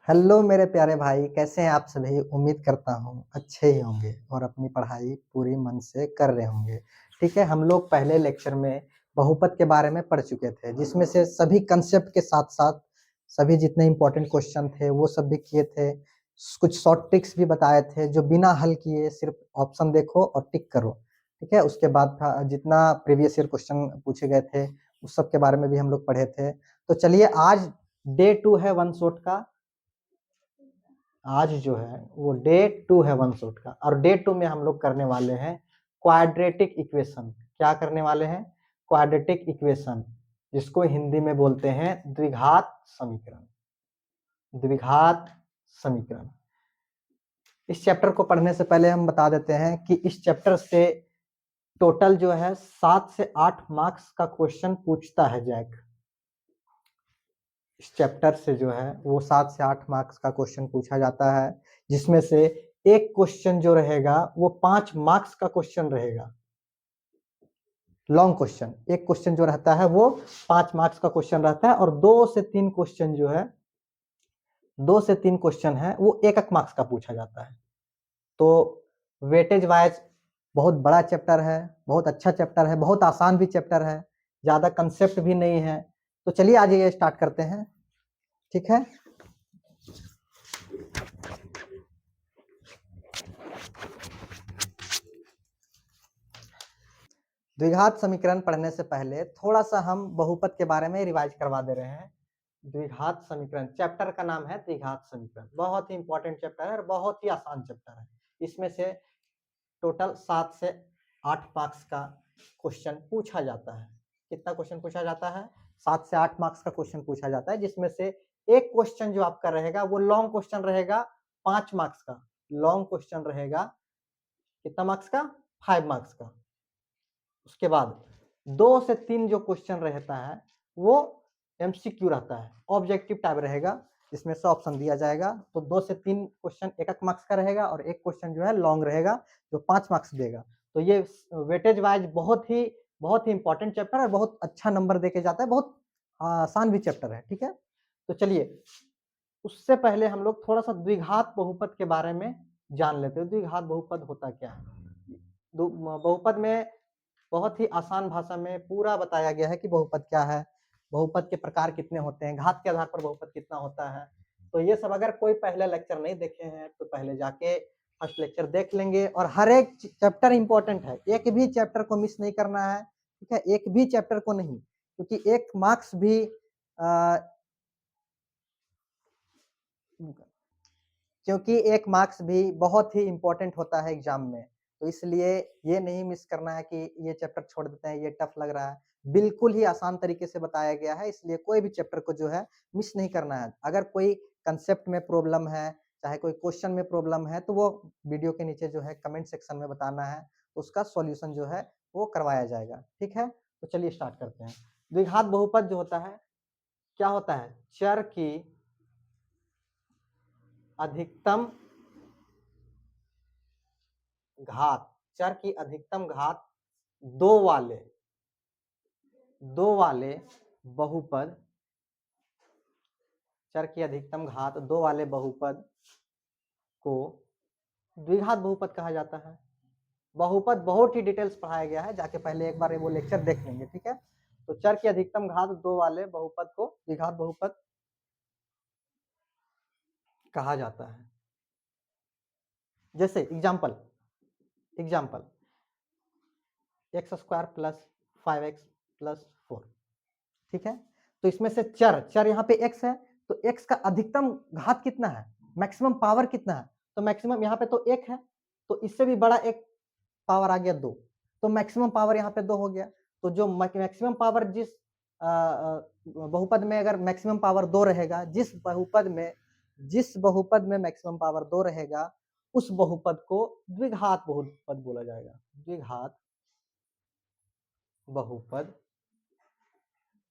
Hello मेरे प्यारे भाई, कैसे हैं आप सभी? उम्मीद करता हूँ अच्छे ही होंगे और अपनी पढ़ाई पूरी मन से कर रहे होंगे। ठीक है, हम लोग पहले लेक्चर में बहुपद के बारे में पढ़ चुके थे, जिसमें से सभी कंसेप्ट के साथ-साथ सभी जितने इम्पोर्टेंट क्वेश्चन थे, वो सब भी किए थे। कुछ शॉर्ट ट्रिक्स भी बताए थे, जो बिना हल किए सिर्फ ऑप्शन देखो और टिक करो। ठीक है, उसके बाद था जितना प्रीवियस ईयर क्वेश्चन पूछे गए थे, उस सब के बारे में भी हम लोग पढ़े थे। तो चलिए आज डे 2 है वन शॉट का। आज जो है वो डे 2 है वन शॉट का और डे 2 में हम लोग करने वाले हैं क्वाड्रेटिक इक्वेशन। क्या करने वाले हैं? क्वाड्रेटिक इक्वेशन, जिसको हिंदी में बोलते हैं द्विघात समीकरण। द्विघात समीकरण। इस चैप्टर को पढ़ने से पहले हम बता देते हैं कि इस चैप्टर से टोटल जो है 7 से 8 मार्क्स का क्वेश्चन पूछता है जैक। इस चैप्टर से जो है वो 7 से 8 मार्क्स का क्वेश्चन पूछा जाता है, जिसमें से एक क्वेश्चन जो रहेगा वो 5 मार्क्स का क्वेश्चन रहेगा। लॉन्ग क्वेश्चन, एक क्वेश्चन जो रहता है वो 5 मार्क्स का क्वेश्चन रहता है और 2 से 3 क्वेश्चन जो है 2 से 3 क्वेश्चन है वो 1 मार्क्स का पूछा जाता है। तो वेटेज वाइज बहुत बड़ा चैप्टर है, बहुत अच्छा चैप्टर है, बहुत आसान भी चैप्टर है, ज्यादा कंसेप्ट भी नहीं है। तो चलिए आज ये स्टार्ट करते हैं। ठीक है, द्विघात समीकरण पढ़ने से पहले थोड़ा सा हम बहुपद के बारे में रिवाइज करवा दे रहे हैं। द्विघात समीकरण चैप्टर का नाम है द्विघात समीकरण। बहुत ही इंपॉर्टेंट चैप्टर है और बहुत ही आसान चैप्टर है। इसमें से टोटल 7 से 8 मार्क्स का क्वेश्चन पूछा जाता है। कितना क्वेश्चन पूछा जाता है? 7 से 8 मार्क्स का क्वेश्चन पूछा जाता है, जिसमें से एक क्वेश्चन जो आपका रहेगा वो लॉन्ग क्वेश्चन रहेगा 5 मार्क्स का। लॉन्ग क्वेश्चन रहेगा कितना मार्क्स का? 5 मार्क्स का। उसके बाद 2 से 3 जो क्वेश्चन रहता है वो एमसीक्यू रहता है, ऑब्जेक्टिव टाइप रहेगा, जिसमें से ऑप्शन दिया जाएगा। तो 2 से 3 क्वेश्चन 1 मार्क्स का रहेगा और एक क्वेश्चन जो है लॉन्ग रहेगा जो 5 मार्क्स देगा। तो ये वेटेज वाइज बहुत ही इंपॉर्टेंट चैप्टर है, बहुत अच्छा नंबर देके जाता है, बहुत आसान भी चैप्टर है। ठीक है, तो चलिए उससे पहले हम लोग थोड़ा सा द्विघात बहुपद के बारे में जान लेते हैं। द्विघात बहुपद होता क्या है? बहुपद में बहुत ही आसान भाषा में पूरा बताया गया है कि बहुपद क्या है, बहुपद के प्रकार कितने होते हैं, घात के आधार पर बहुपद कितना होता है। तो ये सब अगर कोई पहले लेक्चर नहीं देखे हैं तो पहले जाके फर्स्ट लेक्चर देख लेंगे। और हर एक चैप्टर इंपॉर्टेंट है, एक भी चैप्टर को मिस नहीं करना है। ठीक है, एक भी चैप्टर को नहीं, क्योंकि एक मार्क्स भी क्योंकि एक मार्क्स भी बहुत ही इंपॉर्टेंट होता है एग्जाम में। तो इसलिए ये नहीं मिस करना है कि ये चैप्टर छोड़ देते हैं, ये टफ लग रहा है। बिल्कुल ही आसान तरीके से बताया गया है, इसलिए कोई भी चैप्टर को जो है मिस नहीं करना है। अगर कोई कंसेप्ट में प्रॉब्लम है, चाहे कोई क्वेश्चन में प्रॉब्लम है, तो वो वीडियो के नीचे जो है कमेंट सेक्शन में बताना है, तो उसका सॉल्यूशन जो है वो करवाया जाएगा। ठीक है, तो चलिए स्टार्ट करते हैं। द्विघात बहुपद जो होता है, क्या होता है? चर की अधिकतम घात, चर की अधिकतम घात दो वाले बहुपद, चर की अधिकतम घात 2 वाले बहुपद को द्विघात बहुपद कहा जाता है। बहुपद बहुत ही डिटेल्स पढ़ाया गया है, जाके पहले एक बार वो लेक्चर देख लेंगे। ठीक है, तो चर की अधिकतम घात 2 वाले बहुपद को द्विघात बहुपद कहा जाता है। जैसे example x square plus 5x plus 4। ठीक है, तो इसमें से चर यहाँ पे x है, तो x का अधिकतम घात कितना है, मैक्सिमम पावर कितना है? तो मैक्सिमम यहाँ पे तो 1 है, तो इससे भी बड़ा एक पावर आ गया 2, तो मैक्सिमम पावर यहाँ पे 2 हो गया। तो जो मैक्सिमम पावर जिस बहुपद में अगर मैक्सिमम पावर 2 रहेगा, जिस बहुपद में मैक्सिमम पावर 2 रहेगा, उस बहुपद को द्विघात बहुपद बोला जाएगा। द्विघात बहुपद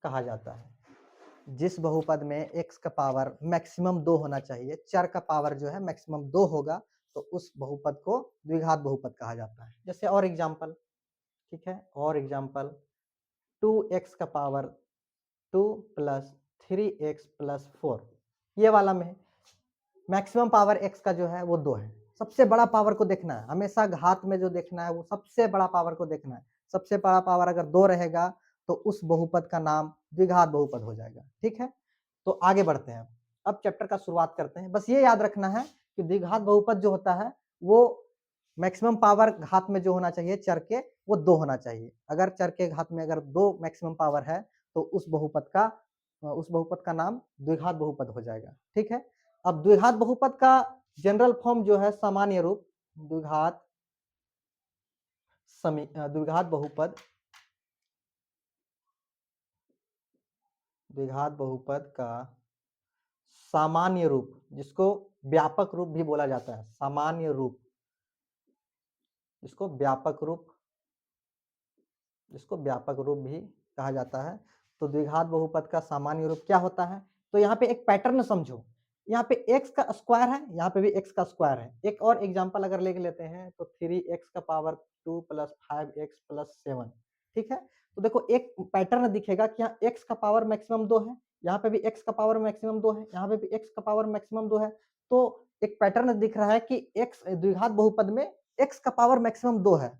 कहा जाता है। जिस बहुपद में x का पावर मैक्सिमम 2 होना चाहिए, चर का पावर जो है मैक्सिमम 2 होगा, तो उस बहुपद को द्विघात बहुपद कहा जाता है। जैसे और एग्जांपल, ठीक है, और एग्जांपल 2x का पावर 2 प्लस 3x प्लस 4, ये वाला में मैक्सिमम पावर x का जो है वो 2 है। सबसे बड़ा पावर को देखना है, हमेशा घात में जो देखना है वो सबसे बड़ा पावर को देखना है। सबसे बड़ा पावर अगर 2 रहेगा तो उस बहुपद का नाम द्विघात बहुपद हो जाएगा, ठीक है? तो आगे बढ़ते हैं। अब चैप्टर का शुरुआत करते हैं। बस ये याद रखना है कि द्विघात बहुपद जो होता है वो मैक्सिमम पावर घात में जो होना चाहिए चर के वो 2 होना चाहिए। अगर चर के घात में अगर 2 मैक्सिमम पावर है तो उस बहुपद का नाम द्विघात बहुपद हो जाएगा, ठीक है? अब द्विघात बहुपद का जनरल फॉर्म जो है सामान्य रूप द्विघात द्विघात बहुपद का सामान्य रूप, जिसको व्यापक रूप भी बोला जाता है, सामान्य रूप, जिसको व्यापक रूप भी कहा जाता है। तो द्विघात बहुपद का सामान्य रूप क्या होता है? तो यहाँ पे एक पैटर्न समझो। यहाँ पे x का स्क्वायर है, यहाँ पे भी x का स्क्वायर है। एक और एग्जांपल अगर लेके लेते हैं तो 3x का पावर 2 प्लस 5x प्लस 7, ठीक है? तो देखो एक पैटर्न दिखेगा कि यहाँ x का पावर मैक्सिमम 2 है, यहाँ पे भी x का पावर मैक्सिमम 2 है, यहाँ पे भी x का पावर मैक्सिमम 2 है। तो एक पैटर्न दिख रहा है कि x द्विघात बहुपद में x का पावर मैक्सिमम 2 है,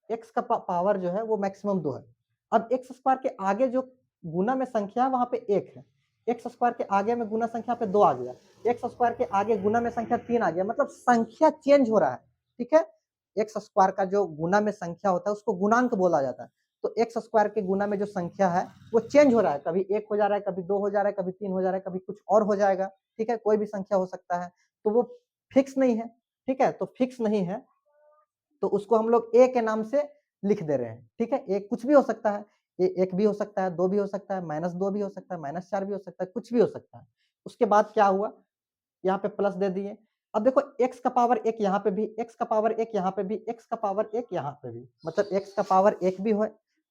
x का पावर जो है वो मैक्सिमम 2 है। अब x स्क्वायर के आगे जो गुना में संख्या है वहां पे 1 है, x स्क्वायर के आगे में गुना संख्या पे 2 आ गया, x स्क्वायर के आगे गुना में संख्या 3 आ गया, मतलब संख्या चेंज हो रहा है, ठीक है? x स्क्वायर का जो गुना में संख्या होता है उसको गुणांक बोला जाता है। तो x स्क्वायर के गुना में जो संख्या है वो चेंज हो रहा है, कभी 1 हो जा रहा है, कभी 2 हो जा रहा है, कभी 3 हो जा रहा है, कभी कुछ और हो जाएगा, ठीक है? कोई भी संख्या हो सकता है, तो वो फिक्स नहीं है, ठीक है? तो फिक्स नहीं है तो उसको हम लोग ए के नाम से लिख दे रहे हैं, ठीक है? ए कुछ भी हो सकता है, ए 1 भी हो सकता है, 2 भी हो सकता है, -2 भी हो सकता है, -4 भी हो सकता है, कुछ भी हो सकता है। उसके बाद क्या हुआ, यहाँ पे प्लस दे दिए। अब देखो x का पावर 1 यहाँ पे भी, x का पावर 1 यहाँ पे भी, x का पावर 1 यहाँ पे भी, मतलब x का पावर 1 भी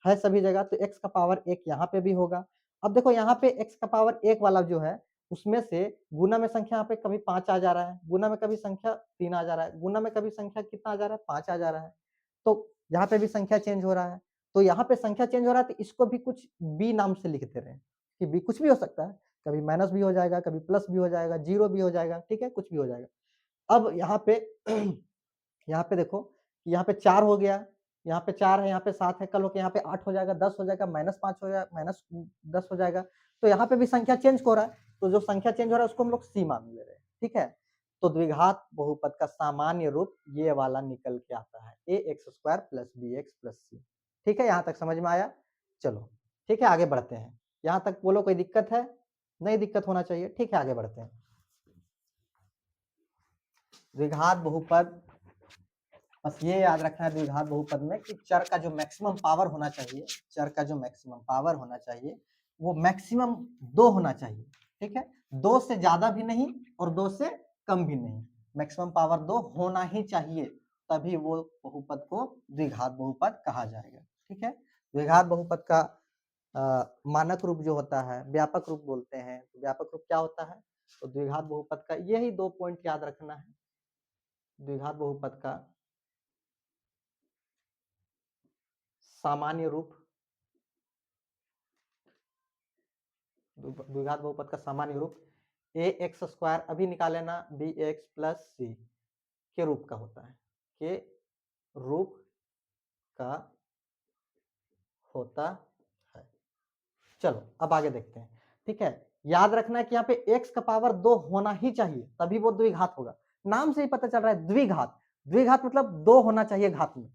है सभी जगह, तो x का पावर 1 यहाँ पे भी होगा। अब देखो यहाँ पे x का पावर 1 वाला जो है, उसमें से गुना में संख्या यहाँ पे कभी 5 आ जा रहा है, गुना में कभी संख्या 3 आ जा रहा है, गुना में कभी संख्या कितना आ जा रहा है, 5 आ जा रहा है। तो यहाँ पे भी संख्या चेंज हो रहा है। तो यहाँ पे संख्या चेंज हो रहा है तो इसको भी कुछ b नाम से लिख दे रहे हैं, कि b कुछ भी हो सकता है, कभी माइनस भी हो जाएगा, कभी प्लस भी हो जाएगा, 0 भी हो जाएगा, ठीक है? कुछ भी हो जाएगा। अब यहाँ पे यहाँ पे देखो, यहाँ पे 4 हो गया, यहाँ पे 4 है, यहाँ पे 7 है, कल हो के यहाँ पे 8 हो जाएगा, 10 हो जाएगा, -5 हो जाएगा, -10 हो जाएगा। तो यहाँ पे भी संख्या चेंज हो रहा है, तो जो संख्या चेंज हो रहा है उसको हम लोग c मान ले रहे हैं, ठीक है? तो द्विघात बहुपद का सामान्य रूप ये वाला निकल के आता है, ax² + bx + c, ठीक है? यहाँ तक समझ में आया? चलो, ठीक है, आगे बढ़ते हैं। यहाँ तक बोलो कोई दिक्कत है? नहीं दिक्कत होना चाहिए, ठीक है, आगे बढ़ते हैं। द्विघात बहुपद, बस ये याद रखना है द्विघात बहुपद में कि चर का जो मैक्सिमम पावर होना चाहिए, चर का जो मैक्सिमम पावर होना चाहिए वो मैक्सिमम 2 होना चाहिए, ठीक है? 2 से ज्यादा भी नहीं और 2 से कम भी नहीं, मैक्सिमम पावर 2 होना ही चाहिए, तभी वो बहुपद को द्विघात बहुपद कहा जाएगा, ठीक है? द्विघात बहुपद का मानक रूप जो होता है, व्यापक रूप बोलते हैं। व्यापक रूप क्या होता है? तो द्विघात बहुपद का यही 2 पॉइंट याद रखना है। द्विघात बहुपद का सामान्य रूप, द्विघात बहुपद का सामान्य रूप ax² अभी निकाले ना, bx + c के रूप का होता है, के रूप का होता है। चलो अब आगे देखते हैं, ठीक है? याद रखना है कि यहाँ पे x का पावर 2 होना ही चाहिए, तभी वो द्विघात होगा। नाम से ही पता चल रहा है द्विघात, द्विघात मतलब 2 होना चाहिए घात में,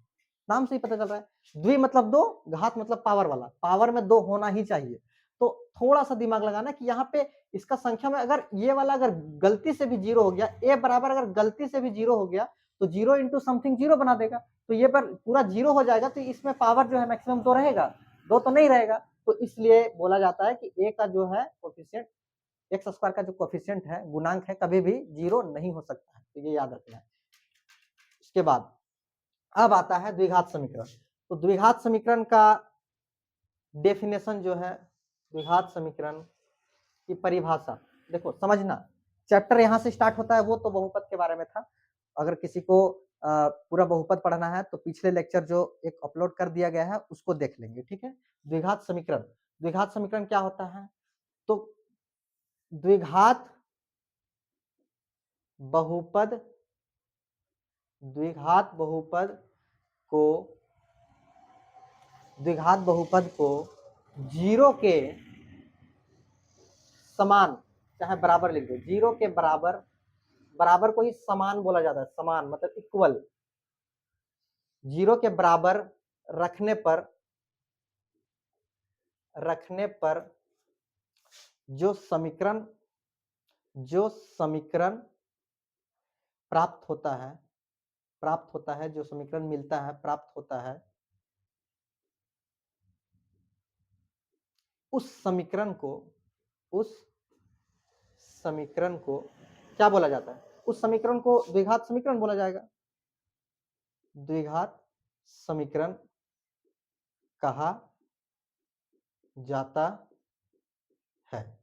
नाम से ही पता चल रहा है। द्वि मतलब 2, घात मतलब पावर वाला, पावर में 2 होना ही चाहिए। तो थोड़ा सा दिमाग लगाना कि यहाँ पे इसका संख्या में अगर ये वाला अगर गलती से भी 0 हो गया, a बराबर अगर गलती से भी 0 हो गया तो 0 इंटू समथिंग 0 बना देगा, तो ये पर पूरा 0 हो जाएगा, तो इसमें पावर जो है मैक्सिमम 2 रहेगा, 2 तो नहीं रहेगा। तो इसलिए बोला जाता है कि a का जो है कोफिशिएंट, x² का जो कोफिशिएंट है, गुणांक है, कभी भी 0 नहीं हो सकता है, तो ये याद रखना है। उसके बाद अब आता है द्विघात समीकरण। तो द्विघात समीकरण का डेफिनेशन जो है, द्विघात समीकरण की परिभाषा देखो, समझना, चैप्टर यहाँ से स्टार्ट होता है, वो तो बहुपद के बारे में था। अगर किसी को पूरा बहुपद पढ़ना है तो पिछले लेक्चर जो एक अपलोड कर दिया गया है उसको देख लेंगे, ठीक है? द्विघात समीकरण, द्विघात समीकरण क्या होता है? तो द्विघात बहुपद द्विघात बहुपद को जीरो के समान, चाहे बराबर लिख दो, जीरो के बराबर, बराबर को ही समान बोला जाता है, समान मतलब इक्वल, जीरो के बराबर रखने पर जो समीकरण प्राप्त होता है, जो समीकरण मिलता है, प्राप्त होता है, उस समीकरण को क्या बोला जाता है? उस समीकरण को द्विघात समीकरण बोला जाएगा, द्विघात समीकरण कहा जाता है।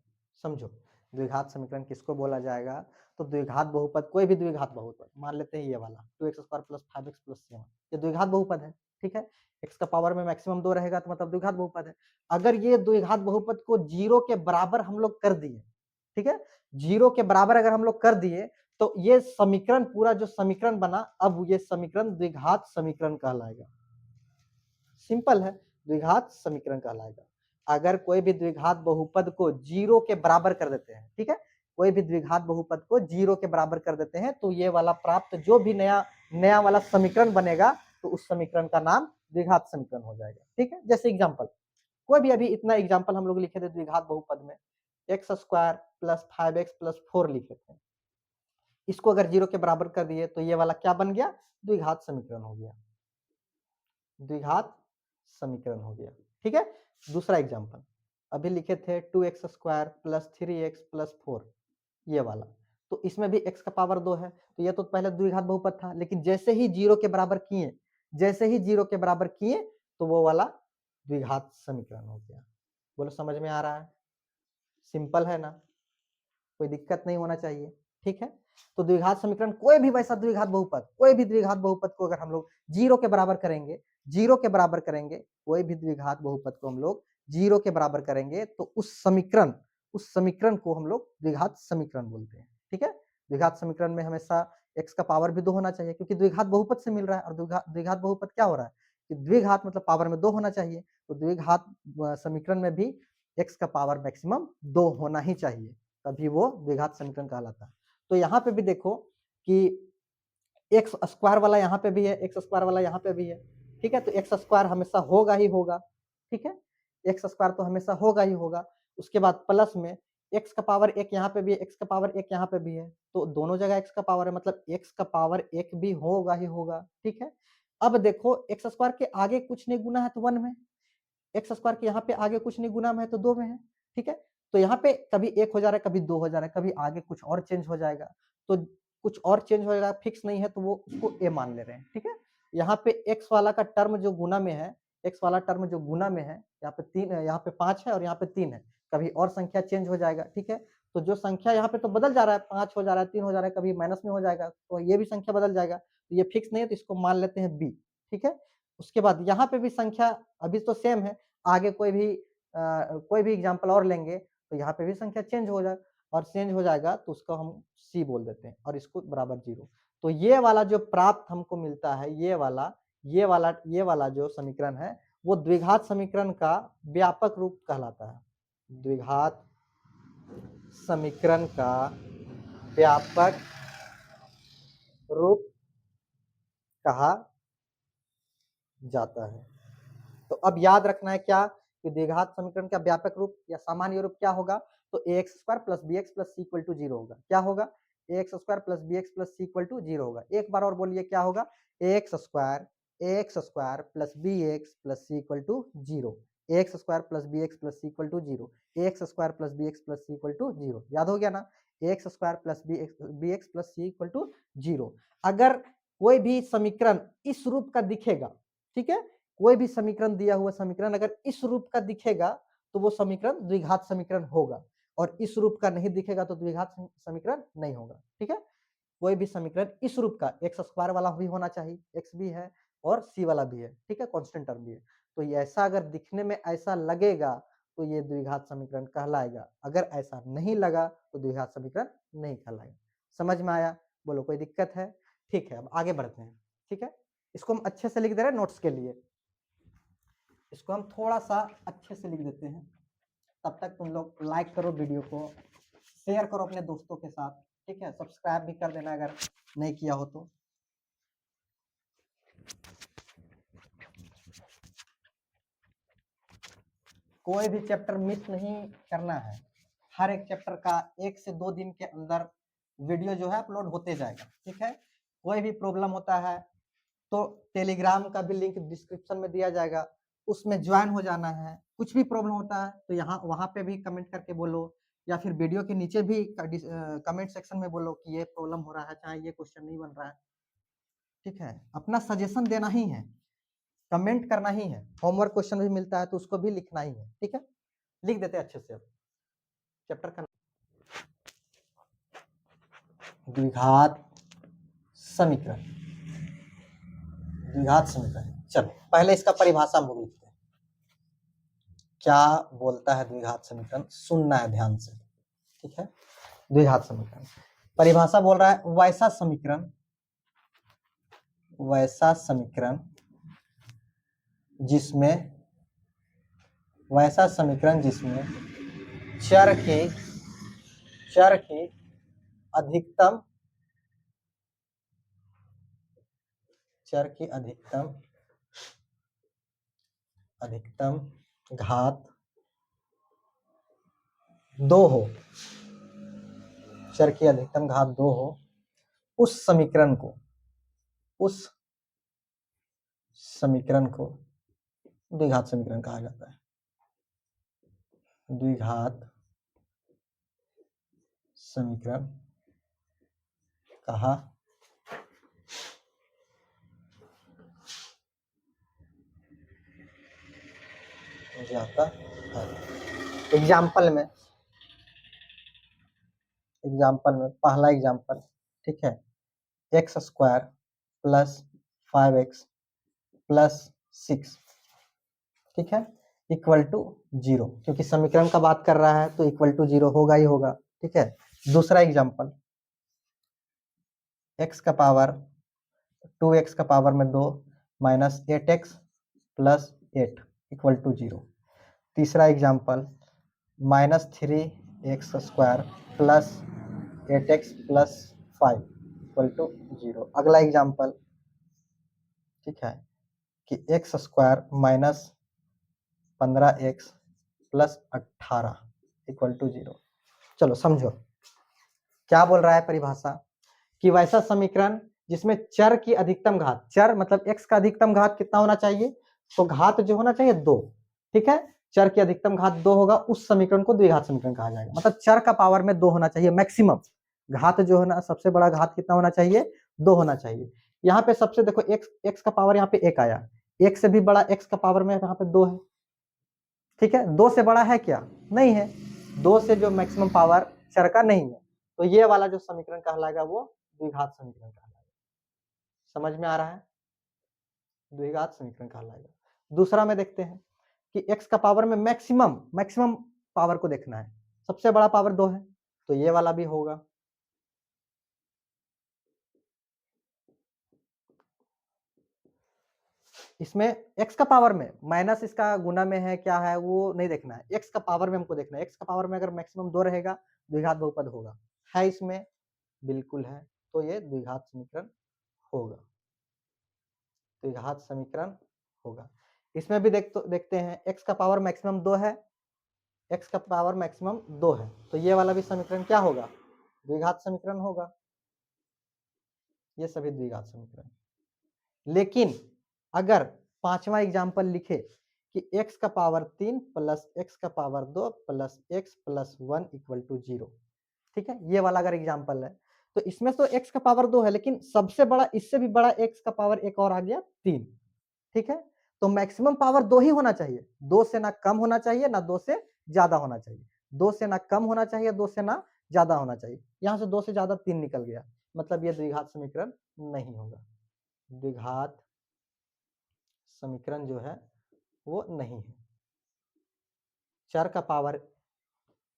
समझो, द्विघात समीकरण किसको बोला जाएगा? तो द्विघात बहुपद, कोई भी द्विघात बहुपद, मान लेते हैं ये वाला 2x² + 5x + 7, ये द्विघात बहुपद है, ठीक है। x का पावर में मैक्सिमम 2 रहेगा तो मतलब द्विघात बहुपद है। अगर ये द्विघात बहुपद को जीरो के बराबर हम लोग कर दिए, ठीक है, जीरो के बराबर अगर हम लोग कर दिए, तो ये समीकरण, पूरा जो समीकरण बना, अब ये समीकरण द्विघात समीकरण कहलाएगा। सिंपल है, द्विघात समीकरण कहलाएगा। अगर कोई भी द्विघात बहुपद को जीरो के बराबर कर देते हैं, ठीक है, कोई भी द्विघात बहुपद को जीरो के बराबर कर देते हैं, तो ये वाला प्राप्त जो भी नया वाला समीकरण बनेगा, तो उस समीकरण का नाम द्विघात समीकरण हो जाएगा, ठीक है। जैसे एग्जाम्पल, कोई भी अभी इतना एग्जाम्पल हम लोग लिखे थे द्विघात बहुपद में, x² + 5x + 4 लिखे थे, इसको अगर जीरो के बराबर कर दिए तो ये वाला क्या बन गया? द्विघात समीकरण हो गया, द्विघात समीकरण हो गया, ठीक है। दूसरा एग्जांपल अभी लिखे थे 2x² + 3x + 4, ये वाला, तो इसमें भी x का पावर 2 है, तो ये तो पहले द्विघात बहुपद था, लेकिन जैसे ही जीरो के बराबर किए, तो वो वाला द्विघात समीकरण हो गया। बोलो समझ में आ रहा है? सिंपल है ना, कोई दिक्कत नहीं होना चाहिए, ठीक है। तो द्विघात समीकरण, कोई भी वैसा द्विघात बहुपद, कोई भी द्विघात बहुपद को अगर हम लोग जीरो के बराबर करेंगे, कोई भी द्विघात बहुपद को हम लोग जीरो के बराबर करेंगे, तो उस समीकरण को हम लोग द्विघात समीकरण बोलते हैं, ठीक है। द्विघात समीकरण में हमेशा x का पावर भी 2 होना चाहिए, क्योंकि द्विघात बहुपद से मिल रहा है, और द्विघात बहुपद क्या हो रहा है कि द्विघात मतलब पावर में 2 होना चाहिए, तो द्विघात समीकरण में भी x का पावर मैक्सिमम 2 होना ही चाहिए, तभी वो द्विघात समीकरण कहलाता है। तो यहाँ पे भी देखो कि x² वाला यहाँ पे भी है, x² वाला यहाँ पे भी है, ठीक है, तो x² हमेशा होगा ही होगा, ठीक है, x² तो हमेशा होगा ही होगा। उसके बाद प्लस में x का पावर 1 यहाँ पे भी है, x का पावर 1 यहाँ पे भी है, तो दोनों जगह x का पावर है, मतलब x का पावर 1 भी होगा ही होगा, ठीक है। अब देखो x² के आगे कुछ नहीं गुना है तो 1 में, x² के यहाँ पे आगे कुछ नहीं गुना में है तो 2 में है, ठीक है। तो यहाँ पे कभी 1 हो जा रहा है, कभी 2 हो जा रहा है, कभी आगे कुछ और चेंज हो जाएगा, तो कुछ और चेंज हो जाएगा, फिक्स नहीं है, तो वो उसको a मान ले रहे हैं, ठीक है। यहाँ पे x वाला का टर्म जो गुना में है, x वाला टर्म जो गुना में है, यहाँ पे 3 है, यहाँ पे 5 है और यहाँ पे 3 है, कभी और संख्या चेंज हो जाएगा, ठीक है। तो जो संख्या यहाँ पे तो बदल जा रहा है, 5 हो जा रहा है, 3 हो जा रहा है, कभी माइनस में हो जाएगा, तो ये भी संख्या बदल जाएगा, तो ये फिक्स नहीं है, तो इसको मान लेते हैं b, ठीक है। उसके बाद यहाँ पे भी संख्या अभी तो सेम है, आगे कोई भी एग्जांपल और लेंगे तो यहाँ पे भी संख्या चेंज हो जाए, और चेंज हो जाएगा तो उसको हम c बोल देते हैं, और इसको बराबर 0। तो ये वाला जो प्राप्त हमको मिलता है, ये वाला जो समीकरण है, वो द्विघात समीकरण का व्यापक रूप कहलाता है, द्विघात समीकरण का व्यापक रूप कहा जाता है। तो अब याद रखना है क्या कि द्विघात समीकरण का व्यापक रूप या सामान्य रूप क्या होगा? तो ax² + bx + c = 0 होगा। क्या होगा? ax² + bx + c = 0 होगा। एक बार और बोलिए क्या होगा? ax² + bx + c = 0, ax² + bx + c = 0, ax² + bx + c = 0। याद हो गया ना? ax² + bx + c = 0। अगर कोई भी समीकरण इस रूप का दिखेगा, ठीक है, कोई भी समीकरण दिया हुआ समीकरण अगर इस रूप का दिखेगा, तो वो समीकरण द्विघात समीकरण होगा, और इस रूप का नहीं दिखेगा तो द्विघात समीकरण नहीं होगा, ठीक है। कोई भी समीकरण इस रूप का x² वाला भी होना चाहिए, x भी है और c वाला भी है, ठीक है, कांस्टेंट टर्म भी है, तो ये ऐसा अगर दिखने में ऐसा लगेगा तो ये द्विघात समीकरण कहलाएगा, अगर ऐसा नहीं लगा तो द्विघात समीकरण नहीं कहलाएगा। समझ में आया? बोलो कोई दिक्कत है? ठीक है, अब आगे बढ़ते हैं, ठीक है? इसको हम अच्छे से लिख दे रहे हैं नोट्स के लिए। इसको हम थोड़ा-सा अच्छे से लिख देते हैं। तब तक तुम लोग लाइक करो वीडियो को, शेयर करो अपने दोस्तों के साथ, ठीक है? सब्सक्राइब भी कर देना अगर नहीं किया हो तो। कोई भी चैप्टर मिस नहीं करना है। हर एक चैप्टर का 1 से 2 दिन के अंदर वीडियो जो है अपलोड होते जाएगा, ठीक है? कोई भी प्रॉब्लम होता है तो टेलीग्राम का भी लिंक डिस्क्रिप्शन में दिया जाएगा, उसमें ज्वाइन हो जाना है। कुछ भी प्रॉब्लम होता है तो यहाँ वहाँ पे भी कमेंट करके बोलो, या फिर वीडियो के नीचे भी कमेंट सेक्शन में बोलो कि ये प्रॉब्लम हो रहा है, चाहे ये क्वेश्चन नहीं बन रहा है, ठीक है? अपना सजेशन देना ही है, कमेंट करना ही है। होमवर्क क्वेश्चन भी मिलता है तो उसको भी लिखना ही है, ठीक है? लिख देते हैं अच्छे से। अब चैप्टर का द्विघात समीकरण, द्विघात समीकरण। चलो पहले इसका परिभाषा हम लोग लिखते हैं। क्या बोलता है द्विघात समीकरण, सुनना है ध्यान से, ठीक है? द्विघात समीकरण परिभाषा बोल रहा है वैसा समीकरण, वैसा समीकरण जिसमें, वैसा समीकरण जिसमें चर के अधिकतम, चर की अधिकतम घात 2 हो, चर की अधिकतम घात 2 हो, उस समीकरण को द्विघात समीकरण कहा जाता है। द्विघात समीकरण कहा जाता है। एग्जाम्पल में पहला एग्जाम्पल, ठीक है? x square plus 5x plus 6, ठीक है, इक्वल टू 0, क्योंकि समीकरण का बात कर रहा है तो इक्वल टू 0 होगा ही होगा, ठीक है? दूसरा एग्जाम्पल, x का पावर 2x का पावर में 2 minus 8x plus 8 equal to 0। तीसरा example, minus 3x square plus 8x plus 5 equal to 0। अगला एग्जाम्पल, ठीक है, कि x square minus 15x plus 18 equal to 0। चलो समझो क्या बोल रहा है परिभाषा, कि वैसा समीकरण जिसमें चर की अधिकतम घात, चर मतलब x का अधिकतम घात कितना होना चाहिए, तो घात जो होना चाहिए 2, ठीक है? चर की अधिकतम घात 2 होगा, उस समीकरण को द्विघात समीकरण कहा जाएगा। मतलब चर का पावर में 2 होना चाहिए मैक्सिमम, घात जो है ना, सबसे बड़ा घात कितना होना चाहिए, 2 होना चाहिए। यहाँ पे सबसे देखो x का पावर यहाँ पे 1 आया, 1 से भी बड़ा x का पावर में यहाँ पे 2 है, ठीक है? 2 से बड़ा है क्या, नहीं है। 2 से जो मैक्सिमम पावर चर का नहीं है, तो ये वाला जो समीकरण कहलाएगा वो द्विघात समीकरण कहलाएगा। समझ में आ रहा है? द्विघात समीकरण कहलाएगा। दूसरा में देखते हैं कि x का पावर में मैक्सिमम पावर को देखना है, सबसे बड़ा पावर 2 है, तो ये वाला भी होगा। इसमें x का पावर में माइनस इसका गुना में है क्या है वो नहीं देखना है, x का पावर में हमको देखना है। x का पावर में अगर मैक्सिमम 2 रहेगा द्विघात बहुपद होगा, है इसमें, बिल्कुल है, तो ये द्विघात समीकरण होगा, द्विघात समीकरण होगा। इसमें भी देखते हैं x का पावर मैक्सिमम 2 है, x का पावर मैक्सिमम 2 है, तो ये वाला भी समीकरण क्या होगा, द्विघात समीकरण होगा। ये सभी द्विघात समीकरण। लेकिन अगर पांचवा एग्जाम्पल लिखे कि x का पावर 3 प्लस x का power 2 plus x plus 1 equal to 0, ठीक है? ये वाला अगर एग्जाम्पल है तो इसमें तो x का पावर 2 है, लेकिन सबसे बड़ा, इससे भी बड़ा x का पावर एक और आ गया 3, ठीक है? तो मैक्सिमम पावर 2 ही होना चाहिए, 2 से ना कम होना चाहिए ना 2 से ज्यादा होना चाहिए, 2 से ना कम होना चाहिए 2 से ना ज्यादा होना चाहिए। यहाँ से 2 से ज्यादा 3 निकल गया, मतलब ये द्विघात समीकरण नहीं होगा, द्विघात समीकरण जो है वो नहीं है। चर का पावर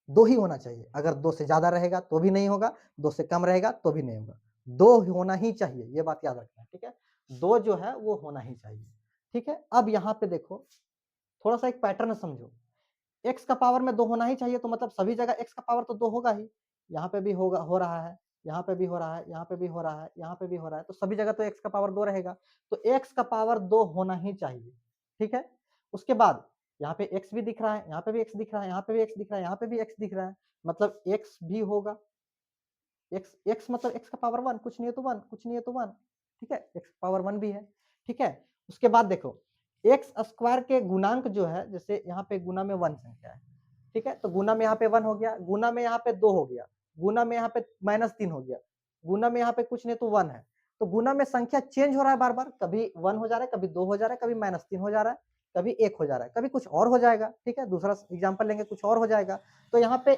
2 ही होना चाहिए, अगर 2 से ज्यादा रहेगा तो भी नहीं होगा, 2 से कम रहेगा तो भी नहीं होगा, 2 होना ही चाहिए, ये बात याद रखना, ठीक है। 2 जो है वो होना ही चाहिए, ठीक है। अब यहाँ पे देखो थोड़ा सा एक पैटर्न समझो, x का पावर में 2 होना ही चाहिए, तो मतलब सभी जगह x का पावर तो 2 होगा ही। यहाँ पे भी होगा, हो रहा है, यहाँ पे भी हो रहा है, यहाँ पे भी हो रहा है, यहाँ पे भी हो रहा है, तो सभी जगह तो x का पावर 2 रहेगा, तो x का पावर 2 होना ही चाहिए, ठीक है। उसके बाद यहाँ पे x भी दिख रहा है, यहाँ पे भी x दिख रहा है, यहाँ पे भी x दिख रहा है, यहाँ पे भी x दिख रहा है, मतलब x भी होगा। x मतलब x का पावर 1, कुछ नहीं है तो 1, कुछ नहीं है तो 1, ठीक है, x पावर 1 भी है, ठीक है। उसके बाद देखो x स्क्वायर के गुणांक जो है, जैसे यहाँ पे गुना में 1 संख्या है, ठीक है, तो गुना में यहाँ पे 1 हो गया, गुना में यहाँ पे 2 हो गया, गुना में यहाँ पे -3 हो गया, गुना में यहाँ पे कुछ नहीं तो 1 है, तो गुना में संख्या चेंज हो रहा है बार बार, कभी 1 हो जा रहा है, कभी 2 हो जा रहा है, कभी -3 हो जा रहा है, कभी 1 हो जा रहा है, कभी कुछ और हो जाएगा, ठीक है। दूसरा एग्जाम्पल लेंगे, कुछ और हो जाएगा। तो यहाँ पे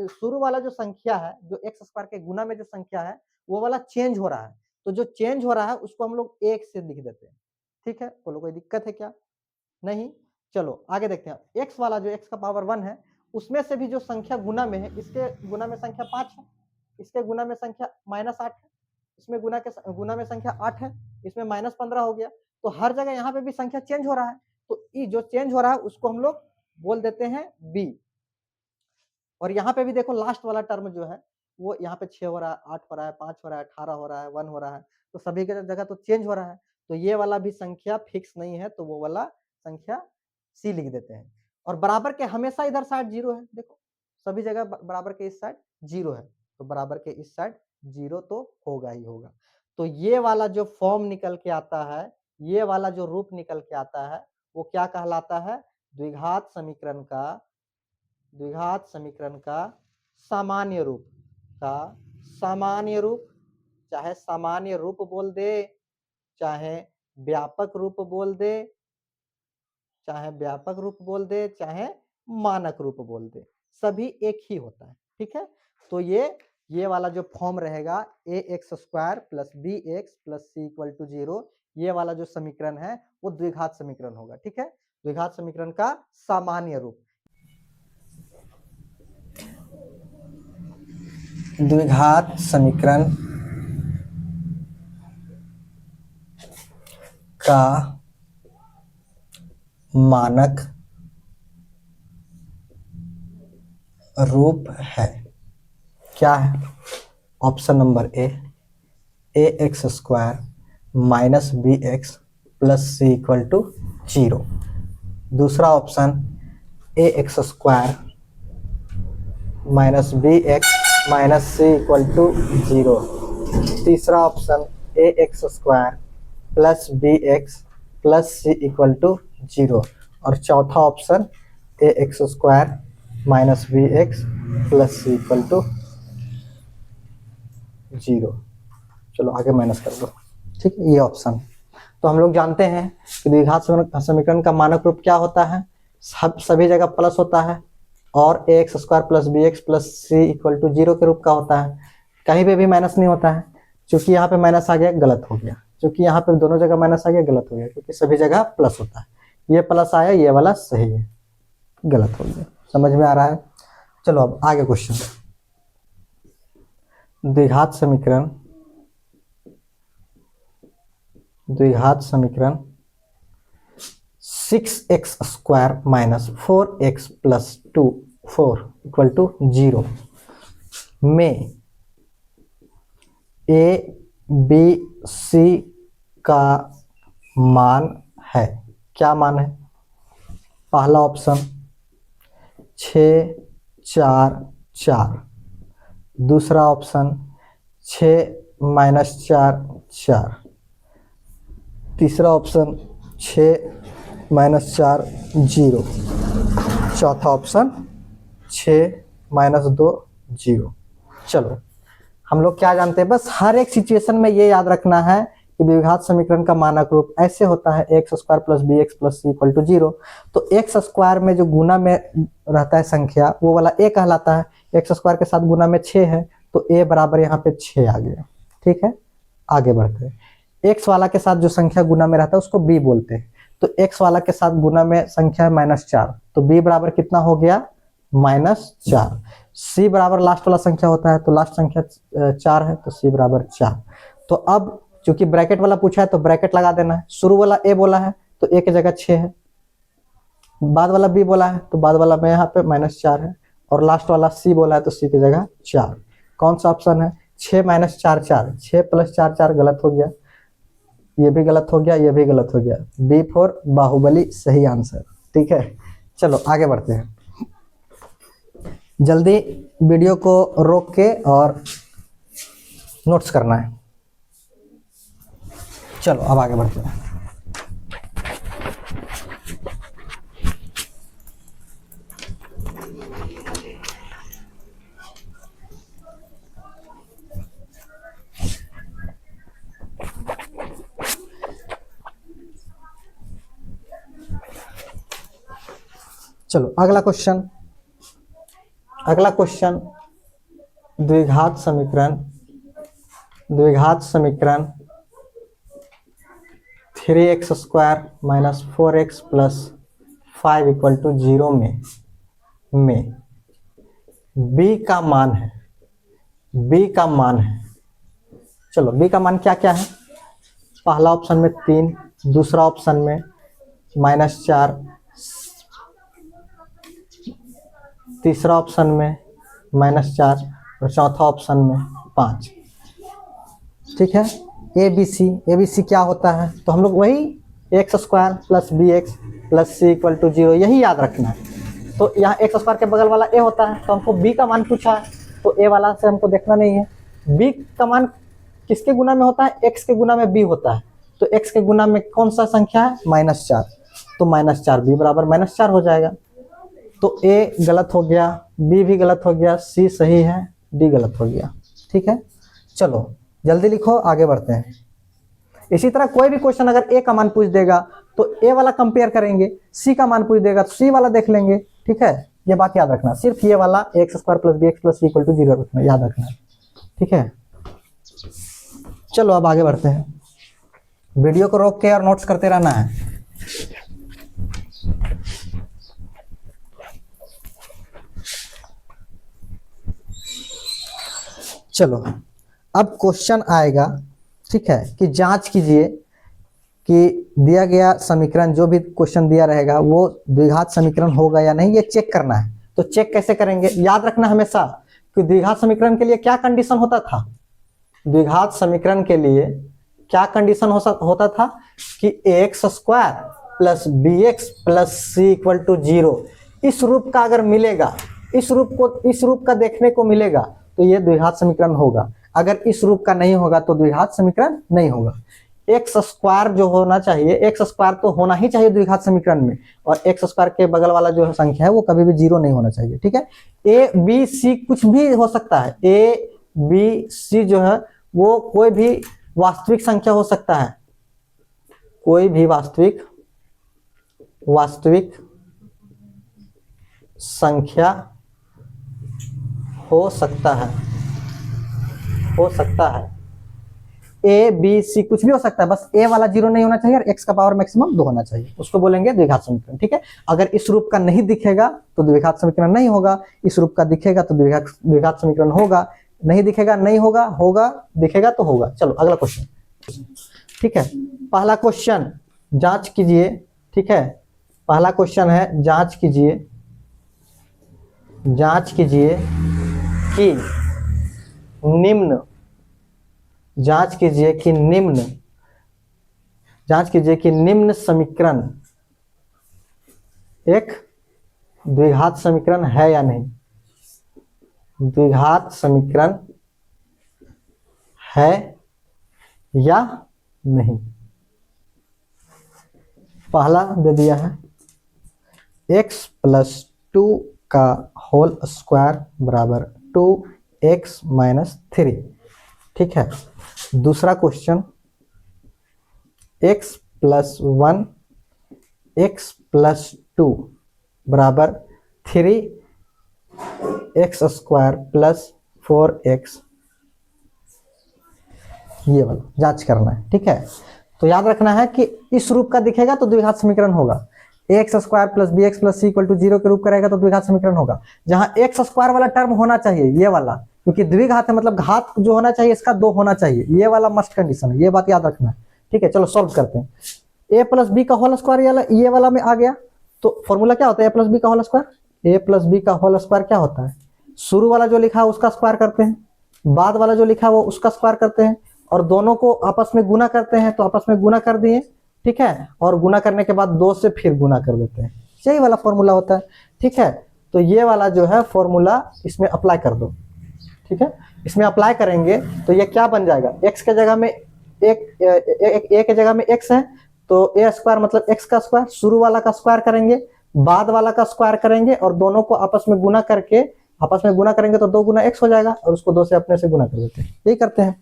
शुरू वाला जो संख्या है, जो एक्स स्क्वायर के गुना में जो संख्या है, वो वाला चेंज हो रहा है, तो जो चेंज हो रहा है उसको हम लोग 1 से लिख देते हैं, ठीक है। बोलो कोई दिक्कत है क्या? नहीं। चलो आगे देखते हैं, x वाला जो x का पावर 1 है, उसमें से भी जो संख्या गुना में है, इसके गुना में संख्या 5 है, इसके गुना में संख्या -8 है, इसमें गुना में संख्या 8 है, इसमें -15 हो गया, तो हर जगह यहाँ पे भी संख्या चेंज हो रहा है, तो ये जो चेंज हो रहा है उसको हम लोग बोल देते हैं b। और यहाँ पे भी देखो लास्ट वाला टर्म जो है, वो यहाँ पे 6 हो रहा है, 8 हो रहा है, 5 हो रहा है, 18 हो रहा है, 1 हो रहा है, तो सभी के जगह तो चेंज हो रहा है, तो ये वाला भी संख्या फिक्स नहीं है, तो वो वाला संख्या सी लिख देते हैं। और बराबर के हमेशा इधर साइड 0 है, देखो सभी जगह बराबर के इस साइड 0 है, तो बराबर के इस साइड 0 तो होगा ही होगा। तो ये वाला जो फॉर्म निकल के आता है, ये वाला जो रूप निकल के आता है, वो क्या कहलाता है? द्विघात समीकरण का सामान्य रूप, चाहे सामान्य रूप बोल दे, चाहे व्यापक रूप बोल दे, चाहे मानक रूप बोल दे, सभी एक ही होता है, ठीक है। तो ये वाला जो फॉर्म रहेगा ax² + bx + c = 0, ये वाला जो समीकरण है वो द्विघात समीकरण होगा, ठीक है। द्विघात समीकरण का सामान्य रूप, द्विघात समीकरण का मानक रूप है, क्या है? Option number A, ax² - bx + c = 0। दूसरा ऑप्शन ax² - bx - c = 0। तीसरा ऑप्शन ax² + bx + c = 0। और चौथा ऑप्शन ax² - bx + c = 0। चलो आगे माइनस कर दो, ठीक है, ये ऑप्शन। तो हम लोग जानते हैं कि द्विघात समीकरण का मानक रूप क्या होता है, सभी जगह प्लस होता है, और ax² + bx + c = 0 के रूप का होता है, कहीं पे भी माइनस नहीं होता है। क्योंकि यहाँ पे माइनस आ गया, गलत हो गया, क्योंकि यहाँ पे दोनों जगह माइनस आ गया, गलत हो गया, क्योंकि सभी जगह प्लस होता है। ये प्लस आया, ये वाला सही है, गलत हो गया। समझ में आ रहा है? चलो अब आगे क्वेश्चन। द्विघात समीकरण 6x² - 4x + 4 = 0 में a, b, c का मान है। क्या मान है? पहला ऑप्शन 6, 4, 4। दूसरा ऑप्शन 6 - 4, 4। तीसरा ऑप्शन 6 - 4, 0। चौथा ऑप्शन 6 - 2, 0। चलो हम लोग क्या जानते हैं, बस हर एक सिचुएशन में ये याद रखना है कि द्विघात समीकरण का मानक रूप ऐसे होता है ax² + bx + c = 0। तो x² में जो गुना में रहता है संख्या, वो वाला a कहलाता है। x² के साथ गुना में 6 है, तो a बराबर यहाँ पे 6 आ गया, ठीक है। आगे बढ़ते हैं, x वाला के साथ जो संख्या गुना में रहता है उसको b बोलते हैं। तो x वाला के साथ गुना में संख्या है -4, तो b बराबर कितना हो गया? -4। c बराबर लास्ट वाला संख्या होता है, तो लास्ट संख्या 4 है, तो c बराबर 4। तो अब चूंकि ब्रैकेट वाला पूछा है तो ब्रैकेट लगा देना है। शुरू वाला a बोला है तो a की जगह 6 है, बाद वाला b बोला है तो बाद वाला में यहाँ पे -4 है, और लास्ट वाला c बोला है तो c की जगह 4। कौन सा ऑप्शन है? 6 - 4 4, 6 + 4 4 गलत हो गया, ये भी गलत हो गया, ये भी गलत हो गया। B4 बाहुबली सही आंसर। ठीक है, चलो आगे बढ़ते हैं। जल्दी वीडियो को रोक के और नोट्स करना है। चलो अब आगे बढ़ते हैं। चलो अगला क्वेश्चन, द्विघात समीकरण 3x² - 4x + 5 = 0 में b का मान है। चलो b का मान क्या क्या है? पहला ऑप्शन में 3, दूसरा ऑप्शन में -4, तीसरा ऑप्शन में -4 और चौथा ऑप्शन में 5। ठीक है, ABC क्या होता है? तो हम लोग वही x² + bx + c = 0 यही याद रखना है। तो यहाँ x² के बगल वाला a होता है, तो हमको b का मान पूछा है तो a वाला से हमको देखना नहीं है। b का मान किसके गुना में होता है? x के गुना में b होता है, तो x के गुना में कौन सा संख्या है? -4, तो -4 b बराबर -4 हो जाएगा। तो a गलत हो गया, b भी गलत हो गया, c सही है, d गलत हो गया। ठीक है, चलो जल्दी लिखो, आगे बढ़ते हैं। इसी तरह कोई भी क्वेश्चन अगर a का मान पूछ देगा तो a वाला कंपेयर करेंगे, c का मान पूछ देगा तो c वाला देख लेंगे। ठीक है, ये बात याद रखना, सिर्फ ये वाला x² + bx + c = 0 रखना, याद रखना। ठीक है, चलो अब आगे बढ़ते हैं। वीडियो को रोक के और नोट्स करते रहना है। चलो अब क्वेश्चन आएगा, ठीक है, कि जांच कीजिए कि दिया गया समीकरण, जो भी क्वेश्चन दिया रहेगा वो द्विघात समीकरण होगा या नहीं, ये चेक करना है। तो चेक कैसे करेंगे? याद रखना हमेशा कि द्विघात समीकरण के लिए क्या कंडीशन होता था? द्विघात समीकरण के लिए क्या कंडीशन होता था कि x² + bx + c = 0। इस रूप का अगर मिलेगा, इस रूप का देखने को मिलेगा तो ये द्विघात समीकरण होगा। अगर इस रूप का नहीं होगा तो द्विघात समीकरण नहीं होगा। x² जो होना चाहिए, x² तो होना ही चाहिए द्विघात समीकरण में, और x² के बगल वाला जो संख्या है वो कभी भी 0 नहीं होना चाहिए। ठीक है, a b c कुछ भी हो सकता है, a b c जो है वो कोई भी वास्तविक संख्या हो सकता है, कोई भी वास्तविक संख्या हो सकता है। a b c कुछ भी हो सकता है, बस a वाला 0 नहीं होना चाहिए और x का पावर मैक्सिमम 2 होना चाहिए, उसको बोलेंगे द्विघात समीकरण। ठीक है, अगर इस रूप का नहीं दिखेगा तो द्विघात समीकरण नहीं होगा, इस रूप का दिखेगा तो द्विघात समीकरण होगा, नहीं दिखेगा नहीं होगा, होगा दिखेगा तो होगा। चलो अगला क्वेश्चन। ठीक है, पहला क्वेश्चन जांच कीजिए। ठीक है, पहला क्वेश्चन है जांच कीजिए कि निम्न समीकरण एक द्विघात समीकरण है या नहीं। द्विघात समीकरण है या नहीं। पहला दे दिया है x + 2 का होल स्क्वायर बराबर 2x - 3। ठीक है, दूसरा क्वेश्चन x + 1 x + 2 बराबर 3x² + 4x, ये वाला जांच करना है। ठीक है, तो याद रखना है कि इस रूप का दिखेगा तो द्विघात समीकरण होगा, x square plus b x plus c equal to 0 के रूप करेगा तो द्विघात समीकरण होगा। जहां एक्स स्क्वायर वाला टर्म होना चाहिए ये वाला, क्योंकि द्विघात है मतलब घात जो होना चाहिए इसका 2 होना चाहिए, ये वाला मस्ट कंडीशन है, ये बात याद रखना है। ठीक है, चलो सॉल्व करते हैं। ए प्लस बी का होल स्क्वायर ये वाला में आ गया, तो फॉर्मूला क्या होता है ए प्लस बी का होल स्क्वायर? ए प्लस बी का होल स्क्वायर क्या होता है? शुरू वाला जो लिखा है उसका स्क्वायर करते हैं, बाद वाला जो लिखा है वो उसका स्क्वायर करते हैं, और दोनों को आपस में गुना करते हैं, तो आपस में गुना कर दिए। ठीक है, और गुना करने के बाद 2 से फिर गुना कर देते हैं, यही वाला फॉर्मूला होता है। ठीक है, तो ये वाला जो है फॉर्मूला इसमें अप्लाई कर दो। ठीक है, इसमें अप्लाई करेंगे तो ये क्या बन जाएगा? एक्स के जगह में ए के जगह में एक्स है, तो ए स्क्वायर मतलब एक्स का स्क्वायर, शुरू वाला का स्क्वायर करेंगे, बाद वाला का स्क्वायर करेंगे, और दोनों को आपस में गुना करेंगे तो 2 गुना एक्स हो जाएगा, और उसको 2 से अपने से गुना कर देते हैं, यही करते हैं।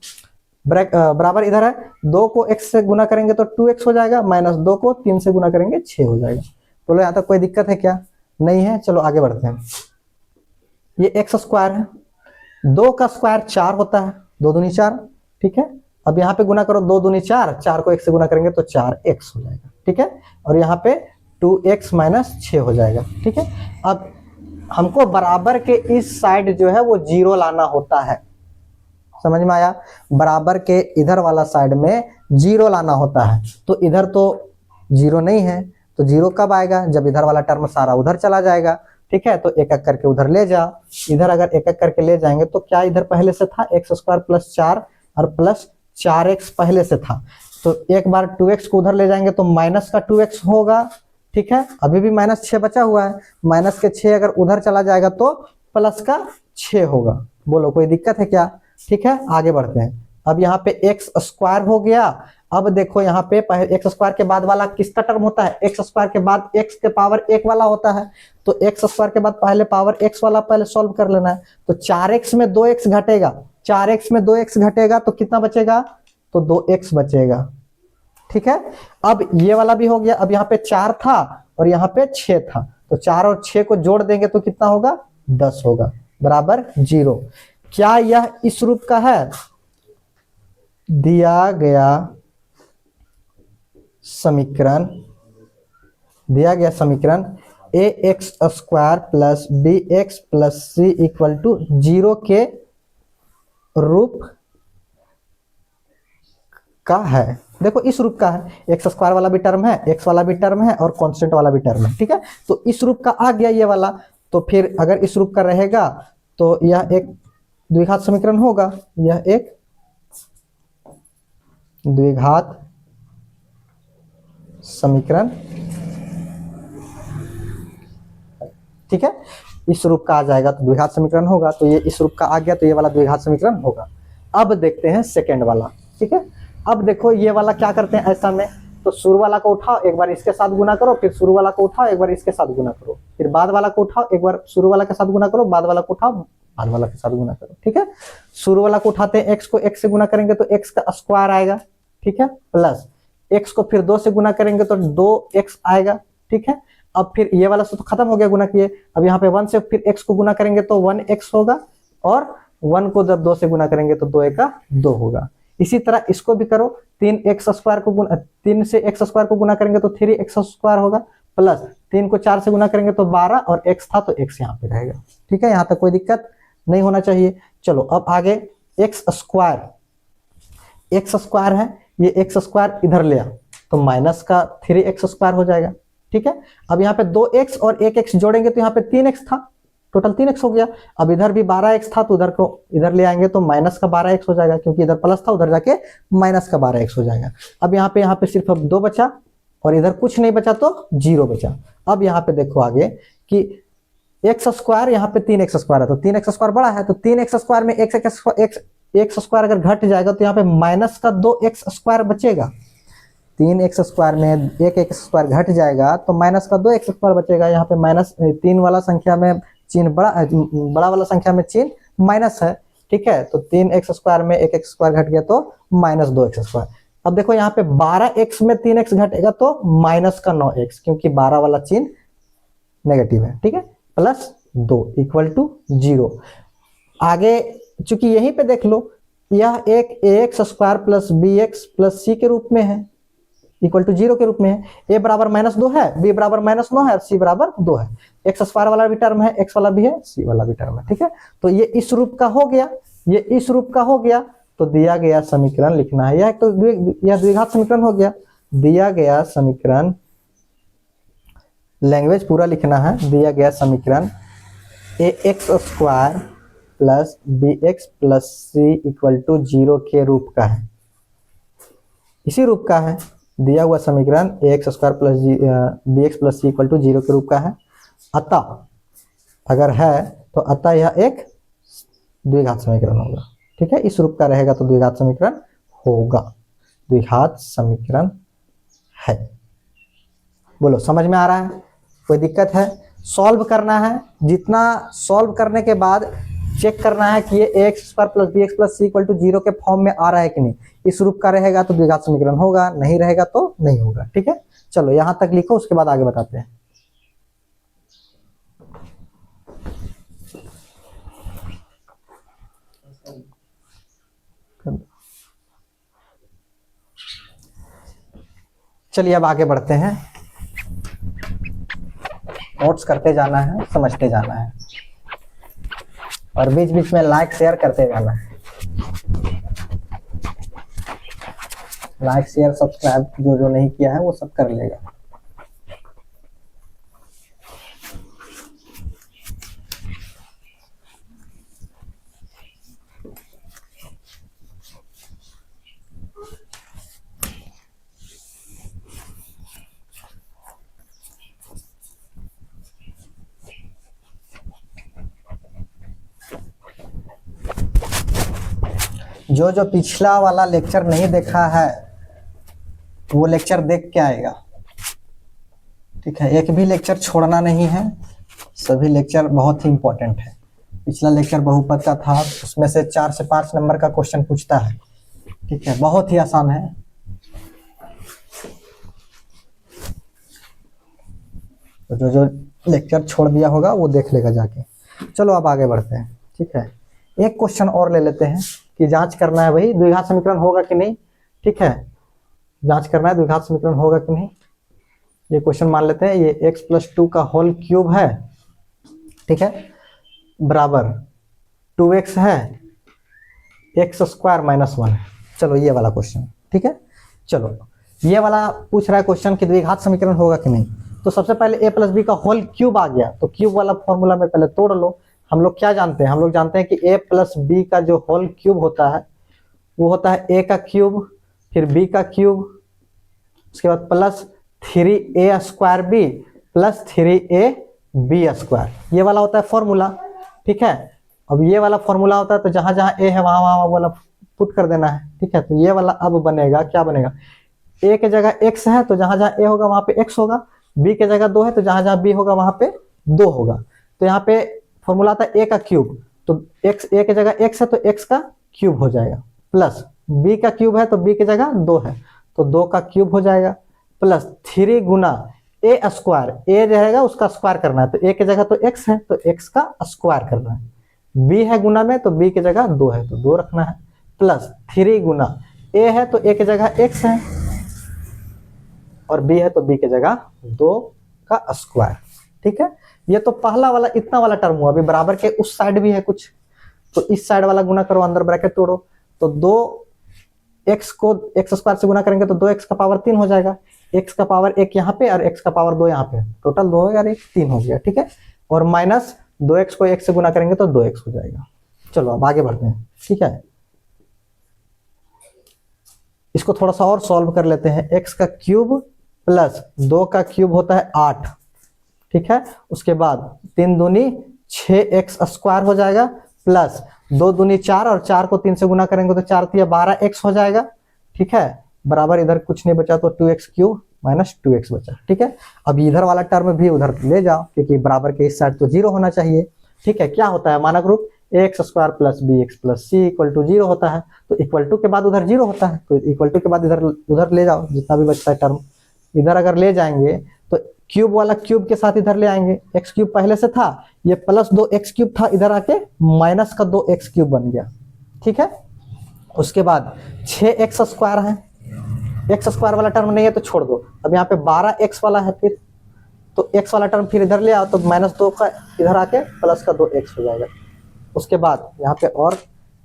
बराबर इधर है, 2 को x से गुना करेंगे तो 2x हो जाएगा, माइनस 2 को 3 से गुना करेंगे 6 हो जाएगा। बोलो यहाँ तक कोई दिक्कत है क्या? नहीं है, चलो आगे बढ़ते हैं। ये एक्स स्क्वायर है, 2 का स्क्वायर 4 होता है, 2 दूनी 4। ठीक है, अब यहाँ पे गुना करो, 2 दूनी 4, 4 को 1 से गुना करेंगे तो 4x हो जाएगा। ठीक है, और यहाँ पे 2x माइनस 6 हो जाएगा। ठीक है, अब हमको बराबर के इस साइड जो है वो 0 लाना होता है, समझ में आया? बराबर के इधर वाला साइड में 0 लाना होता है, तो इधर तो 0 नहीं है, तो 0 कब आएगा? जब इधर वाला टर्म सारा उधर चला जाएगा। ठीक है, तो एक एक करके उधर ले जा, इधर अगर एक एक करके ले जाएंगे तो क्या इधर पहले से था एक्स स्क्वायर प्लस 4 और प्लस 4x पहले से था, तो एक बार 2x को उधर ले जाएंगे तो माइनस का 2x होगा। ठीक है, अभी भी माइनस 6 बचा हुआ है, माइनस के 6 अगर उधर चला जाएगा तो प्लस का 6 होगा। बोलो कोई दिक्कत है क्या? ठीक है, आगे बढ़ते हैं। अब यहाँ पे एक्स स्क्वायर हो गया। अब देखो यहाँ पे एक्स स्क्वायर के बाद वाला किसका टर्म होता है? एक्स स्क्वायर के बाद एक्स के पावर 1 वाला होता है, तो एक्स स्क्वायर के बाद पहले पावर एक्स वाला पहले सॉल्व कर लेना है। तो 4x में 2x घटेगा, 4x में 2x घटेगा तो कितना बचेगा? तो 2x बचेगा। ठीक है, अब ये वाला भी हो गया। अब यहाँ पे 4 था और यहाँ पे 6 था, तो 4 और 6 को जोड़ देंगे तो कितना होगा? 10 होगा, बराबर 0। क्या यह इस रूप का है? दिया गया समीकरण a x square plus b x plus c equal to 0 के रूप का है। देखो इस रूप का है, एक्स स्क्वायर वाला भी टर्म है, एक्स वाला भी टर्म है और कांस्टेंट वाला भी टर्म है। ठीक है, तो इस रूप का आ गया ये वाला, तो फिर अगर इस रूप का रहेगा तो यह एक द्विघात समीकरण होगा, यह एक द्विघात समीकरण। ठीक है, इस रूप का आ जाएगा तो द्विघात समीकरण होगा, तो ये इस रूप का आ गया तो ये वाला द्विघात समीकरण होगा। अब देखते हैं सेकंड वाला। ठीक है, अब देखो ये वाला क्या करते हैं ऐसा में, तो शुरू वाला को उठाओ, एक बार इसके साथ गुना करो, फिर शुरू वाला को उठाओ, एक बार इसके साथ गुना करो, फिर बाद वाला को उठाओ, एक बार शुरू वाला के साथ गुना करो, बाद वाला को उठाओ, बाद वाला के साथ गुना करो। ठीक है, शुरू वाला को उठाते हैं, x को x से गुना करेंगे तो x का स्क्वायर आएगा। ठीक है, प्लस x को फिर 2 से गुना करेंगे तो 2x आएगा। ठीक है, अब फिर ये वाला तो खत्म हो गया गुना किए, अब यहाँ पे 1 से फिर x को गुना करेंगे तो 1x होगा, और 1 को जब 2 से गुना करेंगे तो 2 का 2 होगा। इसी तरह इसको भी करो, 3x स्क्वायर को 3 से x स्क्वायर को गुना करेंगे तो 3x स्क्वायर होगा, प्लस 3 को 4 से गुना करेंगे तो 12 और x था तो x यहाँ पे रहेगा। ठीक है, यहाँ तक कोई दिक्कत नहीं होना चाहिए। चलो अब आगे एक्स स्क्वायर है, ये एक्स स्क्वायर इधर ले आ तो माइनस का 3x स्क्वायर हो जाएगा। ठीक है, अब यहाँ पे 2x और 1x जोड़ेंगे तो यहाँ पे 3x था, टोटल 3x हो गया। अब इधर भी 12x था तो उधर को इधर ले आएंगे तो माइनस का 12x हो जाएगा, क्योंकि इधर प्लस था उधर जाके माइनस का 12x हो जाएगा। अब यहाँ पे सिर्फ अब 2 बचा और इधर कुछ नहीं बचा तो 0 बचा। अब यहाँ पे देखो आगे कि एक्स स्क्वायर, यहाँ पे 3x स्क्वायर है तो 3x स्क्वायर बड़ा है, तो 3x स्क्वायर में x स्क्वायर अगर घट जाएगा तो यहाँ पे माइनस का 2x स्क्वायर बचेगा। 3x स्क्वायर में 1x स्क्वायर घट जाएगा तो माइनस का 2x स्क्वायर बचेगा। यहाँ पे माइनस 3 वाला संख्या में चिन्ह बड़ा वाला संख्या में चिन्ह माइनस है। ठीक है, तो 3x स्क्वायर में 1x स्क्वायर घट गया तो माइनस 2x स्क्वायर। अब देखो यहाँ पे 12x में 3x घटेगा तो माइनस का 9x, क्योंकि 12 वाला चिन्ह नेगेटिव है। ठीक है, प्लस 2 इक्वल टू 0। आगे चूंकि यहीं पे देख लो, यह एक ax square plus bx plus c के रूप में है। इक्वल टू 0 के रूप में है। ए बराबर -2 है, बी बराबर -9 है और सी बराबर 2 है। एक्स स्क्वायर वाला भी टर्म है, एक्स वाला भी है, सी वाला भी टर्म है, ठीक है। तो ये इस रूप का हो गया, ये इस रूप का हो गया, तो दिया गया समीकरण लिखना है। यह तो यह द्विघात समीकरण हो गया। दिया गया समीकरण, लैंग्वेज पूरा लिखना है। दिया गया समीकरण ax² plus bx plus c equal to 0 के रूप का है, इसी रूप का है। दिया हुआ समीकरण ax² plus bx plus c equal to 0 के रूप का है। अतः अगर है तो अतः यह एक द्विघात समीकरण होगा, ठीक है। इस रूप का रहेगा तो द्विघात समीकरण होगा, द्विघात समीकरण है। बोलो समझ में आ रहा है, कोई दिक्कत है? सॉल्व करना है, जितना सॉल्व करने के बाद चेक करना है कि ये ax² plus bx plus c equal to 0 के फॉर्म में आ रहा है कि नहीं। इस रूप का रहेगा तो द्विघात समीकरण होगा, नहीं रहेगा तो नहीं होगा, ठीक है। चलो यहां तक लिखो, उसके बाद आगे बताते हैं। चलिए अब आगे बढ़ते हैं। नोट्स करते जाना है, समझते जाना है और बीच बीच में लाइक शेयर करते जाना है। लाइक शेयर सब्सक्राइब जो जो नहीं किया है वो सब कर लेगा। जो जो पिछला वाला लेक्चर नहीं देखा है वो लेक्चर देख के आएगा, ठीक है। एक भी लेक्चर छोड़ना नहीं है, सभी लेक्चर बहुत ही इंपॉर्टेंट है। पिछला लेक्चर बहुपद का था, उसमें से 4 से 5 नंबर का क्वेश्चन पूछता है, ठीक है, बहुत ही आसान है। तो जो जो लेक्चर छोड़ दिया होगा वो देख लेगा जाके। चलो अब आगे बढ़ते हैं, ठीक है। एक क्वेश्चन और ले लेते हैं कि जांच करना है वही द्विघात समीकरण होगा कि नहीं, ठीक है। जांच करना है द्विघात समीकरण होगा कि नहीं। ये क्वेश्चन मान लेते हैं, ये x प्लस 2 का होल क्यूब है, ठीक है, बराबर 2x है, x² माइनस 1 है। चलो ये वाला क्वेश्चन, ठीक है। चलो ये वाला पूछ रहा है क्वेश्चन कि द्विघात समीकरण होगा कि नहीं। तो सबसे पहले a प्लस बी का होल क्यूब आ गया, तो क्यूब वाला फॉर्मूला में पहले तोड़ लो। हम लोग क्या जानते हैं, हम लोग जानते हैं कि a प्लस बी का जो होल क्यूब होता है वो होता है a का क्यूब, फिर b का क्यूब, उसके बाद plus 3a² b plus 3ab², ये वाला होता है फॉर्मूला, ठीक है। अब ये वाला फॉर्मूला होता है तो जहां जहां a है वहां वहां वाला पुट कर देना है, ठीक है। तो ये वाला अब बनेगा, क्या बनेगा, a के जगह x है तो जहां जहां a होगा वहां पे x होगा, b के जगह 2 है तो जहां जहां b होगा वहां पे 2 होगा। तो यहाँ पे फॉर्मूला आता है a का क्यूब, तो x a के जगह x है तो x का क्यूब हो जाएगा, प्लस b का क्यूब है तो b की जगह 2 है तो 2 का क्यूब हो जाएगा, plus 3 Guna a square, a रहेगा उसका स्क्वायर करना है, तो a की जगह तो x है तो x का स्क्वायर करना है, b है गुना में तो b की जगह 2 है तो 2 रखना है, प्लस 3 गुना a है तो a की जगह x है और b है तो b की जगह 2 का स्क्वायर, ठीक है। ये तो पहला वाला इतना वाला टर्म हुआ। अभी बराबर के उस साइड भी है कुछ, तो इस साइड वाला गुना करो, अंदर ब्रैकेट तोड़ो, तो 2x को x² से गुना करेंगे तो 2x का पावर 3 हो जाएगा, x का पावर 1 यहाँ पे और x का पावर 2 यहाँ पे, टोटल 2 होगा और 1 3 हो गया, ठीक है। और माइनस 2x को 1 से गुना करेंगे तो 2x हो जाएगा। चलो अब आगे बढ़ते हैं, ठीक है। इसको थोड़ा सा और सॉल्व कर लेते हैं। x का क्यूब प्लस 2 का क्यूब होता है 8, ठीक है। उसके बाद 3 दूनी 6x² हो जाएगा, प्लस 2 दूनी 4 और 4 को 3 से गुना करेंगे तो 4 3 12x हो जाएगा, ठीक है। बराबर इधर कुछ नहीं बचा तो 2x³ माइनस 2x बचा, ठीक है। अब इधर वाला टर्म भी उधर ले जाओ क्योंकि बराबर के इस साइड तो 0 होना चाहिए, ठीक है। क्या होता है मानक रूप, ax² plus bx plus c equal to 0 होता है, तो इक्वल टू के बाद उधर 0 होता है, तो इक्वल टू के बाद इधर उधर ले जाओ, जितना भी बचता है टर्म इधर अगर ले जाएंगे तो क्यूब वाला क्यूब के साथ इधर ले आएंगे, x³ पहले से था, ये प्लस 2x³ था, इधर आके माइनस का 2x³ बन गया, ठीक है। उसके बाद 6x² है, एक्स स्क्वायर वाला टर्म नहीं है तो छोड़ दो। अब यहाँ पे 12x वाला है, फिर तो x वाला टर्म फिर इधर ले आओ, तो -2 का इधर आके प्लस का 2x हो जाएगा। उसके बाद यहाँ पे और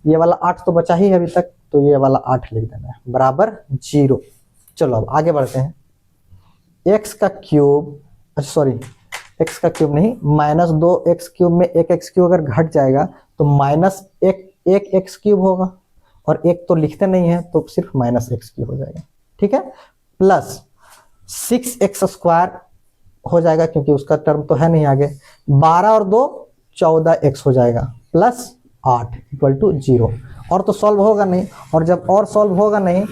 ये वाला 8 तो बचा ही है अभी तक, तो ये वाला 8 लिख देना है बराबर 0। चलो अब आगे बढ़ते हैं। x का क्यूब, सॉरी x का क्यूब नहीं, -2x क्यूब में 1x क्यूब अगर घट जाएगा तो -1x क्यूब होगा, और एक तो लिखते नहीं है तो सिर्फ -x क्यूब हो जाएगा, ठीक है। प्लस 6x स्क्वायर हो जाएगा क्योंकि उसका टर्म तो है नहीं आगे, 12 और 2 14x हो जाएगा, प्लस 8 इक्वल टू 0। और तो सॉल्व होगा नहीं, और जब और सॉल्व होगा नहीं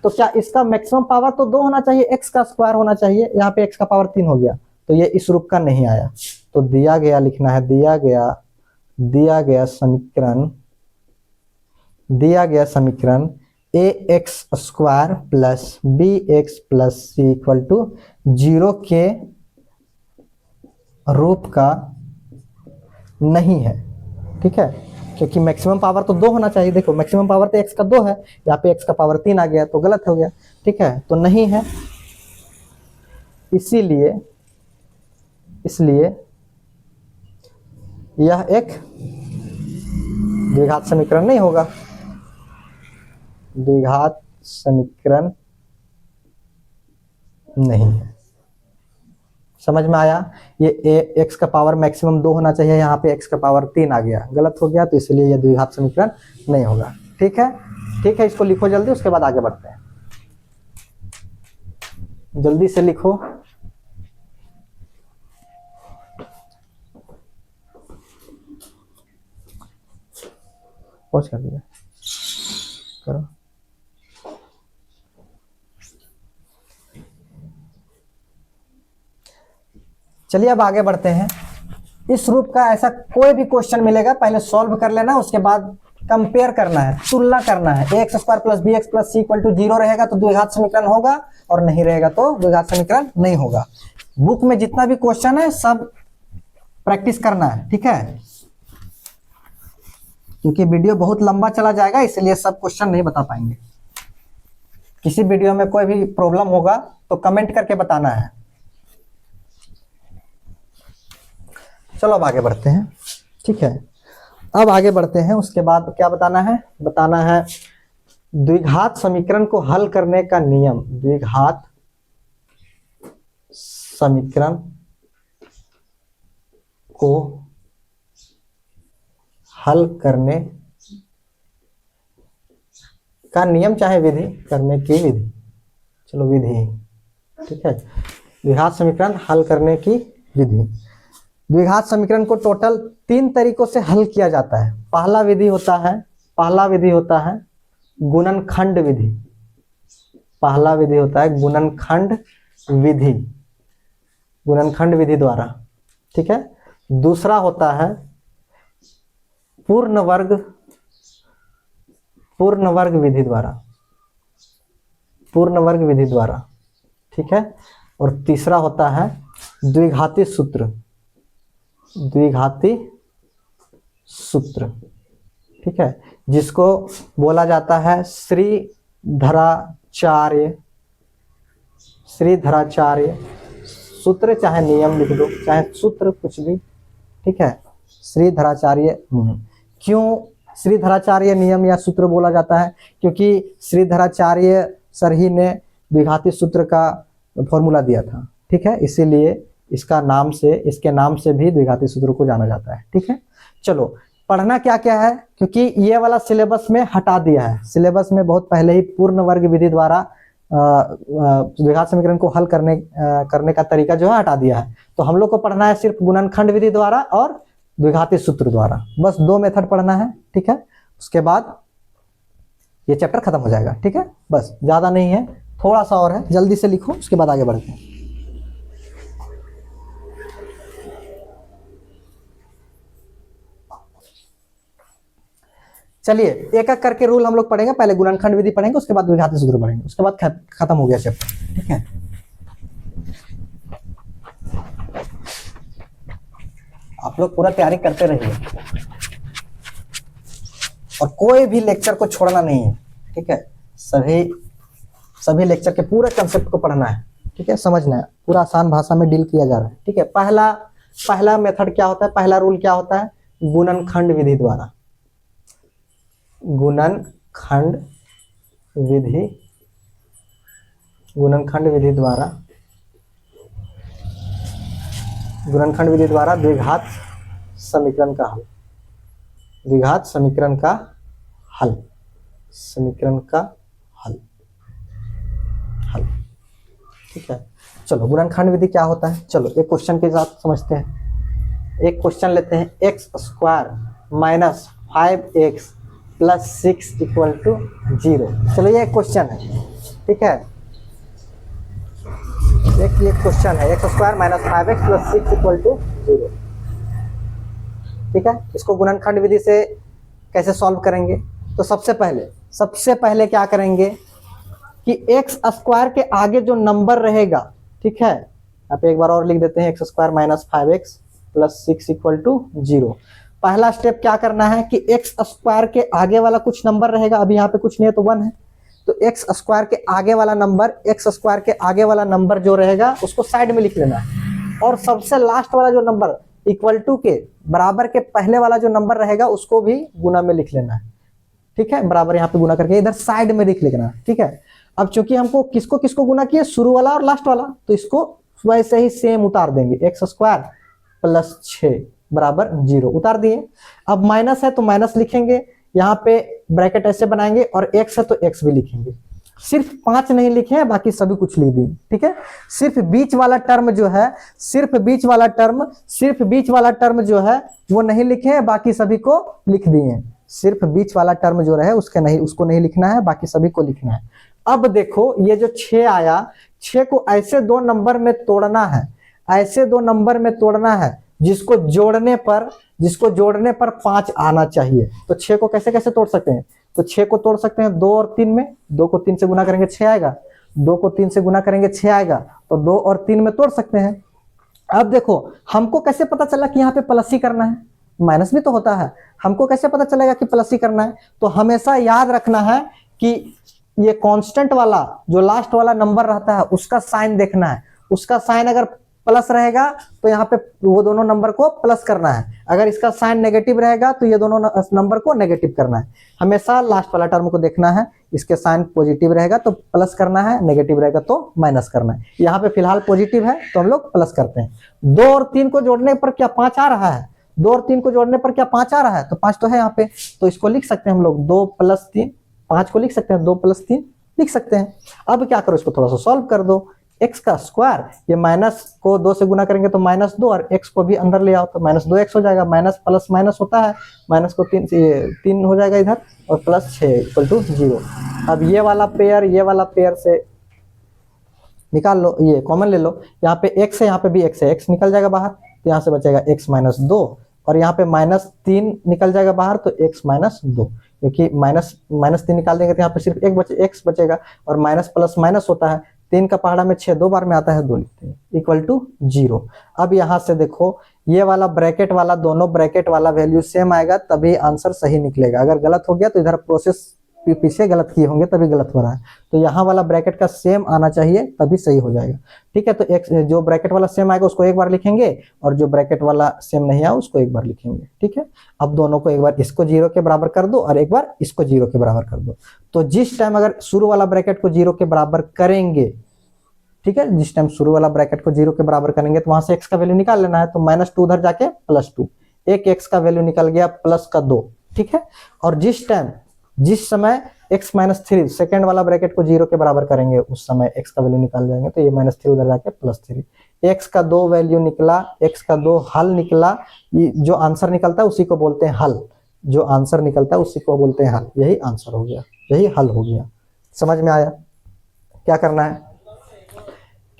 तो क्या इसका मैक्सिमम पावर तो 2 होना चाहिए, x का स्क्वायर होना चाहिए, यहाँ पे x का पावर 3 हो गया, तो ये इस रूप का नहीं आया। तो दिया गया लिखना है, दिया गया समीकरण ax square plus bx plus c equal to 0 के रूप का नहीं है, ठीक है, क्योंकि मैक्सिमम पावर तो 2 होना चाहिए। देखो मैक्सिमम पावर तो x का 2 है, यहाँ पे x का पावर 3 आ गया तो गलत हो गया, ठीक है, तो नहीं है। इसलिए यह एक द्विघात समीकरण नहीं होगा, द्विघात समीकरण नहीं है। समझ में आया? ये x का पावर मैक्सिमम 2 होना चाहिए, यहाँ पे x का पावर 3 आ गया, गलत हो गया, तो इसलिए ये द्विघात समीकरण नहीं होगा। ठीक है, ठीक है, इसको लिखो जल्दी, उसके बाद आगे बढ़ते हैं। जल्दी से लिखो। पहुंच कर दिया करो। चलिए अब आगे बढ़ते हैं। इस रूप का ऐसा कोई भी क्वेश्चन मिलेगा, पहले सॉल्व कर लेना, उसके बाद कंपेयर करना है, तुलना करना है। ax square plus bx plus c equal to 0 रहेगा तो द्विघात समीकरण होगा, और नहीं रहेगा तो द्विघात समीकरण नहीं होगा। बुक में जितना भी क्वेश्चन है सब प्रैक्टिस करना है, ठीक है, क्योंकि वीडियो बहुत लंबा चला जाएगा, इसलिए सब क्वेश्चन नहीं बता पाएंगे। किसी वीडियो में कोई भी प्रॉब्लम होगा तो कमेंट करके बताना है। चलो अब आगे बढ़ते हैं, ठीक है। अब आगे बढ़ते हैं, उसके बाद क्या बताना है? बताना है द्विघात समीकरण को हल करने का नियम। द्विघात समीकरण को हल करने का नियम, चाहे विधि, करने की विधि, चलो विधि, ठीक है। द्विघात समीकरण हल करने की विधि। द्विघात समीकरण को टोटल 3 तरीकों से हल किया जाता है। पहला विधि होता है गुणनखंड विधि। पहला विधि होता है गुणनखंड विधि, गुणनखंड विधि द्वारा, ठीक है। दूसरा होता है पूर्ण वर्ग विधि द्वारा, पूर्ण वर्ग विधि द्वारा, ठीक है। और तीसरा होता है द्विघाती सूत्र, द्विघाती सूत्र, ठीक है, जिसको बोला जाता है श्रीधराचार्य सूत्र, चाहे नियम लिख दो, चाहे सूत्र, कुछ भी, ठीक है। श्रीधराचार्य नियम। क्यों श्रीधराचार्य नियम या सूत्र बोला जाता है? क्योंकि श्रीधराचार्य सर ही ने द्विघाती सूत्र का फॉर्मूला दिया था, ठीक है, इसीलिए इसके नाम से भी द्विघाती सूत्र को जाना जाता है, ठीक है। चलो पढ़ना क्या क्या है, क्योंकि ये वाला सिलेबस में हटा दिया है। सिलेबस में बहुत पहले ही पूर्ण वर्ग विधि द्वारा द्विघात समीकरण को हल करने का तरीका जो है हटा दिया है। तो हम लोग को पढ़ना है सिर्फ गुणनखंड विधि द्वारा और द्विघाती सूत्र द्वारा, बस 2 मेथड पढ़ना है, ठीक है। उसके बाद ये चैप्टर खत्म हो जाएगा, ठीक है, बस, ज्यादा नहीं है, थोड़ा सा और है, जल्दी से लिखो, उसके बाद आगे बढ़ते हैं। चलिए एक एक करके रूल हम लोग पढ़ेंगे। पहले गुणनखंड विधि पढ़ेंगे, उसके बाद द्विघाती सूत्र पढ़ेंगे, उसके बाद खत्म हो गया चैप्टर, ठीक है। आप लोग पूरा तैयारी करते रहिए और कोई भी लेक्चर को छोड़ना नहीं है, ठीक है। सभी सभी लेक्चर के पूरे कंसेप्ट को पढ़ना है, ठीक है, समझना है, पूरा आसान भाषा में डील किया जा रहा है, ठीक है। पहला मेथड क्या होता है, पहला रूल क्या होता है, गुणनखंड विधि द्वारा, गुणनखंड विधि, गुणनखंड विधि द्वारा, गुणनखंड विधि द्वारा द्विघात समीकरण का हल, द्विघात समीकरण का हल, समीकरण का हल, हल, ठीक है। चलो गुणनखंड विधि क्या होता है, चलो एक क्वेश्चन के साथ समझते हैं। एक क्वेश्चन लेते हैं, x square minus 5x plus 6 equal to 0। चलो ये एक क्वेश्चन है, ठीक है, एक ये क्वेश्चन है, x square minus 5x plus 6 equal to 0, ठीक है। इसको गुणनखंड विधि से कैसे सॉल्व करेंगे, तो सबसे पहले क्या करेंगे कि एक्स स्क्वायर के आगे जो नंबर रहेगा, ठीक है, यहाँ पे एक बार और लिख देते हैं, x square minus 5x plus 6 equal to 0। पहला स्टेप क्या करना है कि एक्स स्क्वायर के आगे वाला कुछ नंबर रहेगा, अभी यहाँ पे कुछ नहीं है तो 1 है, तो एक्स स्क्वायर के आगे वाला नंबर, एक्स स्क्वायर के आगे वाला नंबर जो रहेगा उसको साइड में लिख लेना है, और सबसे लास्ट वाला जो नंबर इक्वल टू के बराबर के पहले वाला जो नंबर रहेगा उसको भी गुना में लिख लेना है, ठीक है, बराबर यहाँ पे गुना करके इधर साइड में लिख लेना, ठीक है। अब चूंकि हमको किसको किसको गुना किया, शुरू वाला और लास्ट वाला, तो इसको वैसे ही सेम उतार देंगे, एक्स स्क्वायर प्लस 6 बराबर 0 उतार दिए। अब माइनस है तो माइनस लिखेंगे, यहाँ पे ब्रैकेट ऐसे बनाएंगे, और एक्स है तो एक्स भी लिखेंगे। सिर्फ 5 नहीं लिखे हैं, बाकी सभी कुछ लिख दिए, ठीक है। सिर्फ बीच वाला टर्म जो है, सिर्फ बीच वाला टर्म जो है वो नहीं लिखे हैं, बाकी सभी को लिख दिए हैं। सिर्फ बीच वाला टर्म जो रहे उसको नहीं लिखना है, बाकी सभी को लिखना है। अब देखो ये जो 6 आया, 6 को ऐसे दो नंबर में तोड़ना है, ऐसे दो नंबर में तोड़ना है जिसको जोड़ने पर 5 आना चाहिए। तो 6 को कैसे कैसे तोड़ सकते हैं, तो 6 को तोड़ सकते हैं 2 और 3 में, 2 को 3 से गुना करेंगे 6 आएगा, 2 को 3 से गुना करेंगे 6 आएगा, तो 2 और 3 में तोड़ सकते हैं। अब देखो हमको कैसे पता चला कि यहाँ पे प्लस ही करना है, माइनस भी तो होता है, हमको कैसे पता चलेगा कि प्लस ही करना है, तो हमेशा याद रखना है कि ये कांस्टेंट वाला जो लास्ट वाला नंबर रहता है उसका साइन देखना है, उसका साइन अगर प्लस रहेगा तो यहाँ पे वो दोनों नंबर को प्लस करना है, अगर इसका साइन नेगेटिव रहेगा तो ये दोनों नंबर को नेगेटिव करना है। हमेशा लास्ट वाला टर्म को देखना है, इसके साइन पॉजिटिव रहेगा तो प्लस करना है, नेगेटिव रहेगा तो माइनस करना है। यहाँ पे फिलहाल पॉजिटिव है तो हम लोग प्लस करते हैं। 2 और 3 को जोड़ने पर क्या 5 आ रहा है, 2 और 3 को जोड़ने पर क्या 5 आ रहा है, तो 5 तो है यहाँ पे, तो इसको लिख सकते हैं हम लोग 2 + 3, 5 को लिख सकते हैं 2 + 3 लिख सकते हैं। अब क्या करो, इसको थोड़ा सा सॉल्व कर दो, एक्स का स्क्वायर, ये माइनस को 2 से गुना करेंगे तो -2, और एक्स को भी अंदर ले आओ तो -2x हो जाएगा, माइनस प्लस माइनस होता है, माइनस को 3 हो जाएगा इधर, और प्लस 6 = 0। अब ये वाला पेयर से निकाल लो, ये कॉमन ले लो, यहाँ पे x है, यहाँ पे भी x है, x निकल जाएगा बाहर तो यहाँ से बचेगा x - 2, और यहाँ पे -3 निकल जाएगा बाहर तो x - 2, क्योंकि -3 निकाल देंगे तो यहाँ पे सिर्फ x बचेगा, और माइनस प्लस माइनस होता है, 3 का पहाड़ा में 6 2 बार में आता है, 2 लिखते हैं = 0। अब यहाँ से देखो ये वाला ब्रैकेट वाला, दोनों ब्रैकेट वाला वैल्यू सेम आएगा तभी आंसर सही निकलेगा, अगर गलत हो गया तो इधर प्रोसेस पीछे गलत किए होंगे तभी गलत हो रहा है, तो यहाँ वाला ब्रैकेट का सेम आना चाहिए तभी सही हो जाएगा, ठीक है। तो एक जो ब्रैकेट वाला सेम आएगा उसको एक बार लिखेंगे, और जो ब्रैकेट वाला सेम नहीं आया उसको एक बार लिखेंगे, ठीक है। अब दोनों को एक बार इसको 0 के बराबर कर दो और एक बार इसको 0 के बराबर कर दो, तो जिस टाइम अगर शुरू वाला ब्रैकेट को 0 के बराबर करेंगे, ठीक है, जिस टाइम शुरू वाला ब्रैकेट को 0 के बराबर करेंगे तो वहां से x का वैल्यू निकाल लेना है, तो -2 उधर जाके +2, एक x का वैल्यू निकल गया +2, ठीक है। और जिस समय x - 3 सेकेंड वाला ब्रैकेट को 0 के बराबर करेंगे उस समय x का वैल्यू निकाल जाएंगे, तो ये -3 उधर जाके +3, x का 2 वैल्यू निकला, x का 2 हल निकला, ये जो आंसर निकलता है उसी को बोलते हैं हल, जो आंसर निकलता है उसी को बोलते हैं हल, यही आंसर हो गया, यही हल हो गया। समझ में आया? क्या करना है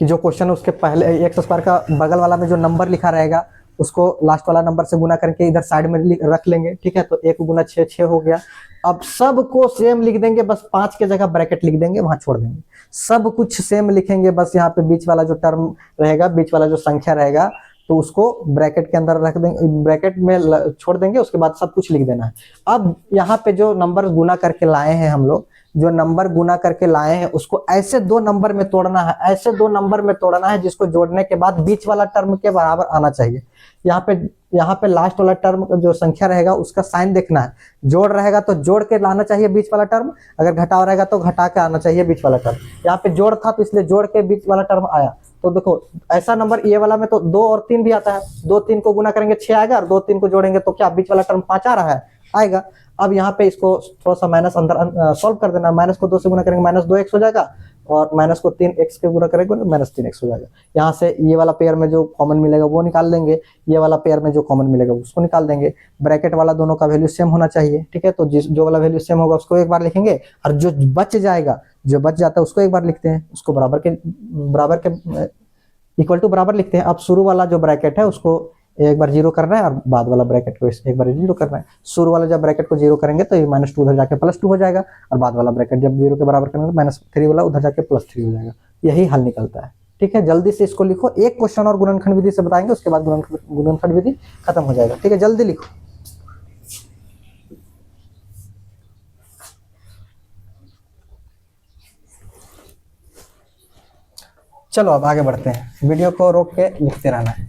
कि जो क्वेश्चन है उसके पहले एक्स स्क्वायर का बगल वाला में जो नंबर लिखा रहेगा उसको लास्ट वाला नंबर से गुना करके इधर साइड में रख लेंगे, ठीक है। तो 1 × 6 6 हो गया। अब सबको सेम लिख देंगे, बस 5 के जगह ब्रैकेट लिख देंगे, वहां छोड़ देंगे, सब कुछ सेम लिखेंगे, बस यहाँ पे बीच वाला जो टर्म रहेगा, बीच वाला जो संख्या रहेगा तो उसको ब्रैकेट के अंदर रख देंगे, ब्रैकेट में छोड़ देंगे, उसके बाद सब कुछ लिख देना है। अब यहाँ पे जो नंबर गुना करके लाए हैं हम लोग, जो नंबर गुना करके लाए हैं उसको ऐसे दो नंबर में तोड़ना है, ऐसे दो नंबर में तोड़ना है जिसको जोड़ने के बाद बीच वाला टर्म के बराबर आना चाहिए। यहाँ पे लास्ट वाला टर्म जो संख्या रहेगा उसका साइन देखना है, जोड़ रहेगा तो जोड़ के लाना चाहिए बीच वाला टर्म, अगर घटाव रहेगा तो घटा के आना चाहिए बीच वाला टर्म। यहाँ पे जोड़ था तो इसलिए जोड़ के बीच वाला टर्म आया। तो देखो ऐसा नंबर ये वाला में तो 2 और 3 भी आता है, 2 3 को गुना करेंगे 6 आएगा, और 2 3 को जोड़ेंगे तो क्या बीच वाला टर्म 5 आ रहा है, आएगा। अब यहाँ पे इसको थोड़ा सा माइनस अंदर सॉल्व कर देना, माइनस को 2 से गुना करेंगे माइनस 2x हो जाएगा, और माइनस को 3x के गुना करेंगे माइनस 3x हो जाएगा। यहाँ से ये वाला पेयर में जो कॉमन मिलेगा वो निकाल देंगे, ये वाला पेयर में जो कॉमन मिलेगा उसको निकाल देंगे। ब्रैकेट वाला दोनों का वैल्यू सेम होना चाहिए, ठीक है। तो जो वाला वैल्यू सेम होगा उसको एक बार लिखेंगे, और जो बच जाएगा, जो बच जाता है उसको एक बार लिखते हैं, उसको बराबर के इक्वल टू बराबर लिखते हैं। अब शुरू वाला जो ब्रैकेट है उसको एक बार जीरो करना है, और बाद वाला ब्रैकेट को एक बार जीरो करना है। शुरू वाला जब ब्रैकेट को जीरो करेंगे तो ये -2 उधर जाके +2 हो जाएगा, और बाद वाला ब्रैकेट जब जीरो के बराबर करेंगे तो -3 वाला उधर जाके +3 हो जाएगा। यही हल निकलता है, ठीक है। जल्दी से इसको लिखो, एक क्वेश्चन और गुणनखंड विधि से बताएंगे, उसके बाद गुणनखंड विधि खत्म हो जाएगा, ठीक है। जल्दी लिखो। चलो अब आगे बढ़ते हैं, वीडियो को रोक के लिखते रहना है।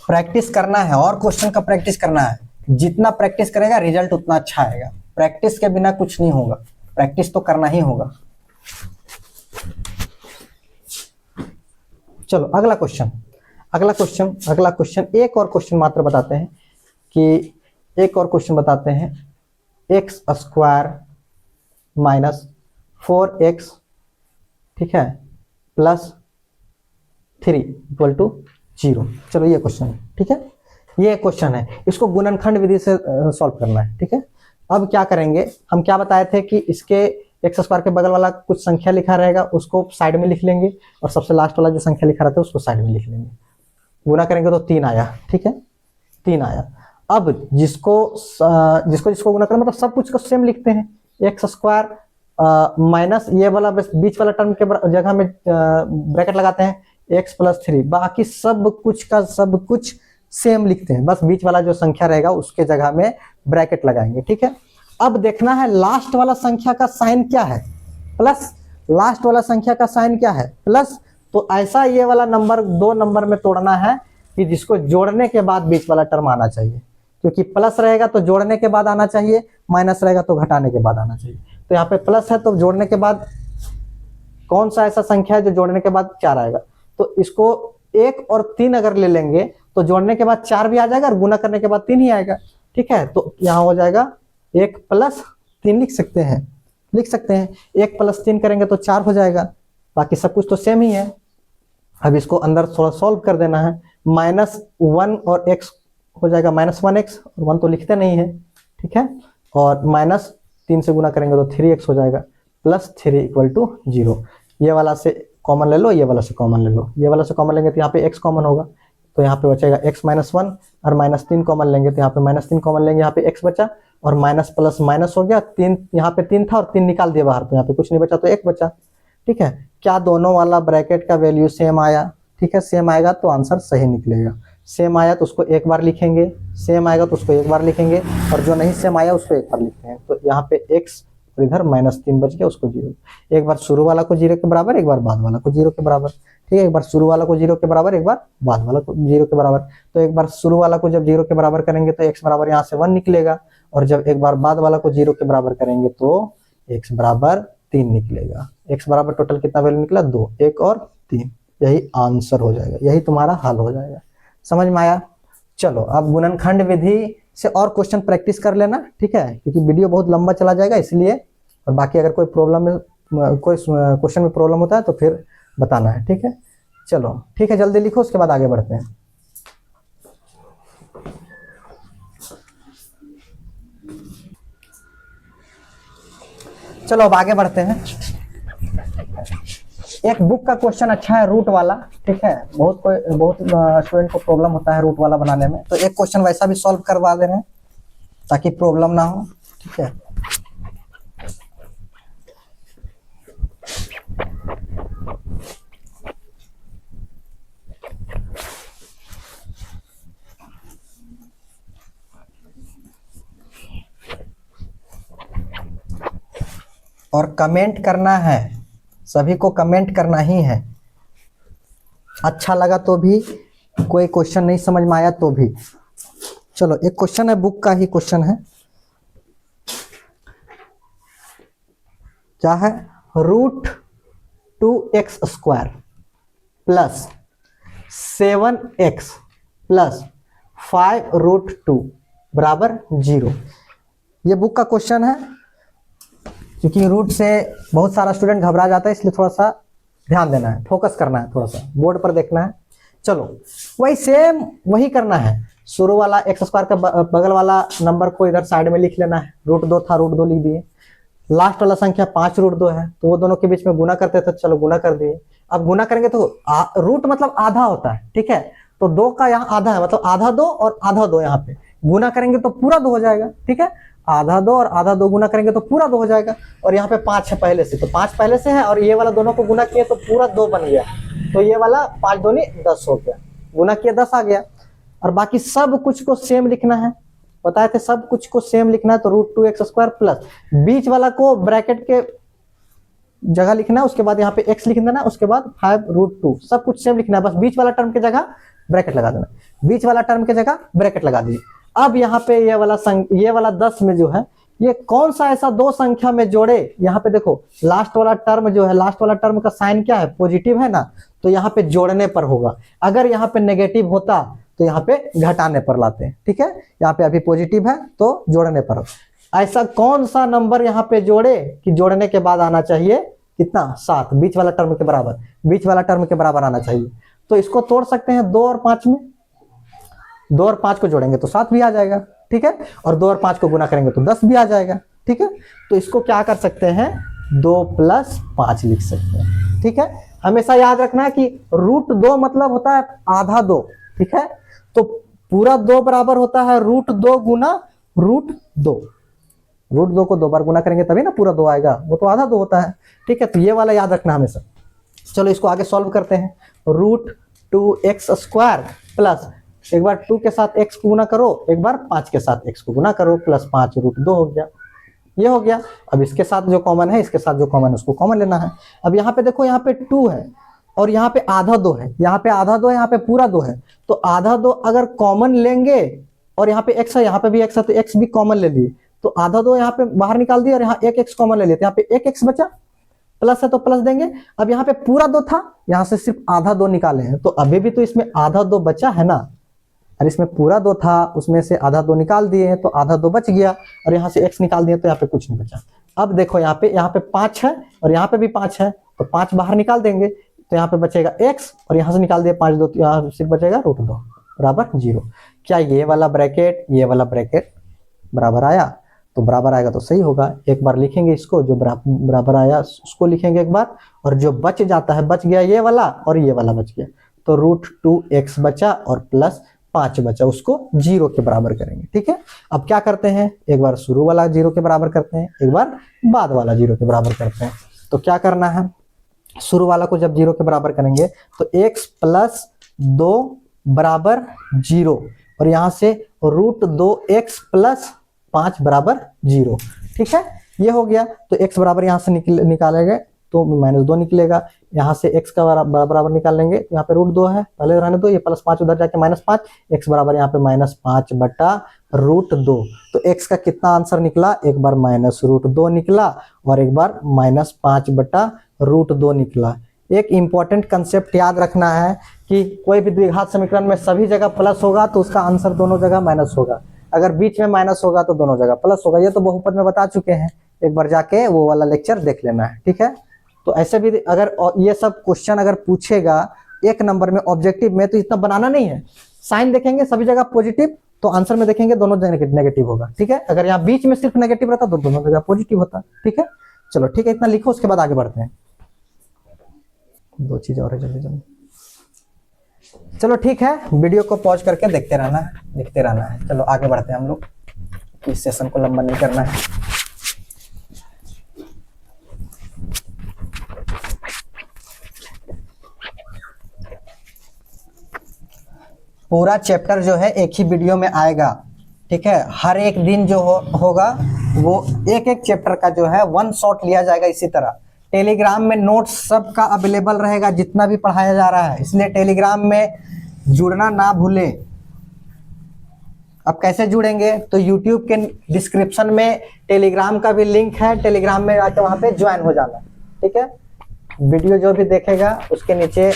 प्रैक्टिस करना है और क्वेश्चन का प्रैक्टिस करना है। जितना प्रैक्टिस करेगा रिजल्ट उतना अच्छा आएगा। प्रैक्टिस के बिना कुछ नहीं होगा, प्रैक्टिस तो करना ही होगा। चलो अगला क्वेश्चन एक और क्वेश्चन मात्र बताते हैं कि एक और क्वेश्चन बताते हैं। x² माइनस 4x, ठीक है, +3 इक्वल टू 0। चलो ये क्वेश्चन है, ठीक है, ये क्वेश्चन है, इसको गुणनखंड विधि से सॉल्व करना है, ठीक है। अब क्या करेंगे, हम क्या बताए थे कि इसके x² के बगल वाला कुछ संख्या लिखा रहेगा उसको साइड में लिख लेंगे, और सबसे लास्ट वाला जो संख्या लिखा रहता है उसको साइड में लिख लेंगे। गुना करेंगे तो 3 आया, ठीक है, 3 आया। अब जिसको गुना करें मतलब सब कुछ को सेम लिखते हैं। x² माइनस ये वाला बस बीच वाला टर्म के जगह में ब्रैकेट लगाते हैं x + 3, बाकी सब कुछ का सब कुछ सेम लिखते हैं, बस बीच वाला जो संख्या रहेगा उसके जगह में ब्रैकेट लगाएंगे, ठीक है। अब देखना है लास्ट वाला संख्या का साइन क्या है, प्लस। लास्ट वाला संख्या का साइन क्या है, प्लस। तो ऐसा ये वाला नंबर 2 नंबर में तोड़ना है कि जिसको जोड़ने के बाद बीच वाला टर्म आना चाहिए, क्योंकि प्लस रहेगा तो जोड़ने के बाद आना चाहिए, माइनस रहेगा तो घटाने के बाद आना चाहिए। तो यहाँ पे प्लस है तो जोड़ने के बाद कौन सा ऐसा संख्या है जो जोड़ने के बाद 4 आएगा, तो इसको 1 और 3 अगर ले लेंगे तो जोड़ने के बाद 4 भी आ जाएगा और गुना करने के बाद 3 ही आएगा, ठीक है। तो यहाँ हो जाएगा 1 + 3 लिख सकते हैं 1 + 3 करेंगे तो 4 हो जाएगा, बाकी सब कुछ तो सेम ही है। अब इसको अंदर थोड़ा सॉल्व कर देना है, -1 और x हो जाएगा -1x, और 1 तो लिखते नहीं है, ठीक है, और -3 से गुना करेंगे तो 3x हो जाएगा, +3 इक्वल टू 0। ये वाला से कॉमन ले लो, ये वाला से कॉमन ले लो, ये वाला से कॉमन लेंगे तो यहाँ पे x कॉमन होगा, तो यहाँ पे बचेगा x - 1, और -3 कॉमन लेंगे तो यहाँ पे -3 कॉमन लेंगे, यहाँ पे x बचा, और माइनस प्लस माइनस हो गया, 3 यहाँ पे 3 था और 3 निकाल दिया बाहर, तो यहाँ पे कुछ नहीं बचा तो 1 बचा, ठीक है। क्या दोनों वाला ब्रैकेट का वैल्यू सेम आया, ठीक है, सेम आएगा तो आंसर सही निकलेगा। सेम आया तो उसको एक बार लिखेंगे, सेम आएगा तो उसको एक बार लिखेंगे, और जो नहीं सेम आया उसको एक बार लिखते हैं। तो यहाँ पे x और इधर -3 बच गया, उसको 0। एक बार शुरू वाला को 0 के बराबर, एक बार बाद वाला को 0 के बराबर, ठीक है। एक बार शुरू वाला को 0 के बराबर, एक बार बाद वाला को 0 के बराबर। तो एक बार शुरू वाला को जब 0 के बराबर करेंगे तो x बराबर यहाँ से 1 निकलेगा, और जब एक बार बाद वाला को 0 के बराबर करेंगे तो x बराबर 3 निकलेगा। x बराबर टोटल कितना वैल्यू निकला, 2, 1 और 3। यही आंसर हो जाएगा, यही तुम्हारा हल हो जाएगा। समझ में आया? चलो अब गुणनखंड विधि से और क्वेश्चन प्रैक्टिस कर लेना, ठीक है, क्योंकि वीडियो बहुत लंबा चला जाएगा इसलिए। और बाकी अगर कोई प्रॉब्लम में, कोई क्वेश्चन में प्रॉब्लम होता है तो फिर बताना है, ठीक है। चलो ठीक है, जल्दी लिखो, उसके बाद आगे बढ़ते हैं। चलो अब आगे बढ़ते हैं। एक बुक का क्वेश्चन अच्छा है, रूट वाला, ठीक है। बहुत स्टूडेंट को प्रॉब्लम होता है रूट वाला बनाने में, तो एक क्वेश्चन वैसा भी सॉल्व करवा दे रहे हैं। ताकि प्रॉब्लम ना हो, ठीक है। और कमेंट करना है, सभी को कमेंट करना ही है। अच्छा लगा तो भी, कोई क्वेश्चन नहीं समझ में आया तो भी। चलो एक क्वेश्चन है, बुक का ही क्वेश्चन है। क्या है? √2x² प्लस 7x प्लस 5√2 बराबर 0। ये बुक का क्वेश्चन है। क्योंकि रूट से बहुत सारा स्टूडेंट घबरा जाता है, इसलिए थोड़ा सा ध्यान देना है, फोकस करना है, थोड़ा सा बोर्ड पर देखना है। चलो वही सेम वही करना है। शुरू वाला x² का बगल वाला नंबर को इधर साइड में लिख लेना है। √2 था, √2 लिख दिए। लास्ट वाला संख्या 5√2 है, तो वो दोनों के बीच में गुना करते थे, चलो गुना कर दिए। अब गुना करेंगे तो रूट मतलब आधा होता है, ठीक है। तो 2 का यहाँ आधा है, मतलब आधा 2 और आधा 2, यहाँ पे गुना करेंगे तो पूरा 2 हो जाएगा, ठीक है। आधा 2 और आधा 2 गुना करेंगे तो पूरा 2 हो जाएगा। और यहाँ पे 5 है पहले से, तो 5 पहले से है, और ये वाला दोनों को गुना किए तो पूरा 2 बन गया। तो ये वाला 5 दूनी 10 हो गया, गुना किया 10 आ गया। और बाकी सब कुछ को सेम लिखना है, बताए थे सब कुछ को सेम लिखना है। तो √2x² प्लस बीच वाला को ब्रैकेट के जगह लिखना है, उसके बाद यहाँ पे x लिख देना, उसके बाद 5√2 सब कुछ सेम लिखना है। बस बीच वाला टर्म की जगह ब्रैकेट लगा देना, बीच वाला टर्म की जगह ब्रैकेट लगा दीजिए। अब यहाँ पे ये वाला 10 में जो है, ये कौन सा ऐसा दो संख्या में जोड़े। यहाँ पे देखो लास्ट वाला टर्म जो है, लास्ट वाला टर्म का साइन क्या है? पॉजिटिव है ना, तो यहाँ पे जोड़ने पर होगा। अगर यहाँ पे नेगेटिव होता तो यहाँ पे घटाने पर लाते हैं, ठीक है। यहाँ पे अभी पॉजिटिव है तो जोड़ने पर। ऐसा कौन सा नंबर यहाँ पे जोड़े कि जोड़ने के बाद आना चाहिए कितना? 7, बीच वाला टर्म के बराबर, बीच वाला टर्म के बराबर आना चाहिए। तो इसको तोड़ सकते हैं 2 और 5 में। 2 और 5 को जोड़ेंगे तो 7 भी आ जाएगा, ठीक है। और 2 और 5 को गुना करेंगे तो 10 भी आ जाएगा, ठीक है। तो इसको क्या कर सकते हैं? 2 + 5 लिख सकते हैं, ठीक है। हमेशा याद रखना है कि √2 मतलब होता है आधा 2, ठीक है। तो पूरा 2 बराबर होता है √2 गुना √2। √2 को 2 बार गुना करेंगे तभी ना पूरा 2 आएगा, वो तो आधा 2 होता है, ठीक है। तो ये वाला याद रखना हमेशा। चलो इसको आगे सॉल्व करते हैं। √2x² प्लस, एक बार 2 के साथ x को गुना करो, एक बार 5 के साथ x को गुना करो, प्लस 5√2 हो गया। ये हो गया। अब इसके साथ जो कॉमन है, इसके साथ जो कॉमन है उसको कॉमन लेना है। अब यहाँ पे देखो, यहाँ पे 2 है और यहाँ पे आधा 2 है, यहाँ पे आधा 2 है, यहाँ पे पूरा 2 है। तो आधा 2 अगर कॉमन लेंगे और यहाँ पे x है, यहाँ पे भी x है, तो x भी कॉमन ले लिए, तो आधा 2 यहाँ पे बाहर निकाल दिया और यहाँ एक x कॉमन ले लिए, तो यहाँ पे एक x बचा, प्लस है तो प्लस देंगे। अब यहाँ पे पूरा 2 था, यहाँ से सिर्फ आधा 2 निकाले हैं, तो अभी भी तो इसमें आधा 2 बचा है ना। और इसमें पूरा 2 था, उसमें से आधा 2 निकाल दिए हैं तो आधा 2 बच गया, और यहाँ से x निकाल दिए तो यहाँ पे कुछ नहीं बचा। अब देखो यहाँ पे 5 है और यहाँ पे भी 5 है, तो 5 बाहर निकाल देंगे तो यहाँ पे बचेगा x, और यहाँ से निकाल दिए 5 2, तो यहाँ सिर्फ बचेगा √2 बराबर 0। क्या ये वाला ब्रैकेट ये वाला ब्रैकेट बराबर आया? तो बराबर आएगा तो सही होगा। एक बार लिखेंगे इसको, जो बराबर आया उसको लिखेंगे एक बार, और जो बच जाता है, बच गया ये वाला और ये वाला बच गया, तो √2x बचा और प्लस 5 बचा, उसको 0 के बराबर करेंगे, ठीक है। अब क्या करते हैं, एक बार शुरू वाला 0 के बराबर करते हैं, एक बार बाद वाला 0 के बराबर करते हैं। तो क्या करना है, शुरू वाला को जब 0 के बराबर करेंगे तो x + 2 बराबर 0, और यहाँ से √2x + 5 बराबर 0, ठीक है। ये हो गया। तो x बराबर यहाँ से निकालेंगे तो -2 निकलेगा। यहाँ से x का बराबर निकाल लेंगे, यहाँ पे √2 है, पहले रहने दो, ये +5 उधर जाके -5, x बराबर यहाँ पे -5 बटा √2। तो x का कितना आंसर निकला? एक बार -√2 निकला और एक बार -5 बटा √2 निकला। एक इंपॉर्टेंट कंसेप्ट याद रखना है कि कोई भी द्विघात समीकरण में सभी जगह प्लस होगा तो उसका आंसर दोनों जगह माइनस होगा, अगर बीच में माइनस होगा तो दोनों जगह प्लस होगा। ये तो बहुपद में बता चुके हैं, एक बार जाके वो वाला लेक्चर देख लेना है, ठीक है। तो ऐसे भी अगर ये सब क्वेश्चन अगर पूछेगा 1 नंबर में ऑब्जेक्टिव में, तो इतना बनाना नहीं है। साइन देखेंगे सभी जगह पॉजिटिव, तो आंसर में देखेंगे दोनों जगह नेगेटिव होगा, ठीक है। अगर यहाँ बीच में सिर्फ नेगेटिव रहता तो दोनों जगह पॉजिटिव होता, ठीक है। चलो ठीक है, इतना लिखो, उसके बाद आगे बढ़ते हैं। 2 चीज और है, जल्दी जल्दी। चलो ठीक है, वीडियो को पॉज करके देखते रहना है, लिखते रहना है। चलो आगे बढ़ते हैं हम लोग। इस सेशन को लंबा नहीं करना है। पूरा चैप्टर जो है एक ही वीडियो में आएगा, ठीक है। हर एक दिन जो होगा वो एक एक चैप्टर का जो है वन शॉट लिया जाएगा। इसी तरह टेलीग्राम में नोट्स सबका अवेलेबल रहेगा जितना भी पढ़ाया जा रहा है, इसलिए टेलीग्राम में जुड़ना ना भूलें। अब कैसे जुड़ेंगे, तो यूट्यूब के डिस्क्रिप्शन में टेलीग्राम का भी लिंक है, टेलीग्राम में आके वहां पे ज्वाइन हो जाना, ठीक है। वीडियो जो भी देखेगा उसके नीचे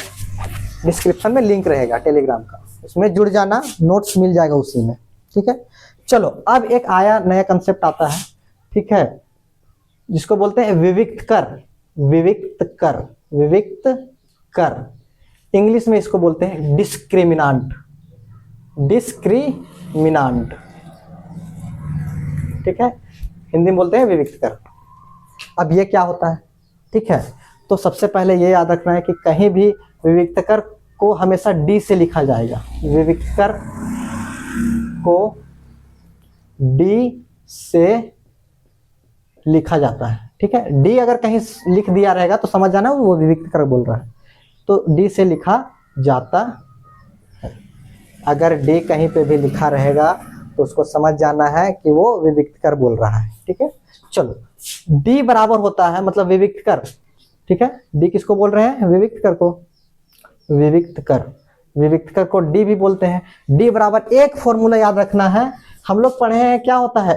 डिस्क्रिप्शन में लिंक रहेगा टेलीग्राम का, उसमें जुड़ जाना, नोट्स मिल जाएगा उसी में, ठीक है। चलो अब एक आया नया कंसेप्ट आता है, ठीक है, जिसको बोलते हैं विविक्त कर। विविक्त कर, विविक्त कर, इंग्लिश में इसको बोलते हैं डिस्क्रिमिनांट। डिस्क्रिमिनांट, ठीक है, हिंदी में बोलते हैं विविक्त कर। अब ये क्या होता है, ठीक है। तो सबसे पहले ये याद रखना है कि कहीं भी विविक्त कर को हमेशा डी से लिखा जाएगा। विविक्त कर को डी से लिखा जाता है, ठीक है। डी अगर कहीं लिख दिया रहेगा तो समझ जाना वो विविक्त कर बोल रहा है, तो डी से लिखा जाता है। अगर डी कहीं पे भी लिखा रहेगा तो उसको समझ जाना है कि वो विविक्त कर बोल रहा है, ठीक है। चलो डी बराबर होता है मतलब विविक्त कर, ठीक है। डी किसको बोल रहे हैं, विविक्त कर को। विविक्त कर, विविक्त कर को डी भी बोलते हैं। डी बराबर एक फॉर्मूला याद रखना है, हम लोग पढ़े हैं, क्या होता है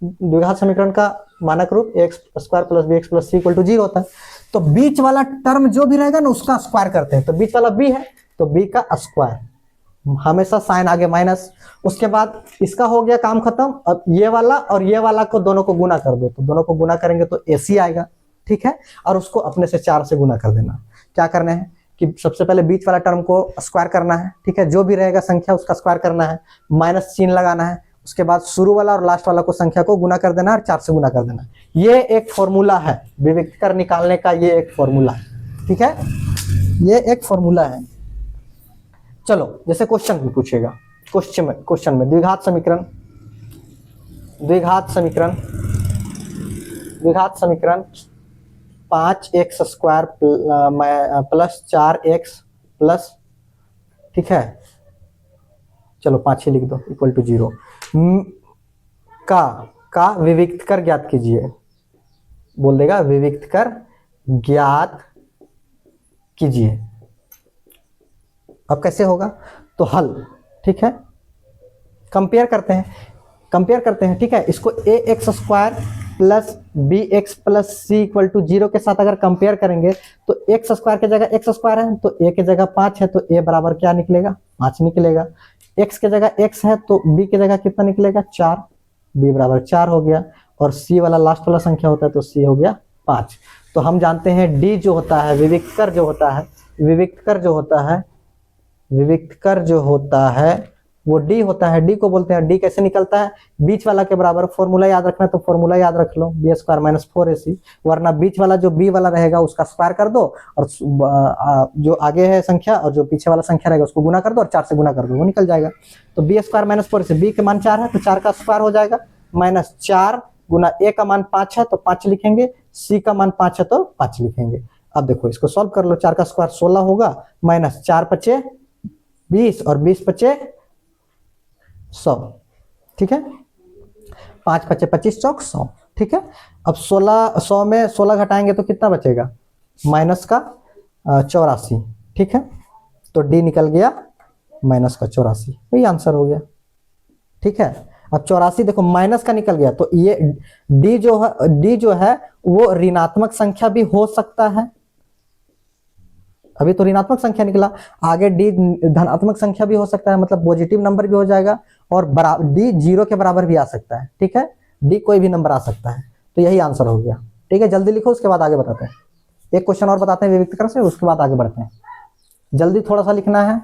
द्विघात समीकरण का मानक रूप x square plus b x plus c equal to 0 होता है। तो बीच वाला टर्म जो भी रहेगा ना उसका स्क्वायर करते हैं, तो बीच वाला बी है तो बी का स्क्वायर, हमेशा साइन आगे माइनस। उसके बाद इसका हो गया काम खत्म। अब ये वाला और ये वाला को दोनों को गुना कर दो, तो दोनों को गुना करेंगे तो एसी आएगा, ठीक है। और उसको अपने से 4 से गुना कर देना। क्या करना है कि सबसे पहले बीच वाला टर्म को स्क्वायर करना है, ठीक है, जो भी रहेगा संख्या उसका स्क्वायर करना है, माइनस चिन्ह लगाना है। उसके बाद शुरू वाला और लास्ट वाला को संख्या को गुना कर देना और 4 से गुना कर देना। ये एक फॉर्मूला है विविक्त कर निकालने का, ये एक फॉर्मूला है, ठीक है, ये एक फॉर्मूला है। चलो जैसे क्वेश्चन भी पूछेगा, क्वेश्चन में द्विघात समीकरण, द्विघात समीकरण, द्विघात समीकरण 5x square plus 4x plus, ठीक है, चलो 5 ही लिख दो इक्वल टू 0 का विविक्त कर ज्ञात कीजिए। बोल देगा विविक्त कर ज्ञात कीजिए। अब कैसे होगा, तो हल, ठीक है, कंपेयर करते हैं, कंपेयर करते हैं, ठीक है। इसको a x square plus b x plus c equal to 0 के साथ अगर कंपेयर करेंगे तो एक्स स्क्वायर की जगह एक्स स्क्वायर है तो ए की जगह 5 है तो ए बराबर क्या निकलेगा, 5 निकलेगा। एक्स की जगह एक्स है तो बी की जगह कितना निकलेगा, 4, बी बराबर 4 हो गया। और सी वाला लास्ट वाला संख्या होता है तो सी हो गया 5। तो हम जानते हैं डी जो होता है विविक्त कर जो होता है, विविक्त कर जो होता है, विविक्त कर जो होता है वो डी होता है। डी को बोलते हैं, डी कैसे निकलता है, बीच वाला के बराबर। फॉर्मूला याद रखना है तो फॉर्मूला याद रख लो, बी स्क्वायर माइनस 4ac, वरना बीच वाला जो बी वाला रहेगा उसका स्क्वायर कर दो और जो आगे है संख्या और जो पीछे वाला संख्या रहेगा उसको गुना कर दो और 4 से गुना कर दो, वो निकल जाएगा। तो B square minus 4ac, B के मान 4 है तो 4 का स्क्वायर हो जाएगा, माइनस 4 गुना ए का मान 5 है तो 5 लिखेंगे, सी का मान 5 है तो 5 लिखेंगे। अब देखो इसको सॉल्व कर लो, 4 का स्क्वायर 16 होगा, माइनस 4 पचे 20 और 20 पचे 100, ठीक है, 5 पचे 25 चौक 100, ठीक है। अब 100 में 16 घटाएंगे तो कितना बचेगा, माइनस का 84, ठीक है। तो डी निकल गया माइनस का 84, वही आंसर हो गया, ठीक है। अब 84 देखो माइनस का निकल गया तो ये डी जो है वो ऋणात्मक संख्या भी हो सकता है। अभी तो ऋणात्मक संख्या निकला, आगे डी धनात्मक संख्या भी हो सकता है, मतलब पॉजिटिव नंबर भी हो जाएगा। और डी 0 के बराबर भी आ सकता है, ठीक है, डी कोई भी नंबर आ सकता है। तो यही आंसर हो गया, ठीक है। जल्दी लिखो उसके बाद आगे बताते हैं, एक क्वेश्चन और बताते हैं विविक्त कर से, उसके बाद आगे बढ़ते हैं। जल्दी थोड़ा सा लिखना है।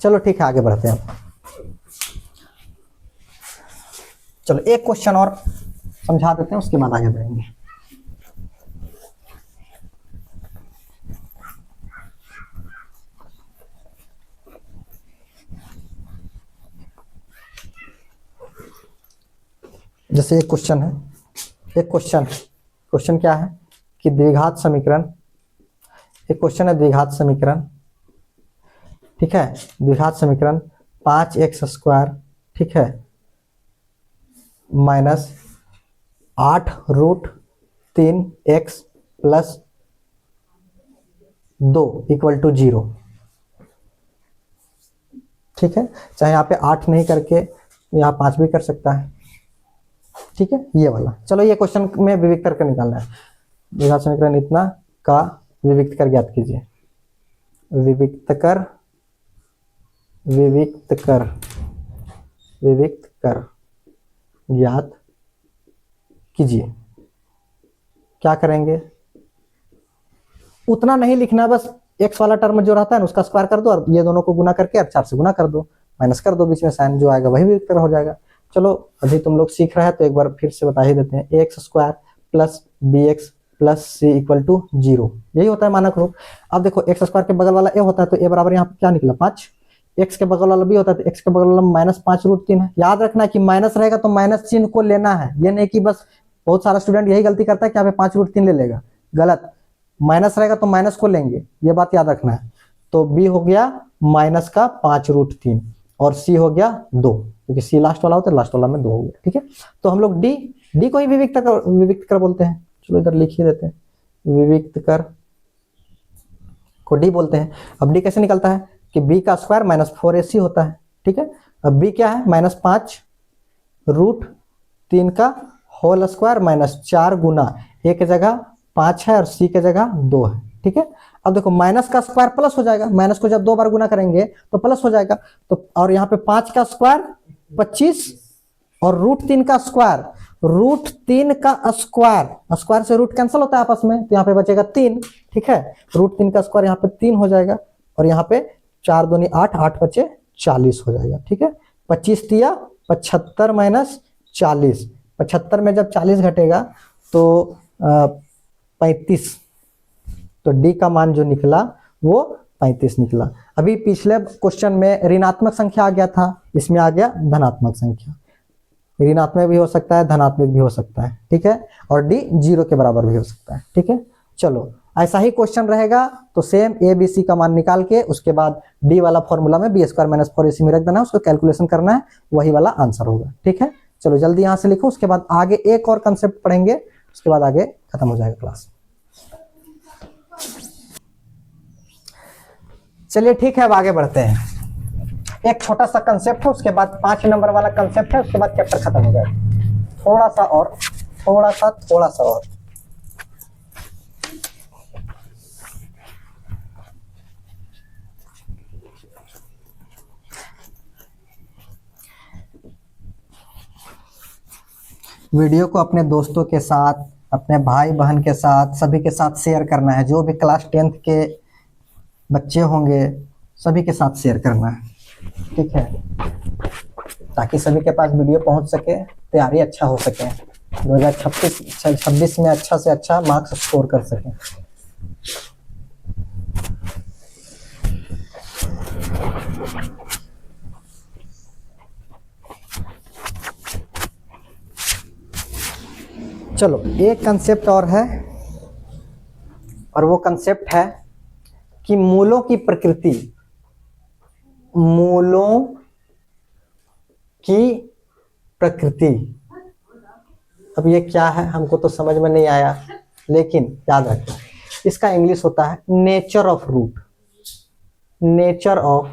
चलो ठीक है आगे बढ़ते हैं। चलो एक क्वेश्चन और समझा देते हैं उसके बाद आगे बढ़ेंगे। जैसे एक क्वेश्चन है, एक क्वेश्चन क्या है कि द्विघात समीकरण, एक क्वेश्चन है द्विघात समीकरण, ठीक है, द्विघात समीकरण 5x², ठीक है, minus 8√3x plus 2 equal to 0, ठीक है। चाहे यहाँ पे 8 नहीं करके यहाँ 5 भी कर सकता है, ठीक है, ये वाला। चलो ये क्वेश्चन में विविक्त करके निकालना है। द्विघात समीकरण इतना का विविक्त कर ज्ञात कीजिए, विविक्त कर ज्ञात कीजिए। क्या करेंगे, उतना नहीं लिखना, बस x वाला टर्म जो रहता है ना उसका स्क्वायर कर दो और ये दोनों को गुना करके और 4 से गुना कर दो, माइनस कर दो, बीच में साइन जो आएगा वही विविक्त हो जाएगा। चलो अभी तुम लोग सीख रहे हैं तो एक बार फिर से बता ही देते हैं। ax² plus bx plus c equal to 0, यही होता है मानक रूप। अब देखो x² के बगल वाला a होता है तो a बराबर यहाँ पे क्या निकला 5, x के बगल वाला b होता है तो x के बगल वाला -5√3 है। याद रखना कि माइनस रहेगा तो माइनस चिन्ह को लेना है, ये नहीं कि बस, बहुत सारा स्टूडेंट यही गलती करता है कि यहाँ पे 5√3 ले लेगा, गलत। माइनस रहेगा तो माइनस को लेंगे, ये बात याद रखना है। तो b हो गया माइनस का 5√3 और c हो गया 2, क्योंकि c लास्ट वाला होता है, लास्ट वाला में 2 हो गया, ठीक है। तो हम लोग d को ही विविक्त कर बोलते हैं। चलो इधर लिख ही देते हैं, विविक्त कर को d बोलते हैं। अब d कैसे निकलता है कि b का स्क्वायर -4ac होता है, ठीक है। अब b क्या है -5√3 का होल स्क्वायर -4 गुना a के जगह 5 है और c के जगह 2 है, ठीक है। अब देखो माइनस का स्क्वायर प्लस हो जाएगा, माइनस को जब 2 बार गुना करेंगे तो प्लस हो जाएगा। तो और यहाँ पे 5 का स्क्वायर 25 और √3 का स्क्वायर, √3 का स्क्वायर से रूट कैंसिल होता है आपस में, तो यहाँ पे बचेगा 3, ठीक है। √3 का स्क्वायर यहाँ पे 3 हो जाएगा और यहाँ पे 4 दूनी 8, 8 बचे 40 हो जाएगा, ठीक है। 25 दिया 75 माइनस 40, 75 में जब 40 घटेगा तो 35, तो डी का मान जो निकला वो 35 निकला। अभी पिछले क्वेश्चन में ऋणात्मक संख्या आ गया था, इसमें आ गया धनात्मक संख्या। ऋणात्मक भी हो सकता है, धनात्मक भी हो सकता है, ठीक है, और डी 0 के बराबर भी हो सकता है, ठीक है। चलो ऐसा ही क्वेश्चन रहेगा तो सेम ए बी सी का मान निकाल के उसके बाद डी वाला फॉर्मूला में b² - 4ac में रख देना है, उसको कैलकुलेशन करना है, वही वाला आंसर होगा, ठीक है। चलो जल्दी यहाँ से लिखो, उसके बाद आगे एक और कंसेप्ट पढ़ेंगे, उसके बाद आगे खत्म हो जाएगा क्लास। चलिए ठीक है, अब आगे बढ़ते हैं। एक छोटा सा कंसेप्ट है, उसके बाद 5 नंबर वाला कंसेप्ट है, उसके बाद चैप्टर खत्म हो जाएगा। थोड़ा सा और वीडियो को अपने दोस्तों के साथ, अपने भाई बहन के साथ, सभी के साथ शेयर करना है। जो भी क्लास 10th के बच्चे होंगे सभी के साथ शेयर करना है, ठीक है, ताकि सभी के पास वीडियो पहुंच सके, तैयारी अच्छा हो सके, 2026 में अच्छा से अच्छा मार्क्स स्कोर कर सके। चलो एक कंसेप्ट और है, और वो कंसेप्ट है कि मूलों की प्रकृति, मूलों की प्रकृति। अब ये क्या है हमको तो समझ में नहीं आया, लेकिन याद रखना इसका इंग्लिश होता है nature of root, nature of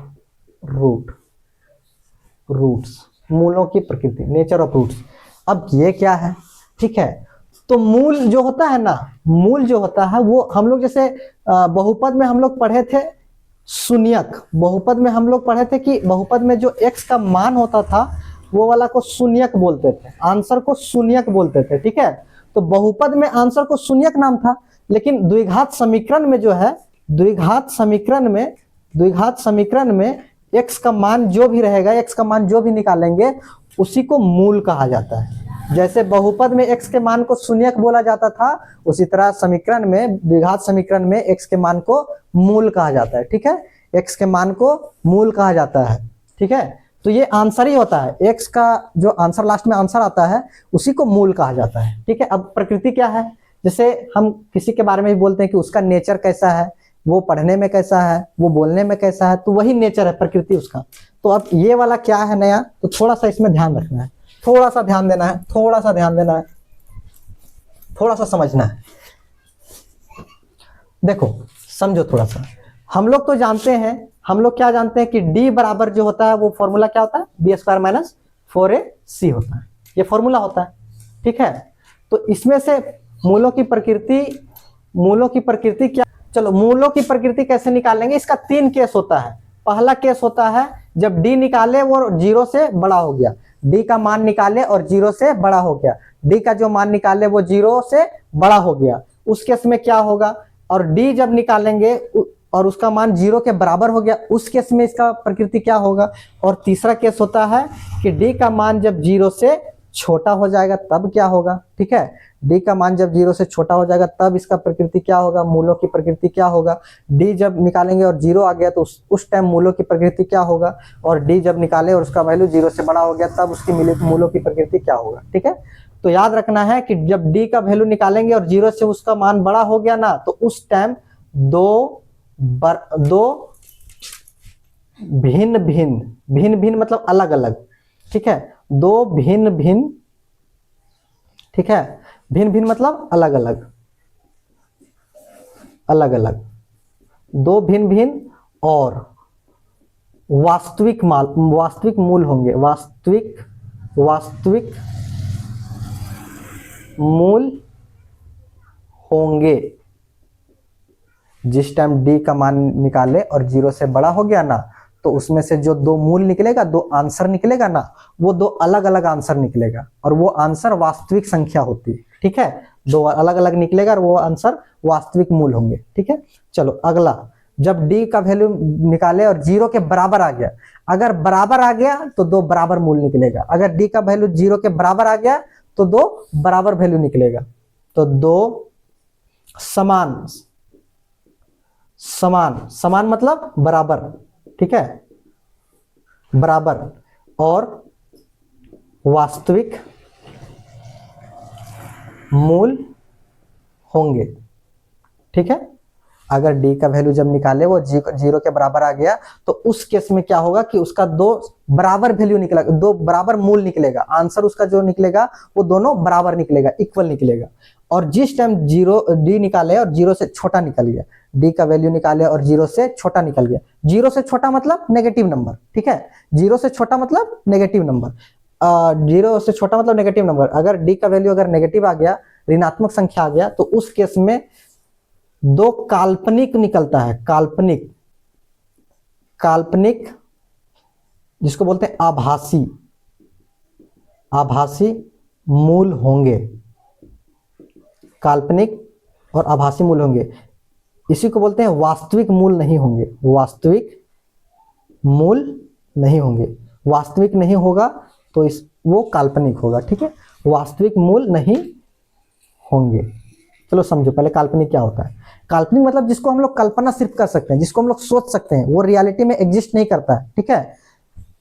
roots, मूलों की प्रकृति, नेचर ऑफ रूट्स। अब ये क्या है, ठीक है, तो मूल जो होता है ना, मूल जो होता है वो हम लोग जैसे बहुपद में हम लोग पढ़े थे शून्यक, बहुपद में हम लोग पढ़े थे कि बहुपद में जो x का मान होता था वो वाला को शून्यक बोलते थे, आंसर को शून्यक बोलते थे, ठीक है। तो बहुपद में आंसर को शून्यक नाम था, लेकिन द्विघात समीकरण में जो है, द्विघात समीकरण में x का मान जो भी रहेगा, x का मान जो भी निकालेंगे उसी को मूल कहा जाता है। जैसे बहुपद में x के मान को शून्यक बोला जाता था, उसी तरह समीकरण में, द्विघात समीकरण में x के मान को मूल कहा जाता है, ठीक है, x के मान को मूल कहा जाता है, ठीक है। तो ये आंसर ही होता है, x का जो आंसर लास्ट में आंसर आता है उसी को मूल कहा जाता है। ठीक है, अब प्रकृति क्या है, जैसे हम किसी के बारे में भी बोलते हैं कि उसका नेचर कैसा है, वो पढ़ने में कैसा है, वो बोलने में कैसा है, तो वही नेचर है प्रकृति उसका। तो अब ये वाला क्या है नया, तो थोड़ा सा इसमें ध्यान रखना है, थोड़ा सा ध्यान देना है, थोड़ा सा ध्यान देना है, थोड़ा सा समझना है। देखो समझो थोड़ा सा, हम लोग तो जानते हैं, हम लोग क्या जानते हैं कि D बराबर जो होता है वो फॉर्मूला क्या होता है, b² माइनस 4ac होता है, ये फॉर्मूला होता है। ठीक है, तो इसमें से मूलों की प्रकृति क्या, चलो मूलों की प्रकृति कैसे निकालेंगे, इसका 3 केस होता है। पहला केस होता है जब D निकाले वो 0 से बड़ा हो गया, D का मान निकाले और 0 से बड़ा हो गया, D का जो मान निकाले वो 0 से बड़ा हो गया, उस केस में क्या होगा, और D जब निकालेंगे और उसका मान 0 के बराबर हो गया, उस केस में इसका प्रकृति क्या होगा। और तीसरा केस होता है कि D का मान जब 0 से छोटा हो जाएगा तब क्या होगा। ठीक है, D का मान जब 0 से छोटा हो जाएगा तब इसका प्रकृति क्या होगा, मूलों की प्रकृति क्या होगा। D जब निकालेंगे और 0 आ गया तो उस टाइम मूलों की प्रकृति क्या होगा, और D जब निकाले और उसका वैल्यू 0 से बड़ा हो गया तब उसकी मूलों की प्रकृति क्या होगा। ठीक है, तो याद रखना है कि जब D का वैल्यू निकालेंगे और 0 से उसका मान बड़ा हो गया ना, तो उस टाइम दो भिन्न मतलब अलग अलग। ठीक है, दो भिन्न भिन्न, ठीक है, भिन्न मतलब अलग अलग, अलग अलग, दो भिन्न भिन्न और वास्तविक मूल होंगे, वास्तविक मूल होंगे। जिस टाइम D का मान निकाले और 0 से बड़ा हो गया ना, तो उसमें से जो दो मूल निकलेगा, दो आंसर निकलेगा ना, वो दो अलग अलग आंसर निकलेगा और वो आंसर वास्तविक संख्या होती है। ठीक है, दो अलग अलग निकलेगा और वो आंसर वास्तविक मूल होंगे। ठीक है, चलो अगला, जब D का वैल्यू निकाले और 0 के बराबर आ गया, अगर बराबर आ गया तो दो बराबर मूल निकलेगा, अगर D का वैल्यू 0 के बराबर आ गया तो दो बराबर वैल्यू निकलेगा। तो दो समान मतलब बराबर। ठीक है, बराबर और वास्तविक मूल होंगे। ठीक है, अगर D का वैल्यू जब निकाले वो 0 के बराबर आ गया तो उस केस में क्या होगा कि उसका दो बराबर वैल्यू निकलेगा, दो बराबर मूल निकलेगा, आंसर उसका जो निकलेगा वो दोनों बराबर निकलेगा, इक्वल निकलेगा। और जिस टाइम D निकाले और 0 से छोटा निकल गया, D का वैल्यू निकाले और 0 से छोटा निकल गया, 0 से छोटा मतलब नेगेटिव नंबर। ठीक है, 0 से छोटा मतलब नेगेटिव नंबर, 0 से छोटा मतलब नेगेटिव नंबर। अगर D का वैल्यू अगर नेगेटिव आ गया, ऋणात्मक संख्या आ गया, तो उस केस में दो काल्पनिक निकलता है, काल्पनिक जिसको बोलते हैं आभासी मूल होंगे, काल्पनिक और आभासी मूल होंगे। इसी को बोलते हैं वास्तविक मूल नहीं होंगे, वास्तविक मूल नहीं होंगे, वास्तविक नहीं होगा तो वो काल्पनिक होगा। ठीक है, वास्तविक मूल नहीं होंगे। चलो समझो पहले काल्पनिक क्या होता है। काल्पनिक मतलब जिसको हम लोग कल्पना सिर्फ कर सकते हैं, जिसको हम लोग सोच सकते हैं, वो रियलिटी में एग्जिस्ट नहीं करता है। ठीक है,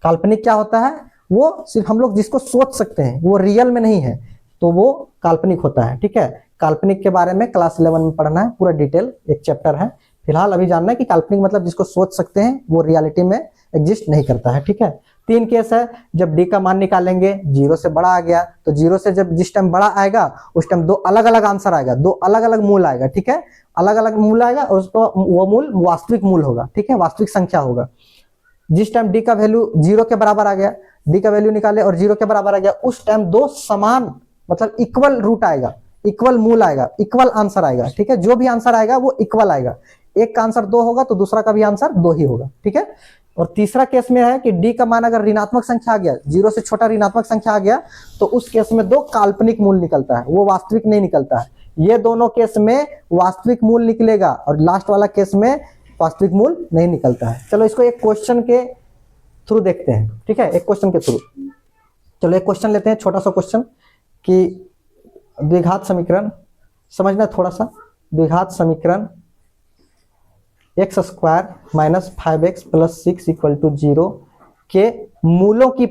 काल्पनिक क्या होता है, वो सिर्फ हम लोग जिसको सोच सकते हैं, वो रियल में नहीं है, तो वो काल्पनिक होता है। ठीक है, काल्पनिक के बारे में क्लास 11 में पढ़ना है, पूरा डिटेल एक चैप्टर है। फिलहाल अभी जानना है कि काल्पनिक मतलब जिसको सोच सकते हैं, वो रियलिटी में एग्जिस्ट नहीं करता है। ठीक है, 3 केस है, जब D का मान निकालेंगे 0 से बड़ा आ गया, तो 0 से जब जिस टाइम बड़ा आएगा उस टाइम दो अलग अलग आंसर आएगा, दो अलग अलग मूल आएगा। ठीक है, अलग अलग मूल आएगा और उसको वो मूल वास्तविक मूल होगा। ठीक है, वास्तविक संख्या होगा। जिस टाइम D का वैल्यू 0 के बराबर आ गया, D का वैल्यू निकाले और 0 के बराबर आ गया, उस टाइम दो समान मतलब इक्वल रूट आएगा, इक्वल मूल आएगा, इक्वल आंसर आएगा। ठीक है, जो भी आंसर आएगा वो इक्वल आएगा, एक का आंसर 2 होगा तो दूसरा का भी आंसर 2 ही होगा। ठीक है, और तीसरा केस में है कि D का मान अगर ऋणात्मक संख्या आ गया, 0 से छोटा ऋणात्मक संख्या आ गया, तो उस केस में दो काल्पनिक मूल निकलता है, वो वास्तविक नहीं निकलता है। ये दोनों केस में वास्तविक मूल निकलेगा और लास्ट वाला केस में वास्तविक मूल नहीं निकलता है। चलो इसको एक क्वेश्चन के थ्रू देखते हैं। ठीक है, एक क्वेश्चन के थ्रू, चलो एक क्वेश्चन लेते हैं, छोटा सा क्वेश्चन कि द्विघात समीकरण समझना थोड़ा सा। द्विघात समीकरण x² - 5x + 6 = 0 के मूलों की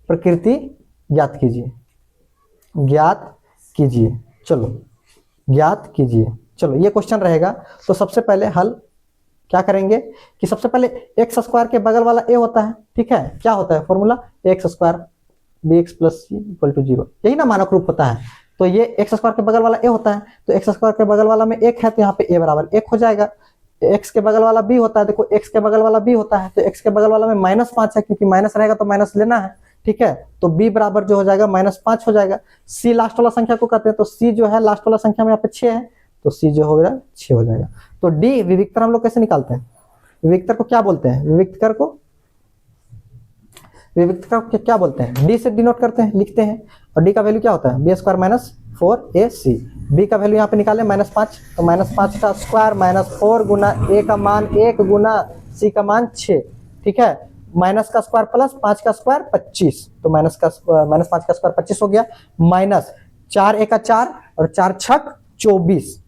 प्रकृति ज्ञात कीजिए। चलो ज्ञात कीजिए। चलो ये क्वेश्चन रहेगा। तो सबसे पहले हल क्या करेंगे कि सबसे पहले एक्स स्क्वायर के बगल वाला ए होता है, ठीक है, क्या होता है formula, x square b x plus c equal to 0, यही ना मानक रूप होता है। तो ये एक्स स्क्वायर के बगल वाला ए होता है, तो एक्स स्क्वायर के बगल वाला में एक है, तो यहाँ पे ए बराबर 1 हो जाएगा। एक्स के बगल वाला बी होता है, देखो एक्स के बगल वाला बी होता है, तो एक्स के बगल वाला में -5 है, क्योंकि माइनस रहेगा तो माइनस लेना है, ठीक है। तो बी बराबर जो हो जाएगा -5 हो जाएगा। सी लास्ट वाला संख्या को कहते हैं, तो सी जो है लास्ट वाला संख्या में यहाँ पे 6 है, तो सी जो हो गया 6 हो जाएगा। तो डी विविक्तर हम लोग कैसे निकालते हैं, विविक्तर को क्या बोलते हैं, विविक्तर को क्या बोलते हैं, डी से डिनोट करते हैं, लिखते हैं। और डी का वैल्यू क्या होता है, b square minus 4ac। B का वैल्यू यहाँ पे निकाले -5, तो -5 का स्क्वायर -4 गुना ए का मान 1 गुना सी का मान 6, ठीक है। माइनस का स्क्वायर प्लस 5 का स्क्वायर 25, तो -5 का स्क्वायर 25 हो गया, माइनस 4 एक का 4 और 4 छक 24,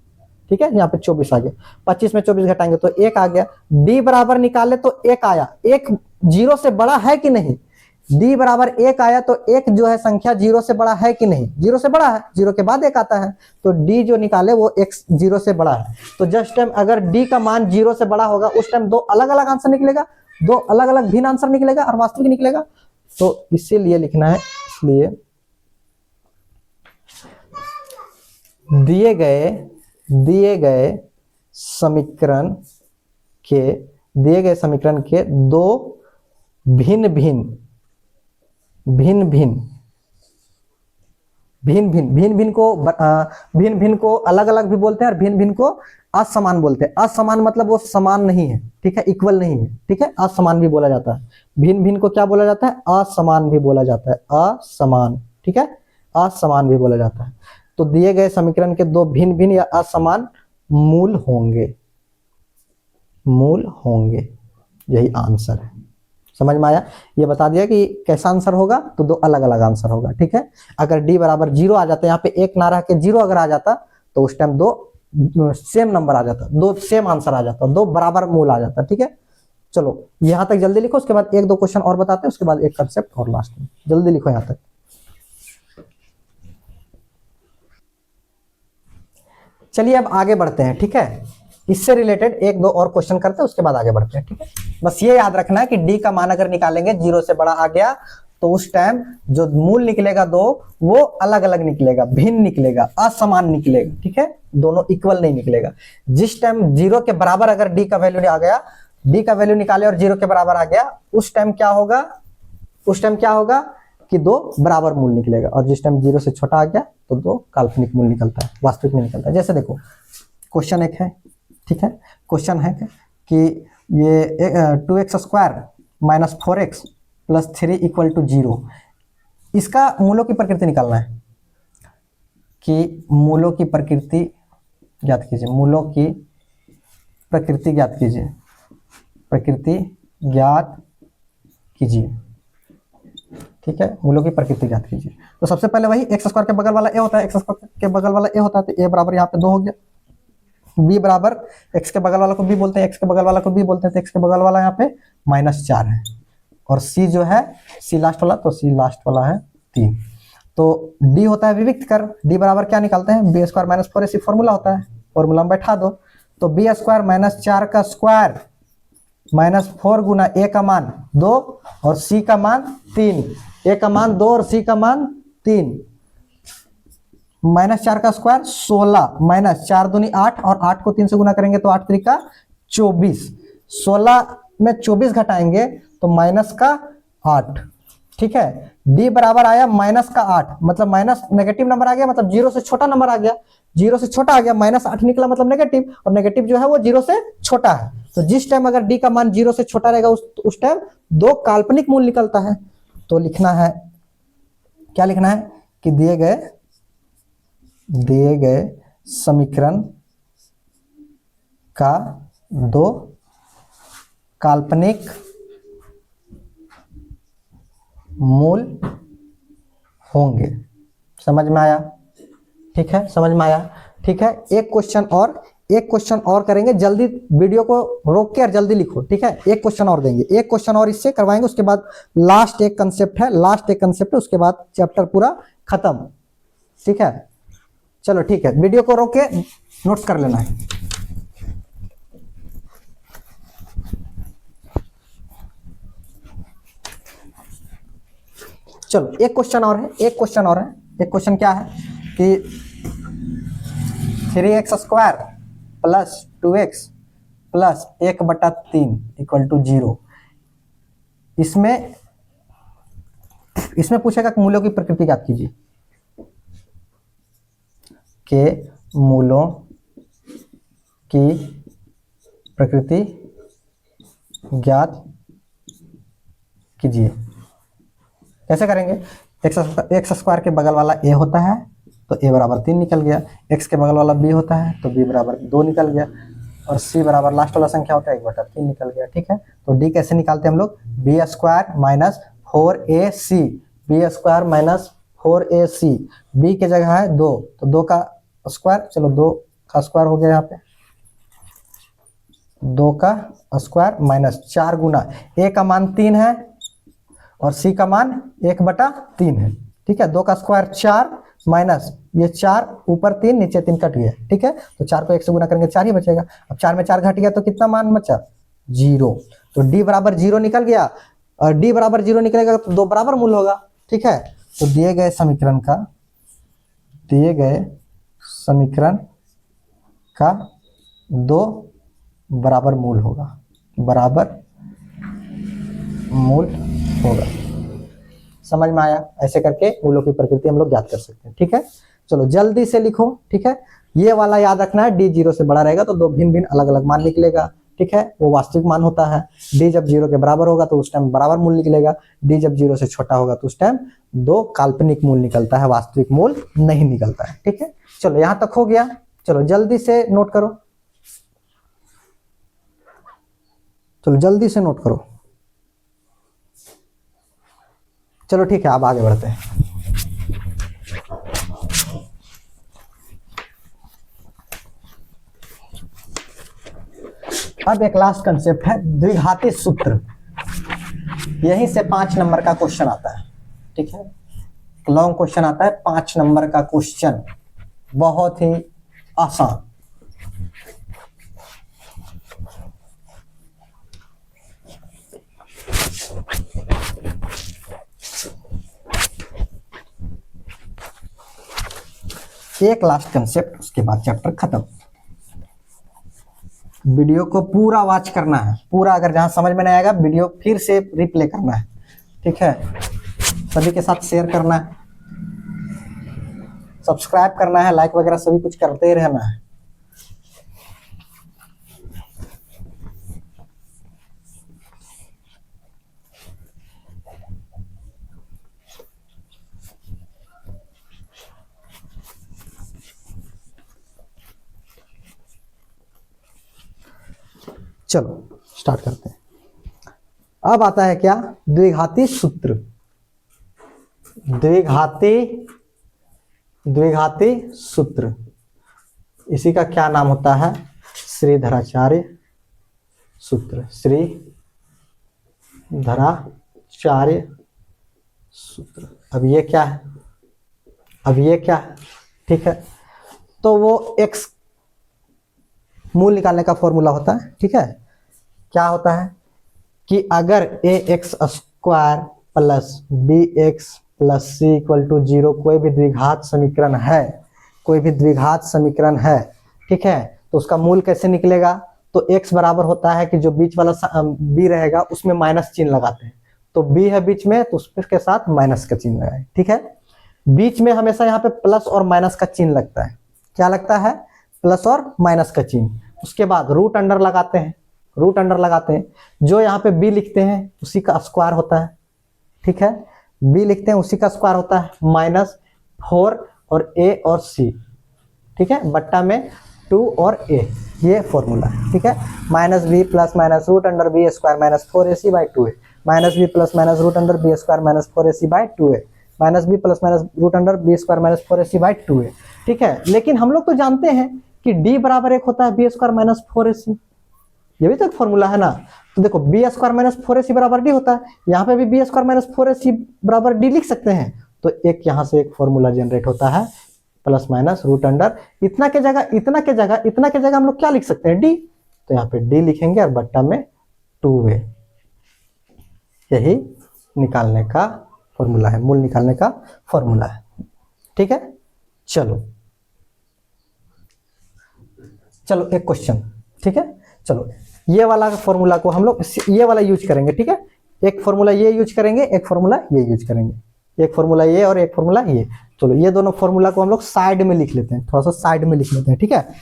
ठीक है, यहाँ पे 24 आ गया। 25 में 24 घटाएंगे तो 1 आ गया। डी बराबर निकाले तो 1 आया, 1 0 से बड़ा है कि नहीं, डी बराबर 1 आया, तो 1 जो है संख्या 0 से बड़ा है कि नहीं, 0 से बड़ा है, 0 के बाद 1 आता है, तो डी जो निकाले वो x 0 से बड़ा है। तो जस्ट टाइम अगर डी का मान 0 से बड़ा होगा, उस टाइम 2 अलग अलग आंसर निकलेगा, 2 अलग अलग भिन्न आंसर निकलेगा और वास्तविक निकलेगा। तो इसीलिए लिखना है, इसलिए दिए गए समीकरण के दो भिन्न भिन्न को अलग अलग भी बोलते हैं और भिन्न भिन्न को असमान बोलते हैं। असमान मतलब वो समान नहीं है, ठीक है, इक्वल नहीं है, ठीक है, असमान भी बोला जाता है। भिन्न भिन्न को क्या बोला जाता है, असमान भी बोला जाता है, असमान, ठीक है, असमान भी बोला जाता है। तो दिए गए समीकरण के दो भिन्न भिन्न या असमान मूल होंगे, यही आंसर है। समझ में आया, ये बता दिया कि कैसा आंसर होगा, तो 2 अलग अलग आंसर होगा, ठीक है। अगर डी बराबर 0 आ जाता, यहाँ पे 1 ना रह के 0 अगर आ जाता, तो उस टाइम 2 सेम नंबर आ जाता, 2 सेम आंसर आ जाता, 2 बराबर मूल आ जाता, ठीक है। चलो यहाँ तक जल्दी लिखो, उसके बाद 1-2 क्वेश्चन और बताते हैं, उसके बाद एक कंसेप्ट और लास्ट में, जल्दी लिखो यहाँ तक। चलिए अब आगे बढ़ते हैं, ठीक है, इससे रिलेटेड 1-2 और क्वेश्चन करते हैं, उसके बाद आगे बढ़ते हैं, ठीक है। बस ये याद रखना है कि डी का मान अगर निकालेंगे 0 से बड़ा आ गया, तो उस टाइम जो मूल निकलेगा 2, वो अलग अलग निकलेगा, भिन्न निकलेगा, असमान निकलेगा, ठीक है, दोनों इक्वल नहीं निकलेगा। जिस टाइम 0 के बराबर अगर डी का वैल्यू आ गया, डी का वैल्यू निकाले और 0 के बराबर आ गया, उस टाइम क्या होगा कि 2 बराबर मूल निकलेगा, और जिस टाइम 0 से छोटा आ गया तो 2 काल्पनिक मूल निकलता है, वास्तविक नहीं निकलता है। जैसे देखो क्वेश्चन एक है, ठीक है, क्वेश्चन है कि ये 2x square minus 4x plus 3 equal to 0, इसका मूलों की प्रकृति निकालना है, कि मूलों की प्रकृति ज्ञात कीजिए, मूलों की प्रकृति ज्ञात कीजिए, ठीक है, मूलों की प्रकृति ज्ञात कीजिए। तो सबसे पहले वही एक्स स्क्वायर के बगल वाला ए होता है, एक्स स्क्वायर के बगल वाला ए होता है, तो ए बराबर यहाँ पे 2 हो गया। बी बराबर एक्स के बगल वाला को बी बोलते हैं, एक्स के बगल वाला को बी बोलते हैं, तो एक्स के बगल वाला यहाँ पे -4 है, और सी जो है सी लास्ट वाला, तो सी लास्ट वाला है 3। तो डी होता है विविक्त कर, डी बराबर क्या निकालते हैं, B square minus 4ac formula होता है, फॉर्मूला में बैठा दो, तो बी स्क्वायर -4 का स्क्वायर -4 गुना ए का मान 2 और सी का मान 3, ए का मान 2 और सी का मान 3, -4 का स्क्वायर 16 -4 दूनी 8 और 8 को 3 से गुना करेंगे तो 8 3 का 24, 16 में 24 घटाएंगे तो -8, ठीक है। डी बराबर आया -8, मतलब माइनस नेगेटिव नंबर आ गया, मतलब 0 से छोटा नंबर आ गया, 0 से छोटा आ गया, -8 निकला मतलब नेगेटिव, और नेगेटिव जो है वो 0 से छोटा है। तो जिस टाइम अगर डी का मान 0 से छोटा रहेगा, उस टाइम 2 काल्पनिक मूल निकलता है। तो लिखना है, क्या लिखना है कि दिए गए समीकरण का 2 काल्पनिक मूल होंगे। समझ में आया, ठीक है, समझ में आया, ठीक है। एक क्वेश्चन और एक क्वेश्चन और करेंगे, जल्दी वीडियो को रोक के और जल्दी लिखो, ठीक है। एक क्वेश्चन और देंगे, एक क्वेश्चन और इससे करवाएंगे, उसके बाद लास्ट एक कंसेप्ट है, उसके बाद चैप्टर पूरा खत्म, ठीक है। चलो ठीक है, वीडियो को रोक के नोट्स कर लेना है। चलो एक क्वेश्चन और है, एक क्वेश्चन क्या है कि 3x² plus 2x plus 1/3 equal to 0। इसमें पूछेगा कि मूलों की प्रकृति ज्ञात कीजिए, के मूलों की प्रकृति ज्ञात कीजिए। कैसे करेंगे? x² के बगल वाला a होता है तो a बराबर 3 निकल गया, x के बगल वाला b होता है तो b बराबर 2 निकल गया, और c बराबर लास्ट वाला संख्या होता है 1/3 निकल गया, ठीक है। तो d कैसे निकालते हैं हम लोग? b² minus 4ac, b² minus 4ac, b के जगह है 2 तो 2 का स्क्वायर, चलो 2 का स्क्वायर हो गया, यहाँ पे 2 का स्क्वायर माइनस 4 गुना a का मान 3 है और c का मान 1/3 है, ठीक है। 2 का स्क्वायर 4 माइनस ये 4 ऊपर 3 नीचे 3 कट गया, ठीक है। तो 4 को 1 से गुना करेंगे 4 ही बचेगा। अब 4 में 4 घट गया तो कितना मान बचा? 0। तो d बराबर 0 निकल गया, और d बराबर 0 निकलेगा तो 2 बराबर मूल होगा, ठीक है। तो दिए गए समीकरण का 2 बराबर मूल होगा, समझ में आया? ऐसे करके मूलों की प्रकृति हम लोग ज्ञात कर सकते हैं, ठीक है। चलो जल्दी से लिखो, ठीक है। ये वाला याद रखना है, d 0 से बड़ा रहेगा तो 2 भिन्न अलग अलग मान निकलेगा, ठीक है। वो वास्तविक मान होता है। d जब 0 के बराबर होगा तो उस टाइम बराबर मूल निकलेगा, d जब 0 से छोटा होगा तो उस टाइम 2 काल्पनिक मूल निकलता है, वास्तविक मूल नहीं निकलता है, ठीक है। चलो यहां तक हो गया, चलो जल्दी से नोट करो, चलो ठीक है, अब आगे बढ़ते हैं। अब एक लास्ट कंसेप्ट है द्विघाती सूत्र, यहीं से 5 नंबर का क्वेश्चन आता है, ठीक है। लॉन्ग क्वेश्चन आता है, 5 नंबर का क्वेश्चन, बहुत ही आसान। एक लास्ट कंसेप्ट, उसके बाद चैप्टर खत्म। वीडियो को पूरा वॉच करना है, पूरा, अगर जहां समझ में नहीं आएगा वीडियो फिर से रिप्ले करना है, ठीक है। सभी के साथ शेयर करना है, सब्सक्राइब करना है, लाइक वगैरह सभी कुछ करते ही रहना है। चलो स्टार्ट करते हैं। अब आता है क्या? द्विघाती सूत्र। द्विघाती सूत्र, इसी का क्या नाम होता है? श्रीधराचार्य सूत्र, श्रीधराचार्य सूत्र। अब ये क्या है? ठीक है। तो वो x मूल निकालने का फॉर्मूला होता है, ठीक है। क्या होता है कि अगर ax² plus bx plus c equal to 0 कोई भी द्विघात समीकरण है, ठीक है, तो उसका मूल कैसे निकलेगा? तो x बराबर होता है कि जो बीच वाला b रहेगा उसमें माइनस चिन्ह लगाते हैं, तो b है बीच में तो उसके साथ माइनस का चिन्ह लगाए, ठीक है। बीच में हमेशा यहाँ पे प्लस और माइनस का चिन्ह लगता है। क्या लगता है? प्लस और माइनस का चिन्ह। उसके बाद रूट अंडर लगाते हैं, जो यहाँ पे b लिखते हैं उसी का स्क्वायर होता है, ठीक है। b लिखते हैं उसी का स्क्वायर होता है, -4 और a और c, ठीक है, बट्टा में 2 और a, ये फॉर्मूला है, ठीक है। -b plus minus root under b square minus 4ac/2a, -b plus minus root under b square minus 4ac/2a, -b plus minus root under b square minus 4ac/2a, ठीक है। लेकिन हम लोग तो जानते हैं कि डी बराबर 1 होता है बी स्क्वायर माइनस 4ac, ये भी तो एक फॉर्मूला है ना। तो देखो बी स्क्वायर माइनस 4ac बराबर डी होता है, यहाँ पे भी बी स्क्वायर माइनस 4ac बराबर डी लिख सकते हैं। तो एक यहाँ से एक फॉर्मूला जनरेट होता है प्लस माइनस रूट अंडर इतना के जगह इतना के जगह इतना के जगह हम लोग क्या लिख सकते हैं डी, तो यहाँ पे डी लिखेंगे और बट्टा में 2a, यही निकालने का फॉर्मूला है, मूल निकालने का फॉर्मूला है। ठीक है, चलो एक क्वेश्चन। ठीक है, चलो ये वाला फॉर्मूला को हम लोग ये वाला यूज करेंगे। ठीक है, एक फॉर्मूला ये यूज करेंगे, एक फॉर्मूला ये यूज करेंगे, एक फॉर्मूला ये और एक फॉर्मूला ये। चलो ये दोनों फॉर्मूला को हम लोग साइड में लिख लेते हैं, थोड़ा सा साइड में लिख लेते हैं। ठीक है,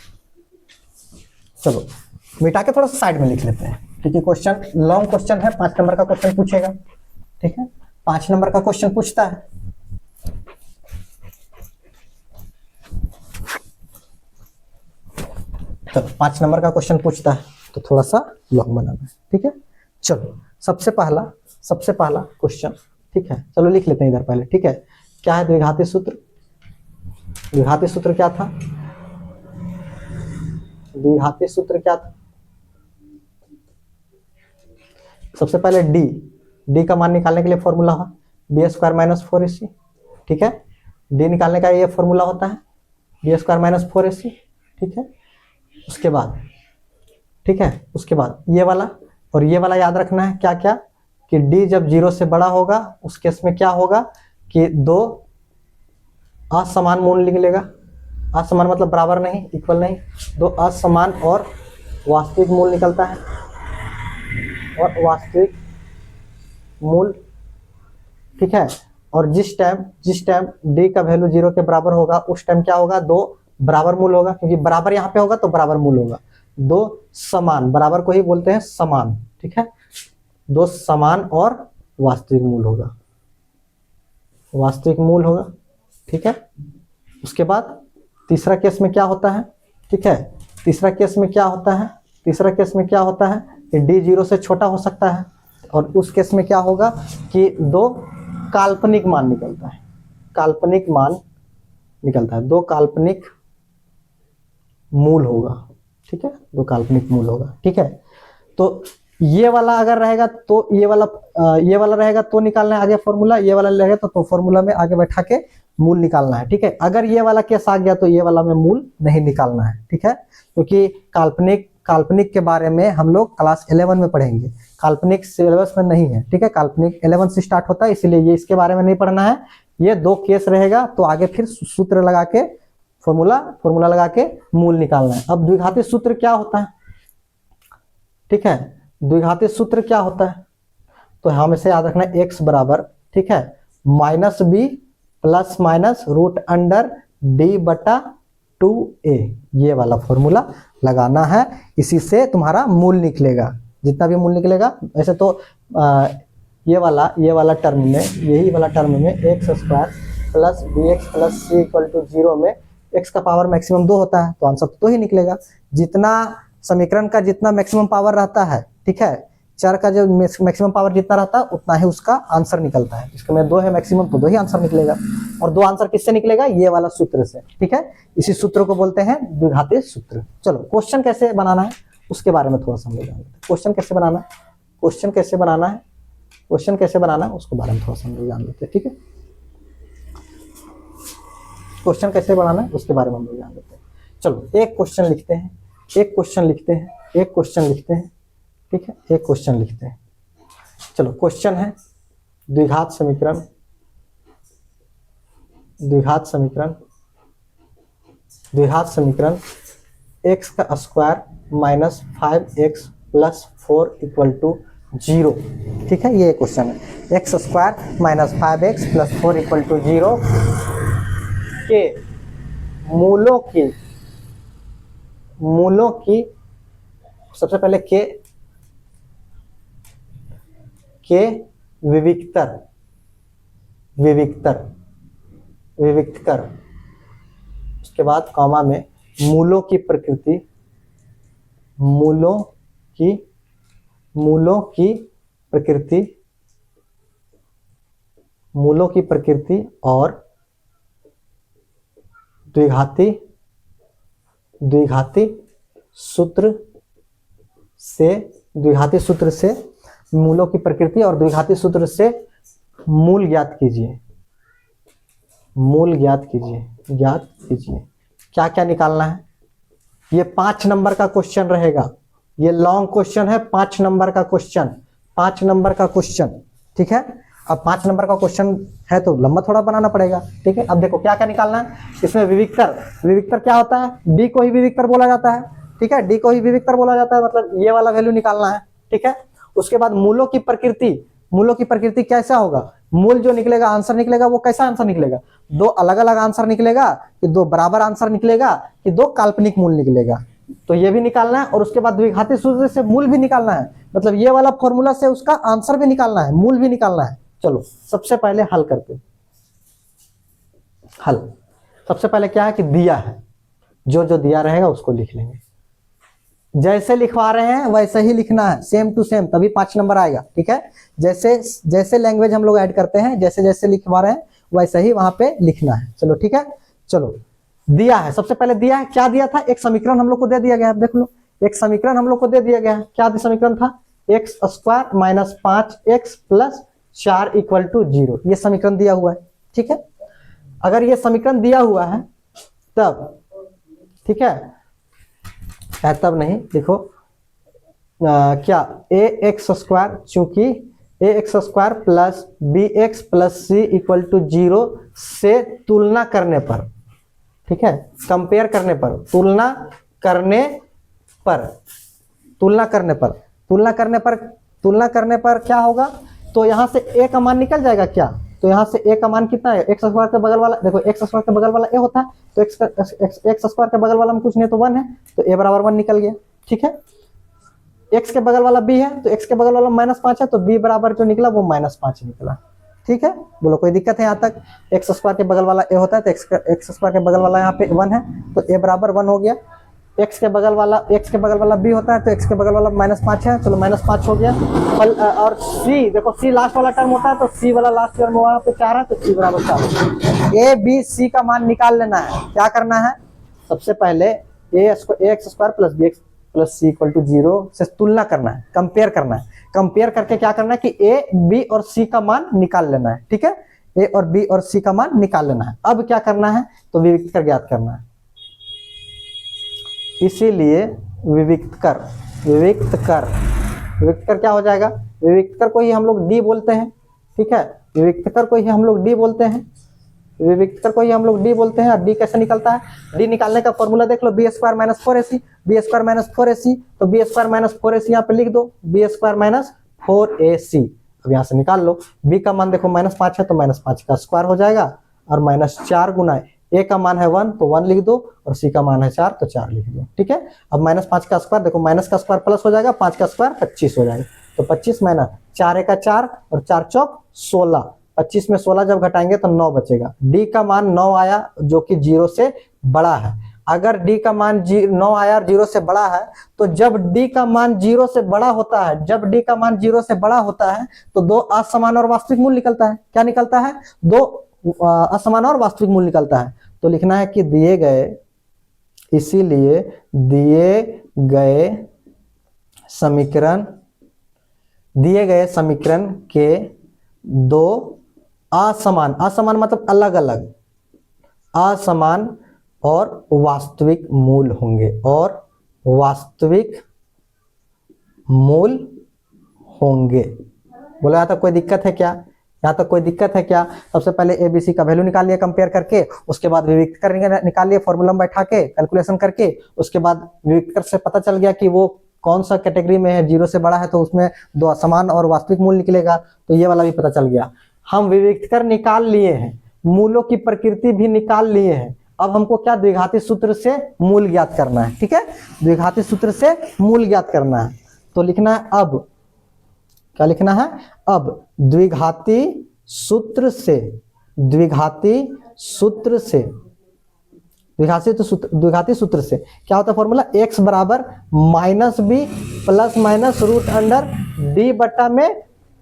चलो मिटा के थोड़ा सा साइड में लिख लेते हैं, क्योंकि क्वेश्चन लॉन्ग क्वेश्चन है, 5 नंबर का क्वेश्चन पूछेगा। ठीक है, 5 नंबर का क्वेश्चन पूछता है। चलो 5 नंबर का क्वेश्चन पूछता है तो थोड़ा सा लॉन्ग बनाना है। ठीक है, चलो सबसे पहला क्वेश्चन। ठीक है, चलो लिख लेते हैं इधर पहले। ठीक है, क्या है द्विघाती सूत्र? द्विघाती सूत्र क्या था? द्विघाती सूत्र क्या था? सबसे पहले डी का मान निकालने के लिए फॉर्मूला है बी स्क्वायर माइनस 4ac। ठीक है, डी निकालने का ये फॉर्मूला होता है बी स्क्वायर माइनस 4ac। ठीक है, उसके बाद ठीक है, उसके बाद ये वाला और ये वाला याद रखना है। क्या क्या कि डी जब 0 से बड़ा होगा उस केस में क्या होगा कि दो असमान मूल निकलेगा। असमान मतलब बराबर नहीं, इक्वल नहीं, दो असमान और वास्तविक मूल निकलता है, और वास्तविक मूल। ठीक है, और जिस टाइम डी का वैल्यू 0 के बराबर होगा उस टाइम क्या होगा, दो बराबर मूल होगा, क्योंकि बराबर यहाँ पे होगा तो बराबर मूल होगा। दो समान, बराबर को ही बोलते हैं समान। ठीक है, दो समान और वास्तविक मूल होगा, वास्तविक मूल होगा। ठीक है, उसके बाद तीसरा केस में क्या होता है? ठीक है, तीसरा केस में क्या होता है? तीसरा केस में क्या होता है कि डी 0 से छोटा हो सकता है, और उस केस में क्या होगा कि दो काल्पनिक मान निकलता है, काल्पनिक मान निकलता है, दो काल्पनिक मूल होगा। ठीक है, दो काल्पनिक मूल होगा। ठीक है, तो ये वाला अगर रहेगा तो ये वाला रहेगा तो निकालना है आगे फॉर्मूला, ये वाला रहेगा तो फॉर्मूला में आगे बैठा के मूल निकालना है। ठीक है, अगर ये वाला केस आ गया तो ये वाला में मूल नहीं निकालना है। ठीक है, क्योंकि काल्पनिक के बारे में हम लोग क्लास 11 में पढ़ेंगे, काल्पनिक सिलेबस में नहीं है। ठीक है, काल्पनिक 11 से स्टार्ट होता है, इसीलिए ये इसके बारे में नहीं पढ़ना है। ये दो केस रहेगा तो आगे फिर सूत्र लगा के फॉर्मूला लगा के मूल निकालना है। अब द्विघाती सूत्र क्या होता है? ठीक है, द्विघाती सूत्र क्या होता है? तो हमें याद रखना है x बराबर, ठीक है, minus b plus minus root under d बटा 2a, ये वाला फॉर्मूला लगाना है। इसी से तुम्हारा मूल निकलेगा, जितना भी मूल निकलेगा। वैसे तो ये वाला टर्म में, यही वाला टर्म में x square plus b x plus c equal to 0 में x का पावर मैक्सिमम 2 होता है, तो आंसर तो ही निकलेगा। जितना समीकरण का जितना मैक्सिमम पावर रहता है, ठीक है, चर का जो मैक्सिमम पावर जितना रहता है उतना ही उसका आंसर निकलता है। इसमें 2 है मैक्सिमम, तो 2 ही आंसर निकलेगा। और 2 आंसर किससे निकलेगा? ये वाला सूत्र से। ठीक है, इसी सूत्र को बोलते हैं द्विघाती सूत्र। चलो क्वेश्चन कैसे बनाना है उसके बारे में थोड़ा समझ जाएंगे। क्वेश्चन कैसे बनाना है, क्वेश्चन कैसे बनाना है, क्वेश्चन कैसे बनाना है उसके बारे में थोड़ा समझ जान लेते हैं। ठीक है, क्वेश्चन कैसे बनाना है उसके बारे में हम लोग जान लेते हैं। चलो एक क्वेश्चन लिखते हैं, एक क्वेश्चन लिखते हैं, एक क्वेश्चन लिखते हैं। ठीक है, एक क्वेश्चन लिखते हैं। चलो क्वेश्चन है द्विघात समीकरण, द्विघात समीकरण, द्विघात समीकरण x का square minus 5x plus 4 equal to 0। ठीक है, ये क्वेश्चन है। x square minus 5x plus 4 equal to 0 के मूलों की सबसे पहले के विविक्त कर, उसके बाद कॉमा में मूलों की प्रकृति, मूलों की प्रकृति और द्विघाती द्विघाती सूत्र से मूलों की प्रकृति और द्विघाती सूत्र से मूल ज्ञात कीजिए। ज्ञात कीजिए क्या क्या निकालना है। ये 5 नंबर का क्वेश्चन रहेगा, ये लॉन्ग क्वेश्चन है, 5 नंबर का क्वेश्चन, ठीक है। अब 5 नंबर का क्वेश्चन है तो लंबा थोड़ा बनाना पड़ेगा, ठीक है। अब देखो क्या क्या निकालना है इसमें। विविक्तर क्या होता है, डी को ही विविक्तर बोला जाता है, ठीक है। डी को ही विविक्तर बोला जाता है, मतलब ये वाला वैल्यू निकालना है, ठीक है। उसके बाद मूलों की प्रकृति कैसा होगा, मूल जो निकलेगा, आंसर निकलेगा, वो कैसा आंसर निकलेगा, 2 अलग अलग आंसर निकलेगा कि 2 बराबर आंसर निकलेगा कि 2 काल्पनिक मूल निकलेगा, तो ये भी निकालना है। और उसके बाद द्विघाती सूत्र से मूल भी निकालना है, मतलब ये वाला फॉर्मूला से उसका आंसर भी निकालना है, मूल भी निकालना है। चलो सबसे पहले हल करते हैं। सबसे पहले क्या है कि दिया है, जो दिया रहेगा उसको लिख लेंगे। जैसे लिखवा रहे हैं वैसे ही लिखना है, सेम टू सेम, तभी 5 नंबर आएगा, ठीक है। जैसे लैंग्वेज हम लोग ऐड करते हैं, जैसे लिखवा रहे हैं वैसे ही वहां पे लिखना है। चलो ठीक है। चलो दिया है, सबसे पहले दिया है, क्या दिया था, एक समीकरण हम लोग को दे दिया गया है। देख लो, एक समीकरण हम लोग को दे दिया गया है। क्या समीकरण था, x² - 5x + 4 = 0। ये समीकरण दिया हुआ है, ठीक है। अगर ये समीकरण दिया हुआ है तब, ठीक है, तब नहीं, देखो क्या ax², चूंकि ax² + bx + c = 0 से तुलना करने पर, ठीक है, कंपेयर करने पर, तुलना करने पर क्या होगा, तो यहाँ से a का मान निकल जाएगा क्या, तो यहाँ से a का मान कितना है, x² के बगल वाला, देखो x² के बगल वाला a होता है, तो x² के बगल वाला में कुछ नहीं तो 1 है, तो a = 1 निकल गया, ठीक है। x के बगल वाला b है, तो x के बगल वाला -5 है, तो b बराबर जो निकला वो -5 निकला, ठीक है। बोलो कोई दिक्कत है यहाँ तक। x² के बगल वाला a होता है, तो x² के बगल वाला यहाँ पे 1 है, तो a = 1 हो गया। x के बगल वाला b होता है, तो x के बगल वाला -5 है, चलो -5 हो गया। और c, देखो c लास्ट वाला टर्म होता है, तो c वाला लास्ट टर्म वहाँ पे 4 है, तो c = 4। a b c का मान निकाल लेना है। क्या करना है, सबसे पहले ax² + bx + c = 0 से तुलना करना है, कंपेयर करना है। कंपेयर करके क्या करना है कि a b और c का मान निकाल लेना है, ठीक है। a और b और c का मान निकाल लेना है। अब क्या करना है, तो विविक्तर ज्ञात करना है। इसीलिए विविक्तर क्या हो जाएगा, विविक्तर को ही हम लोग d बोलते हैं, ठीक है। विविक्तर को ही हम लोग d बोलते हैं, और d कैसे निकलता है, d निकालने का फॉर्मूला देख लो, b² - 4ac, तो b² - 4ac यहाँ पे लिख दो, b² - 4ac। अब यहाँ से निकाल लो, b का मान देखो -5 है, तो -5 का स्क्वायर हो जाएगा, और -4 गुना a का मान है 1, तो 1 लिख दो, और c का मान है 4, तो 4 लिख दो, ठीक है। अब -5 का स्क्वायर, देखो माइनस का स्क्वायर प्लस हो जाएगा, 5 का स्क्वायर 25 हो जाएगा, तो 25 - 4 × 4 और 4 × 4 = 16। 25 में 16 जब घटाएंगे तो 9 बचेगा। d का मान 9 आया, जो कि 0 से बड़ा है। अगर d का मान 9 आया और 0 से बड़ा है, तो जब d का मान 0 से बड़ा होता है, तो 2 असमान और वास्तविक मूल निकलता है। क्या निकलता है, 2 असमान और वास्तविक मूल निकलता है। तो लिखना है कि इसीलिए दिए गए समीकरण के 2 असमान मतलब अलग अलग असमान और वास्तविक मूल होंगे, बोलो यहाँ तक कोई दिक्कत है क्या, सबसे पहले ABC का वैल्यू निकाल लिया कंपेयर करके, उसके बाद विविक्तर निकाल लिया फॉर्मूला में बैठा के कैलकुलेशन करके, उसके बाद विविक्तर से पता चल गया कि वो कौन सा कैटेगरी में है, 0 से बड़ा है, तो उसमें 2 असमान और वास्तविक मूल निकलेगा, तो ये वाला भी पता चल गया। हम विविक्तर निकाल लिए हैं, मूलों की प्रकृति भी निकाल लिए हैं। अब हमको क्या, द्विघाती सूत्र से मूल ज्ञात करना है, ठीक है। द्विघाती सूत्र से मूल ज्ञात करना है, तो लिखना है अब, क्या लिखना है, अब द्विघाती सूत्र से क्या होता है फॉर्मूला, x = -b ±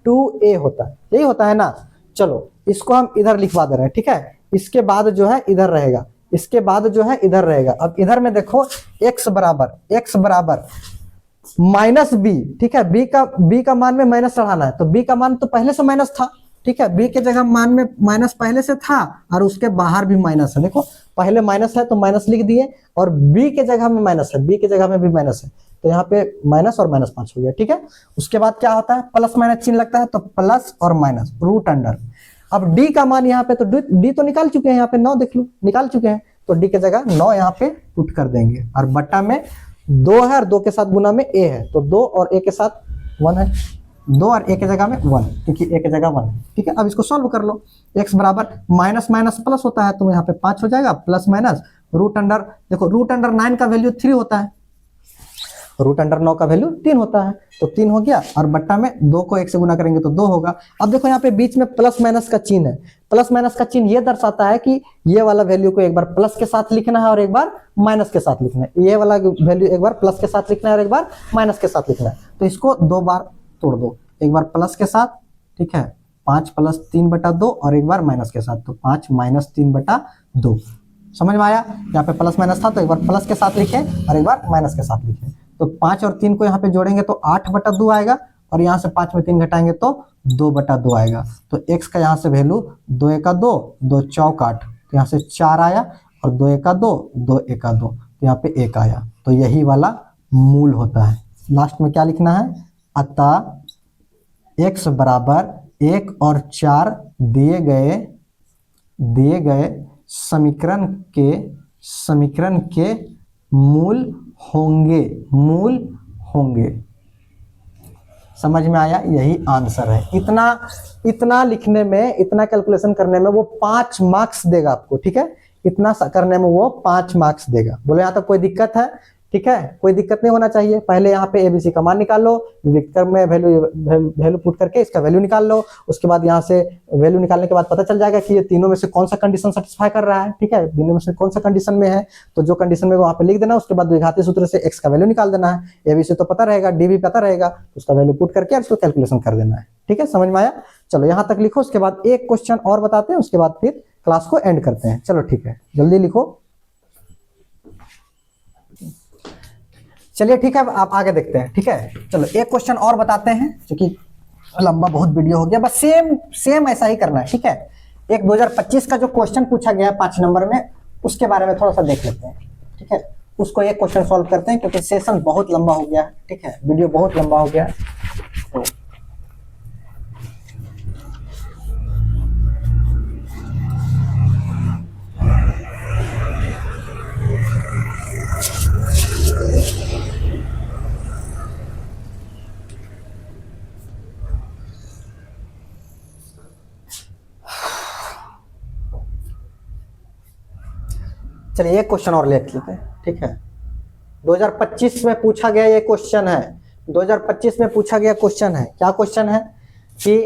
√d/2a होता है, यही होता है ना। चलो इसको हम इधर लिखवा दे रहे हैं, ठीक है। इसके बाद जो है इधर रहेगा, इसके बाद जो है इधर रहेगा। अब इधर में देखो x बराबर माइनस बी, ठीक है, बी का मान में माइनस चढ़ाना है, तो बी का मान तो पहले से माइनस था, ठीक है, बी के जगह मान में माइनस पहले से था और उसके बाहर भी माइनस है। देखो पहले माइनस है तो माइनस लिख दिए, और बी के जगह में माइनस है, बी के जगह में भी माइनस है, तो यहाँ पे माइनस और माइनस 5 हो गया, ठीक है। उसके बाद क्या होता है, प्लस माइनस चिन्ह लगता है, तो प्लस और माइनस रूट अंडर। अब डी का मान यहाँ पे, तो डी तो निकाल चुके हैं, यहाँ पे 9 देख लो निकाल चुके हैं, तो डी के जगह 9 यहाँ पे पुट कर देंगे, और बट्टा में 2 है और 2 के साथ गुना में a है, तो 2 और a के साथ 1 है, 2 और a के जगह में 1, क्योंकि a के जगह 1 है, ठीक है। अब इसको सॉल्व कर लो, x बराबर माइनस माइनस प्लस होता है, तो यहाँ पे 5 हो जाएगा, प्लस माइनस रूट अंडर, देखो रूट अंडर 9 का वैल्यू 3 होता है, रूट अंडर 9 का वैल्यू 3 होता है, तो 3 हो गया, और बट्टा में 2 को 1 से गुना करेंगे तो 2 होगा। अब देखो यहाँ पे बीच में प्लस माइनस का चिन्ह है, प्लस माइनस का चिन्ह ये दर्शाता है कि ये वाला वैल्यू को एक बार प्लस के साथ लिखना है और एक बार माइनस के साथ लिखना है, ये वाला वैल्यू एक बार प्लस के साथ लिखना है और एक बार माइनस के साथ लिखना है, तो इसको 2 बार तोड़ दो, एक बार प्लस के साथ, ठीक है, 5 प्लस 3/2, और एक बार माइनस के साथ, तो 5 माइनस 3/2। समझ में आया, यहाँ पे प्लस माइनस था तो एक बार प्लस के साथ लिखे और एक बार माइनस के साथ लिखे, तो 5 और 3 को यहाँ पे जोड़ेंगे तो 8/2 आएगा, और यहाँ से 5 में 3 घटाएंगे तो 2/2 आएगा, तो x का यहाँ से वैल्यू 2 × 2, 2 चौक 8, तो यहाँ से 4 आया, और 2 × 2, 2 × 2, तो यहाँ पे 1 आया, तो यही वाला मूल होता है। लास्ट में क्या लिखना है, अतः x बराबर 1 और 4 दिए गए समीकरण के मूल होंगे। समझ में आया, यही आंसर है। इतना लिखने में, इतना कैलकुलेशन करने में वो 5 मार्क्स देगा आपको, ठीक है, इतना करने में वो 5 मार्क्स देगा। बोले यहाँ तक कोई दिक्कत है, ठीक है, कोई दिक्कत नहीं होना चाहिए। पहले यहाँ पे एबीसी का मान निकाल लो, विक्टर में वैल्यू पुट करके इसका वैल्यू निकाल लो, उसके बाद यहाँ से वैल्यू निकालने के बाद पता चल जाएगा कि ये तीनों में से कौन सा कंडीशन सेटिस्फाई कर रहा है, ठीक है, तीनों में से कौन सा कंडीशन में है, तो जो कंडीशन में वहाँ पे लिख देना, उसके बाद द्विघाती सूत्र से x का वैल्यू निकाल देना है, एबीसी तो पता रहेगा, डी भी पता रहेगा, उसका वैल्यू पुट करके उसको कैलकुलेशन कर देना है, ठीक है। समझ में आया, चलो यहाँ तक लिखो, उसके बाद एक क्वेश्चन और बताते हैं, उसके बाद फिर क्लास को एंड करते हैं। चलो ठीक है, जल्दी लिखो। चलिए ठीक है, आप आगे देखते हैं, ठीक है। चलो एक क्वेश्चन और बताते हैं, क्योंकि लंबा बहुत वीडियो हो गया, बस सेम ऐसा ही करना है, ठीक है। एक 2025 का जो क्वेश्चन पूछा गया है 5 नंबर में, उसके बारे में थोड़ा सा देख लेते हैं, ठीक है। उसको एक क्वेश्चन सॉल्व करते हैं, क्योंकि सेशन बहुत लंबा हो गया है, ठीक है, वीडियो बहुत लंबा हो गया है, तो चलिए एक क्वेश्चन और ले लेते हैं, ठीक है। 2025 में पूछा गया ये क्वेश्चन है, 2025 में पूछा गया क्वेश्चन है, क्या क्वेश्चन है कि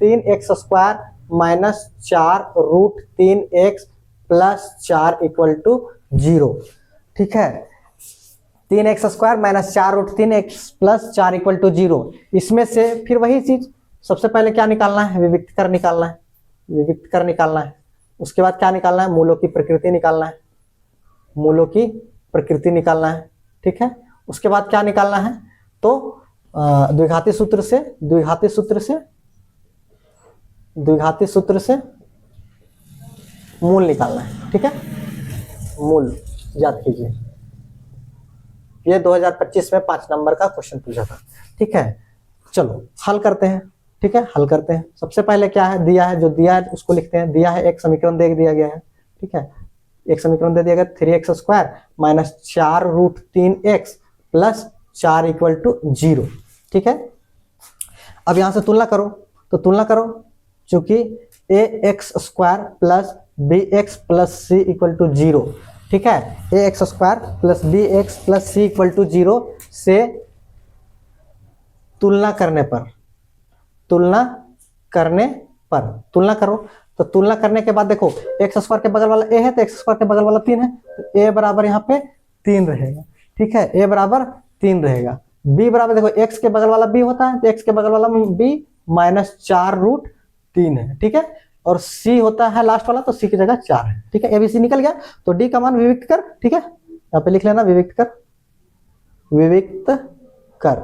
3x² minus 4 root 3x plus 4 = 0, ठीक है। 3x² minus 4 root 3x plus 4 = 0। इसमें से फिर वही चीज, सबसे पहले क्या निकालना है, विविक्त कर निकालना है, उसके बाद क्या निकालना है, मूलों की प्रकृति निकालना है, ठीक है। उसके बाद क्या निकालना है, तो द्विघाती सूत्र से मूल निकालना है, ठीक है। मूल याद कीजिए, ये 2025 में 5 नंबर का क्वेश्चन पूछा था, ठीक है। चलो हल करते हैं, ठीक है, हल करते हैं। सबसे पहले क्या है, दिया है, जो दिया है उसको लिखते हैं। दिया है, एक समीकरण दे दिया गया है, ठीक है, एक समीकरण दे दिया गया 3x² minus 4 root 3x plus 4 = 0, ठीक है। अब यहां से तुलना करो, तो तुलना करो, चूंकि ax² plus bx plus c = 0, ठीक है। ax² plus bx plus c = 0 से तुलना करो, तो तुलना करने के बाद देखो x² के बगल वाला a है, तो x² के बगल वाला 3 है, तो a बराबर यहाँ पे 3 रहेगा, ठीक है, a बराबर 3 रहेगा। b बराबर, देखो x के बगल वाला b होता है, तो x के बगल वाला b माइनस 4 रूट 3 है, ठीक है। और सी होता है लास्ट वाला, तो सी की जगह 4 है, ठीक है। एबीसी निकल गया, तो डी का मान विविक्त कर, ठीक है, यहाँ पे लिख लेना विविक्त कर, विविक्त कर,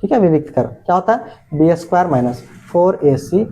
ठीक है। विविक्त कर क्या होता है, बी स्क्वायर माइनस 4ac,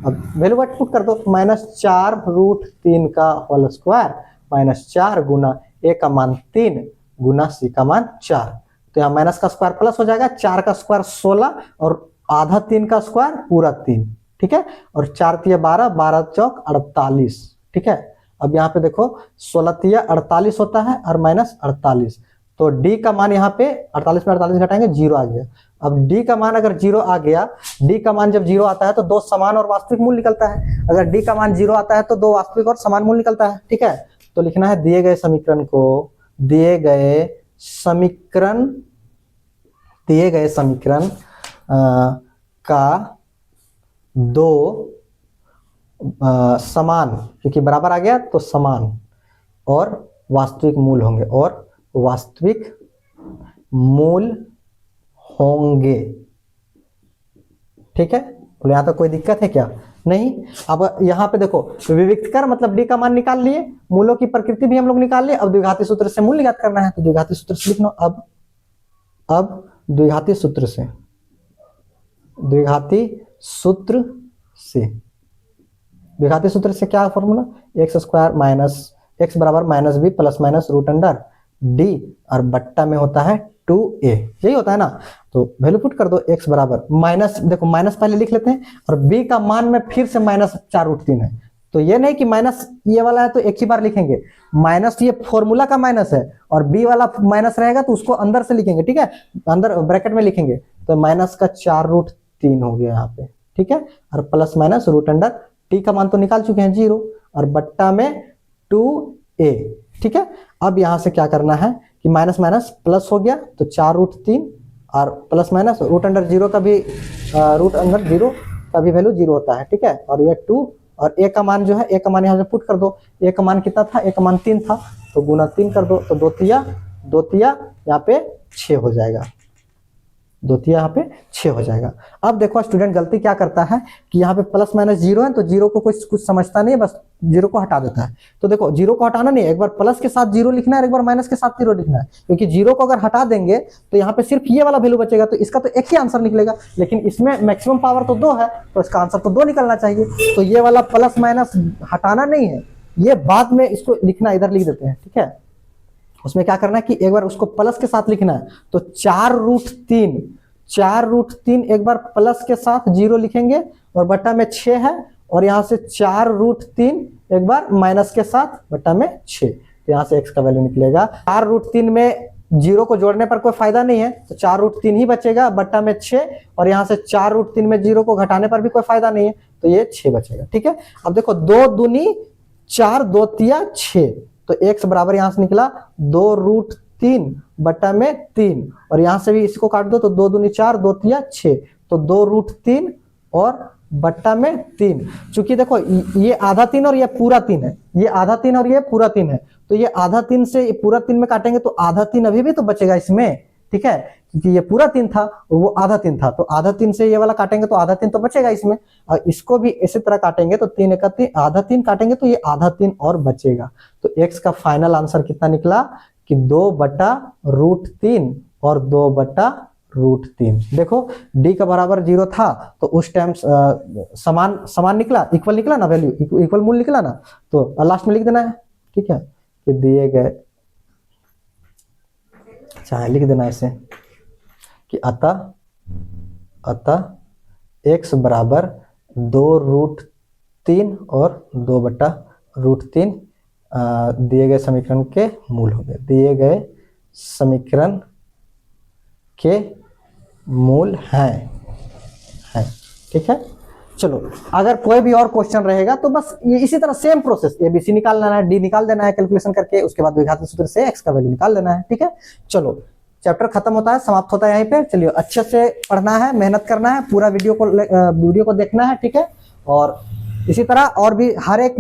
अब वैल्यू वट पुट कर दो, -4√3 का होल स्क्वायर माइनस 4 गुना ए का मान 3 गुना सी का मान 4, तो यहाँ माइनस का स्क्वायर प्लस हो जाएगा, 4 का स्क्वायर 16 और आधा 3 का स्क्वायर पूरा 3, ठीक है। और 4 तिया 12, 12 चौक 48, ठीक है। अब यहाँ पे देखो 16 तिया 48 होता है और माइनस 48, तो डी का मान यहाँ पे 48 में 48 घटाएंगे 0 आ गया। अब डी का मान अगर 0 आ गया, डी का मान जब 0 आता है तो दो समान और वास्तविक मूल निकलता है, अगर डी का मान 0 आता है तो दो वास्तविक और समान मूल निकलता है, ठीक है। तो लिखना है दिए गए समीकरण को, दिए गए समीकरण का दो समान, क्योंकि बराबर आ गया तो समान और वास्तविक मूल होंगे, और वास्तविक मूल होंगे, ठीक है। तो यहाँ तक कोई दिक्कत है क्या, नहीं। अब यहाँ पे देखो विविक्त कर मतलब डी का मान निकाल लिए, मूलों की प्रकृति भी हम लोग निकाल लिए, अब द्विघाती सूत्र से मूल ज्ञात करना है, तो द्विघाती सूत्र से लिखना। अब द्विघाती सूत्र से, द्विघाती सूत्र से क्या formula, x square minus x बराबर minus b plus minus root under D, और बट्टा में होता है 2a, यही होता है ना। तो वैल्यू पुट कर दो, x बराबर माइनस, देखो माइनस पहले लिख लेते हैं, और b का मान में फिर से -4√3 है, तो ये नहीं कि माइनस ये वाला है तो एक ही बार लिखेंगे, माइनस ये फॉर्मूला का माइनस है, और b वाला माइनस रहेगा तो उसको अंदर से लिखेंगे, ठीक है, अंदर ब्रैकेट में लिखेंगे, तो माइनस का 4√3 हो गया यहाँ पे, ठीक है। और plus minus root under t का मान तो निकाल चुके हैं 0, और बट्टा में 2a, ठीक है। अब यहाँ से क्या करना है कि माइनस माइनस प्लस हो गया, तो 4√3 और प्लस माइनस रूट अंडर 0 का भी वैल्यू 0 होता है, ठीक है। और ये 2 और ए का मान जो है, ए का मान यहाँ से पुट कर दो, ए का मान कितना था, ए का मान 3 था, तो गुना 3 कर दो, तो 2 तिया यहाँ पे 6 हो जाएगा, 2 तिया यहाँ पे 6 हो जाएगा। अब देखो स्टूडेंट गलती क्या करता है कि यहाँ पे प्लस माइनस 0 है, तो 0 को कुछ समझता नहीं है, बस 0 को हटा देता है। तो देखो 0 को हटाना नहीं है, एक बार प्लस के साथ 0 लिखना है, एक बार माइनस के साथ 0 लिखना है, क्योंकि 0 को अगर हटा देंगे तो यहाँ पे सिर्फ ये वाला वैल्यू बचेगा, तो इसका तो एक ही आंसर निकलेगा, लेकिन इसमें मैक्सिमम पावर तो 2 है, तो इसका आंसर तो 2 निकलना चाहिए। तो ये वाला प्लस माइनस हटाना नहीं है, ये बाद में इसको लिखना, इधर लिख देते हैं, ठीक है। उसमें क्या करना है कि एक बार उसको प्लस के साथ लिखना है, तो 4√3 एक बार प्लस के साथ 0 लिखेंगे, और बट्टा में 6 है, और यहाँ से 4√3 एक बार माइनस के साथ बट्टा में 6, तो यहाँ से x का वैल्यू निकलेगा। 4√3 में 0 को जोड़ने पर कोई फायदा नहीं है, तो 4√3 ही बचेगा बट्टा में 6, और यहाँ से 4√3 में 0 को घटाने पर भी कोई फायदा नहीं है, तो ये 6 बचेगा, ठीक है। अब देखो 2 दूनी 4, 2 तिया 6, तो x बराबर यहाँ से निकला 2√3 बट्टा में 3, और यहाँ से भी इसको काट दो, तो 2 दूनी 4, 2 तिया 6, तो 2√3 और बट्टा में 3। चूंकि देखो ये आधा 3 और ये पूरा 3 है, ये आधा 3 और ये पूरा 3 है, तो ये आधा 3 से पूरा 3 में काटेंगे तो आधा 3 अभी भी तो बचेगा इसमें, ठीक है, क्योंकि ये पूरा 3 था वो आधा 3 था, तो आधा 3 से ये वाला काटेंगे तो आधा 3 तो बचेगा इसमें, और इसको भी इसी तरह काटेंगे तो 3 एक 3, आधा 3 काटेंगे तो ये आधा 3 और बचेगा। तो x का फाइनल आंसर कितना निकला कि 2/√3 और 2/√3। देखो d का बराबर 0 था, तो उस टाइम समान निकला, इक्वल निकला ना, वैल्यू इक्वल मूल निकला ना, तो लास्ट में लिख देना है, ठीक है, कि दिए गए, चाहे लिख देना ऐसे कि अतः x बराबर 2√3 और 2/√3 दिए गए समीकरण के मूल हो गए, दिए गए समीकरण के मूल हैं, ठीक है। चलो अगर कोई भी और क्वेश्चन रहेगा तो बस ये इसी तरह सेम प्रोसेस, ABC निकाल लेना है, D निकाल देना है कैलकुलेशन करके, उसके बाद द्विघाती सूत्र से x का वैल्यू निकाल लेना है, ठीक है। चलो चैप्टर खत्म होता है, समाप्त होता है यहीं पे। चलिए अच्छे से पढ़ना है, मेहनत करना है, पूरा वीडियो को देखना है, ठीक है। और इसी तरह और भी हर एक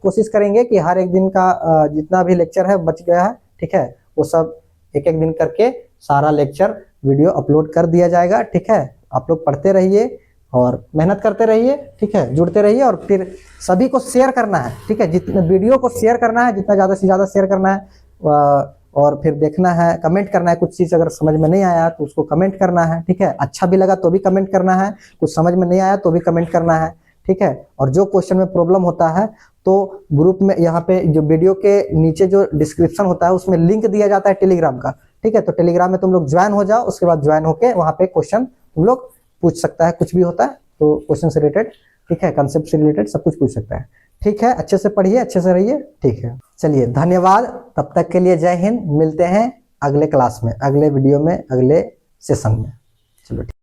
कोशिश करेंगे कि हर एक दिन का जितना भी लेक्चर है बच गया है, ठीक है, वो सब एक एक दिन करके सारा लेक्चर वीडियो अपलोड कर दिया जाएगा, ठीक है। आप लोग पढ़ते रहिए, और मेहनत करते रहिए, ठीक है, जुड़ते रहिए और फिर सभी को शेयर करना है, ठीक है, जितने वीडियो को शेयर करना है, जितना ज़्यादा से ज़्यादा शेयर करना है और फिर देखना है, कमेंट करना है, कुछ चीज़ अगर समझ में नहीं आया तो उसको कमेंट करना है, ठीक है, अच्छा भी लगा तो भी कमेंट करना है, कुछ समझ में नहीं आया तो भी कमेंट करना है, ठीक है। और जो क्वेश्चन में प्रॉब्लम होता है तो ग्रुप में यहाँ पे जो वीडियो के नीचे जो डिस्क्रिप्शन होता है उसमें लिंक दिया जाता है टेलीग्राम का, ठीक है, तो टेलीग्राम में तुम लोग ज्वाइन हो जाओ, उसके बाद ज्वाइन होके वहाँ पे क्वेश्चन तुम लोग पूछ सकता है, कुछ भी होता है तो क्वेश्चन से रिलेटेड, ठीक है, कंसेप्ट से रिलेटेड सब कुछ पूछ सकता है, ठीक है। अच्छे से पढ़िए, अच्छे से रहिए, ठीक है, चलिए धन्यवाद, तब तक के लिए जय हिंद, मिलते हैं अगले क्लास में, अगले वीडियो में, अगले सेशन में, चलो।